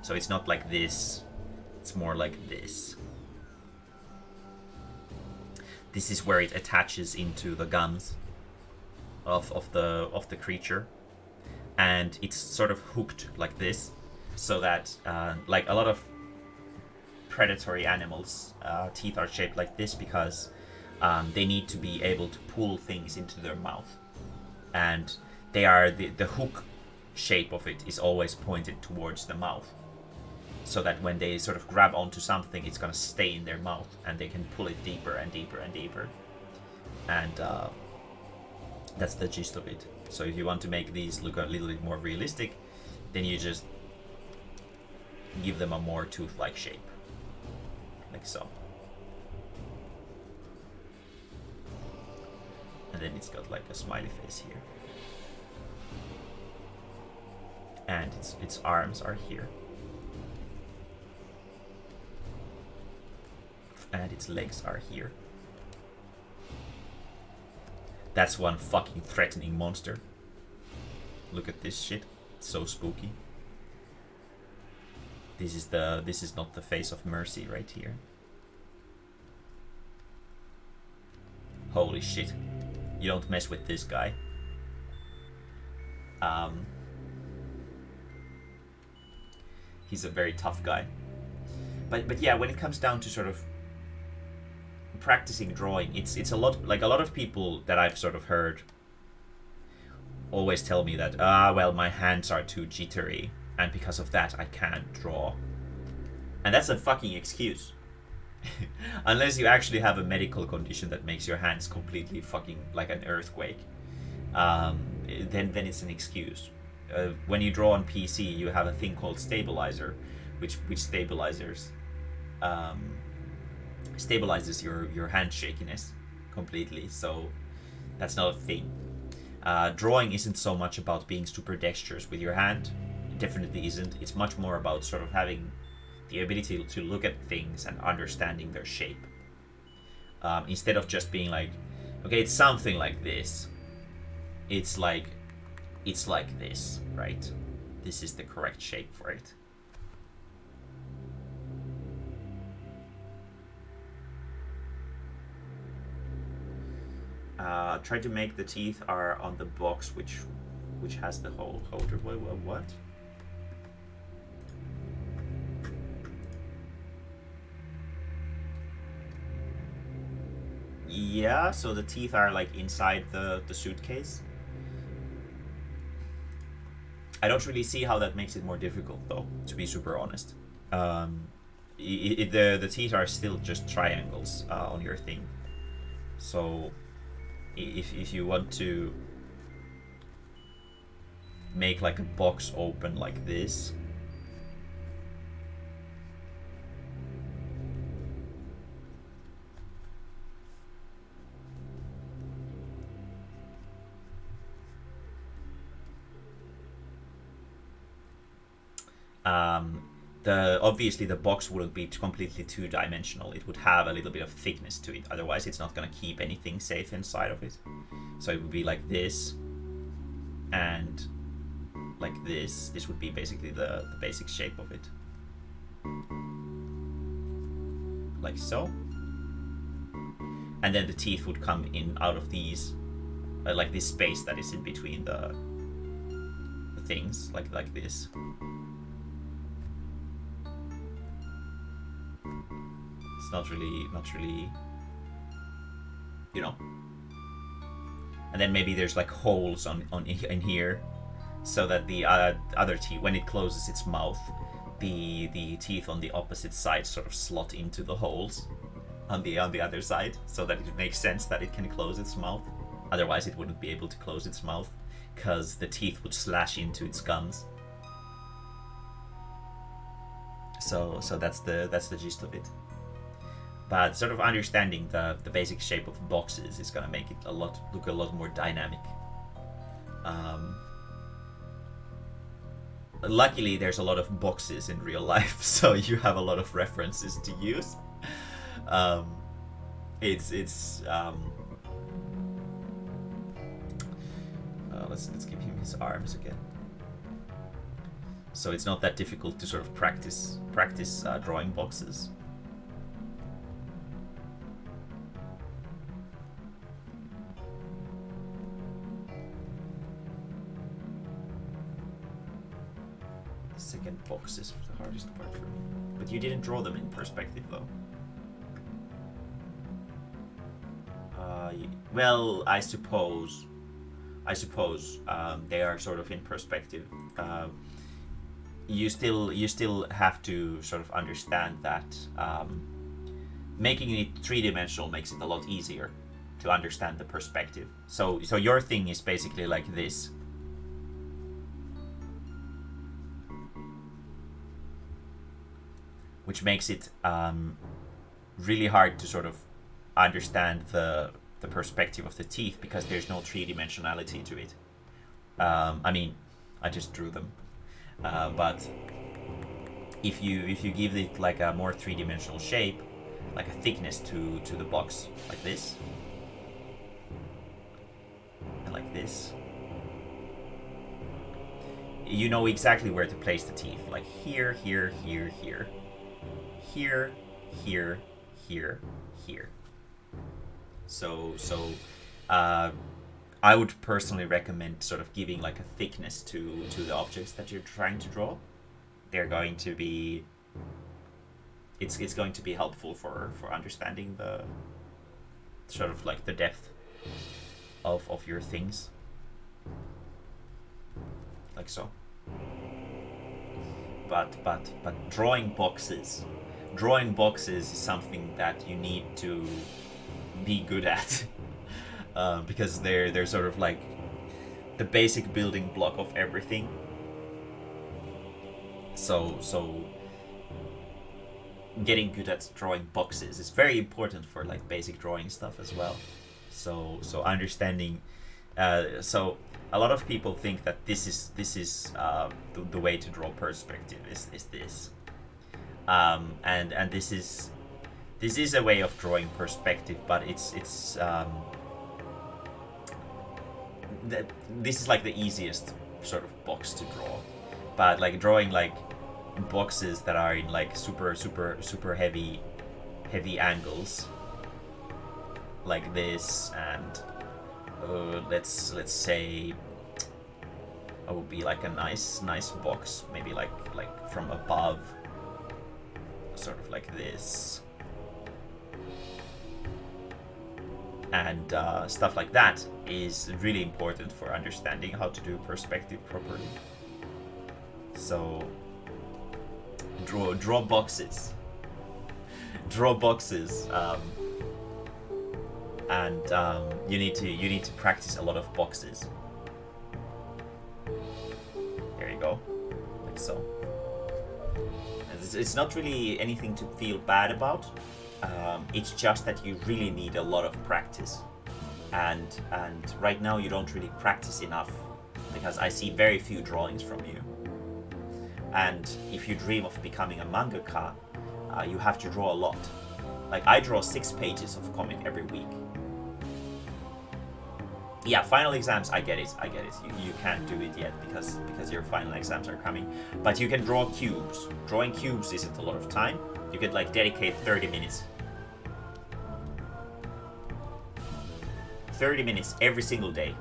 So it's not like this, it's more like this. This is where it attaches into the gums of the creature, and it's sort of hooked like this, so that like a lot of predatory animals, teeth are shaped like this because they need to be able to pull things into their mouth, and they are the hook shape of it is always pointed towards the mouth, so that when they sort of grab onto something, it's gonna stay in their mouth and they can pull it deeper and deeper and deeper, and that's the gist of it. So if you want to make these look a little bit more realistic, then you just give them a more tooth-like shape, like so. And then it's got like a smiley face here, and its arms are here, and its legs are here. That's one fucking threatening monster. Look at this shit. It's so spooky. This is not the face of mercy right here. Holy shit. You don't mess with this guy. He's a very tough guy. But yeah, when it comes down to sort of practicing drawing, it's a lot, like a lot of people that I've sort of heard always tell me that well, my hands are too jittery and because of that I can't draw. And that's a fucking excuse. Unless you actually have a medical condition that makes your hands completely fucking like an earthquake, then it's an excuse. When you draw on PC, you have a thing called stabilizer, which stabilizes your hand shakiness completely, so that's not a thing. Drawing isn't so much about being super dexterous with your hand. It definitely isn't. It's much more about sort of having the ability to look at things and understanding their shape. Instead of just being like, okay, it's something like this. It's like this, right? This is the correct shape for it. Try to make the teeth are on the box which has the hole holder. What? Yeah, so the teeth are like inside the suitcase. I don't really see how that makes it more difficult, though, to be super honest. The teeth are still just triangles on your thing. So if you want to make like a box open like this, obviously the box wouldn't be completely two-dimensional. It would have a little bit of thickness to it, otherwise it's not going to keep anything safe inside of it. So it would be like this and like this. This would be basically the basic shape of it, like so. And then the teeth would come in out of these, like this space that is in between the things, like this. It's not really, you know. And then maybe there's like holes on in here, so that the other teeth, when it closes its mouth, the teeth on the opposite side sort of slot into the holes on the other side, so that it makes sense that it can close its mouth. Otherwise, it wouldn't be able to close its mouth, because the teeth would slash into its gums. So that's the gist of it. But sort of understanding the basic shape of boxes is gonna make it look a lot more dynamic. Luckily, there's a lot of boxes in real life, so you have a lot of references to use. Let's give him his arms again. So it's not that difficult to sort of practice drawing boxes. The second box is the hardest part for me. But you didn't draw them in perspective, though. Well, I suppose they are sort of in perspective. You still have to sort of understand that making it three-dimensional makes it a lot easier to understand the perspective. So your thing is basically like this. Which makes it really hard to sort of understand the perspective of the teeth, because there's no three-dimensionality to it. I mean, I just drew them. But if you give it like a more three-dimensional shape, like a thickness to the box, like this, and like this, you know exactly where to place the teeth. Like here, here, here, here, here, here, here, here. So I would personally recommend sort of giving like a thickness to the objects that you're trying to draw. They're going to be, it's going to be helpful for understanding the sort of like the depth of your things, like so. But drawing boxes is something that you need to be good at. Because they're sort of like the basic building block of everything. So getting good at drawing boxes is very important for like basic drawing stuff as well. So understanding. So a lot of people think that this is the way to draw perspective is this, and this is a way of drawing perspective, but it's this is like the easiest sort of box to draw. But like drawing like boxes that are in like super heavy angles, like this, and let's say it would be like a nice box, maybe like from above, sort of like this, and stuff like that is really important for understanding how to do perspective properly. So draw boxes, and you need to practice a lot of boxes. There you go, like so. It's not really anything to feel bad about. It's just that you really need a lot of practice, and right now you don't really practice enough, because I see very few drawings from you. And if you dream of becoming a mangaka, you have to draw a lot. Like I draw 6 pages of comic every week. Yeah, final exams, I get it. You can't do it yet because your final exams are coming. But you can draw cubes. Drawing cubes isn't a lot of time. You could like dedicate 30 minutes. 30 minutes every single day.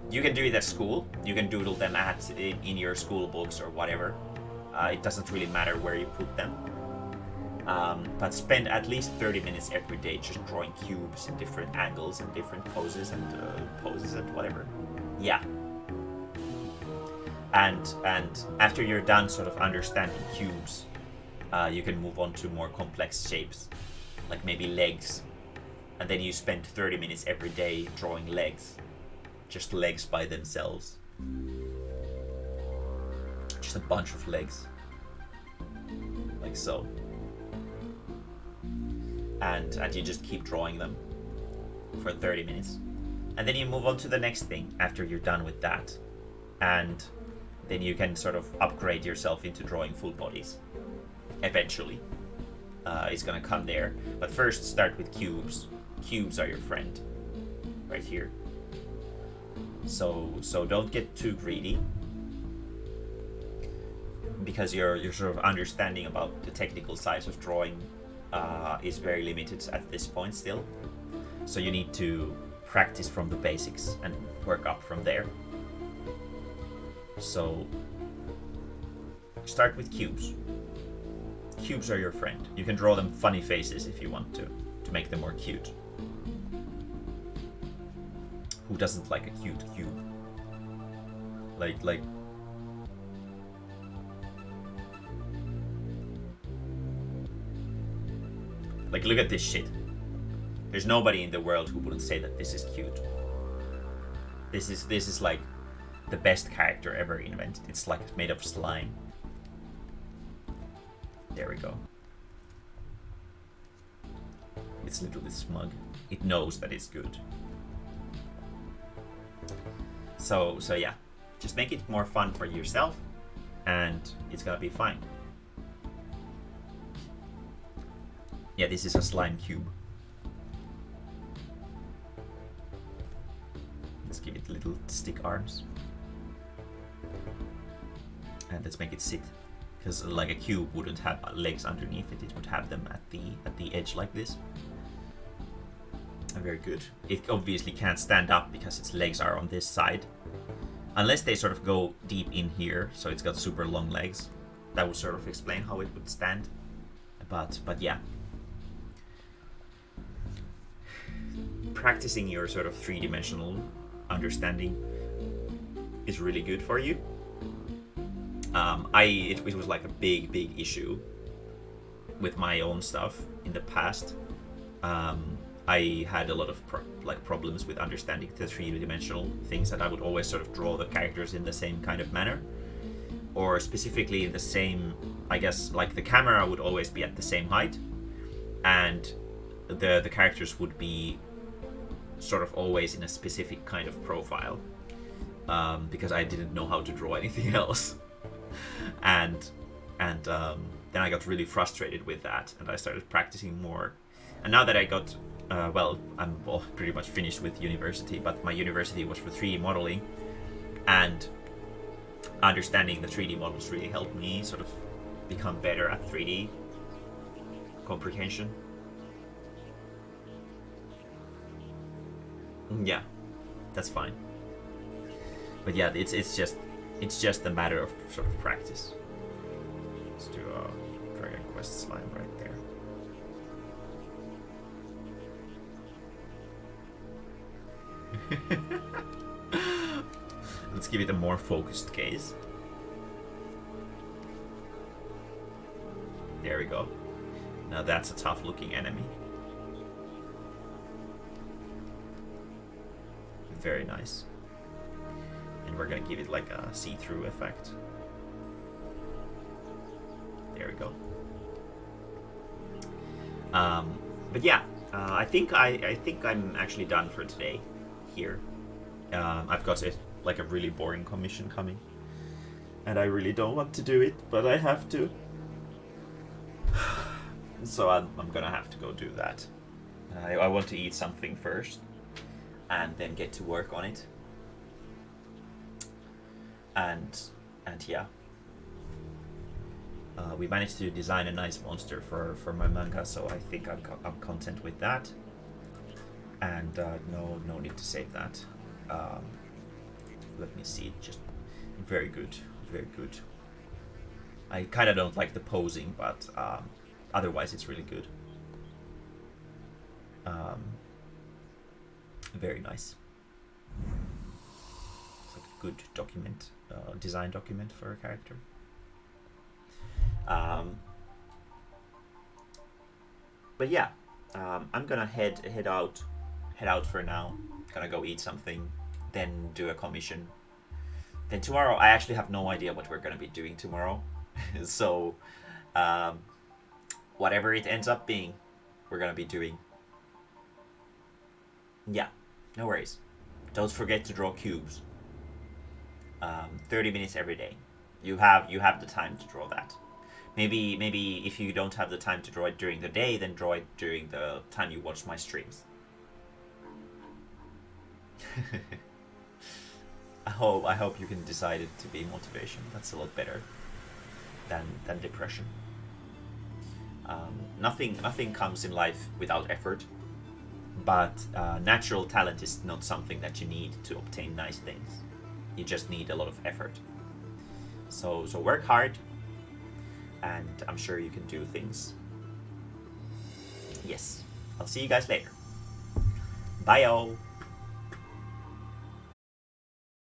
You can do it at school. You can doodle them in your school books or whatever. It doesn't really matter where you put them. But spend at least 30 minutes every day just drawing cubes in different angles and different poses and whatever. Yeah. And after you're done sort of understanding cubes, you can move on to more complex shapes, like maybe legs. And then you spend 30 minutes every day drawing legs. Just legs by themselves. Just a bunch of legs. Like so. And you just keep drawing them for 30 minutes. And then you move on to the next thing after you're done with that. And then you can sort of upgrade yourself into drawing full bodies. Eventually. It's gonna come there. But first start with cubes. Cubes are your friend. Right here. So don't get too greedy. Because your sort of understanding about the technical side of drawing is very limited at this point still. So you need to practice from the basics and work up from there. So start with cubes. Cubes are your friend. You can draw them funny faces if you want to make them more cute. Who doesn't like a cute cube? Like look at this shit. There's nobody in the world who wouldn't say that this is cute. This is like the best character ever invented. It's like made of slime. There we go. It's literally smug. It knows that it's good. So yeah, just make it more fun for yourself, and it's gonna be fine. Yeah, this is a slime cube. Let's give it little stick arms. And let's make it sit. Because like a cube wouldn't have legs underneath it, it would have them at the edge like this. And very good. It obviously can't stand up because its legs are on this side. Unless they sort of go deep in here, so it's got super long legs. That would sort of explain how it would stand. But yeah. Practicing your sort of three-dimensional understanding is really good for you. It was like a big issue with my own stuff in the past. I had a lot of problems with understanding the three-dimensional things, that I would always sort of draw the characters in the same kind of manner, or specifically in the same, I guess, like the camera would always be at the same height, and the characters would be sort of always in a specific kind of profile, because I didn't know how to draw anything else. and then I got really frustrated with that, and I started practicing more. And now that I got I'm pretty much finished with university, but my university was for 3D modeling, and understanding the 3D models really helped me sort of become better at 3D comprehension. Yeah, that's fine. But yeah, it's just a matter of sort of practice. Let's do a Dragon Quest slime right there. Let's give it a more focused gaze. There we go. Now that's a tough looking enemy. Very nice. And we're gonna give it like a see-through effect. There we go. But yeah, I think I'm actually done for today here. I've got a really boring commission coming, and I really don't want to do it, but I have to. So I'm gonna have to go do that. I want to eat something first, and then get to work on it. And yeah, we managed to design a nice monster for my manga, so I think I'm content with that. And no need to save that. Let me see. Just very good, very good. I kind of don't like the posing, but otherwise it's really good. Very nice. It's like a good document, design document for a character. But yeah, I'm gonna head out for now. Gonna go eat something, then do a commission. Then tomorrow, I actually have no idea what we're gonna be doing tomorrow. So, whatever it ends up being, we're gonna be doing. Yeah, no worries. Don't forget to draw cubes. 30 minutes every day. You have the time to draw that. Maybe if you don't have the time to draw it during the day, then draw it during the time you watch my streams. I hope you can decide it to be motivation. That's a lot better than depression. Nothing comes in life without effort, but natural talent is not something that you need to obtain nice things. You just need a lot of effort. So work hard, and I'm sure you can do things. Yes, I'll see you guys later. Bye, all.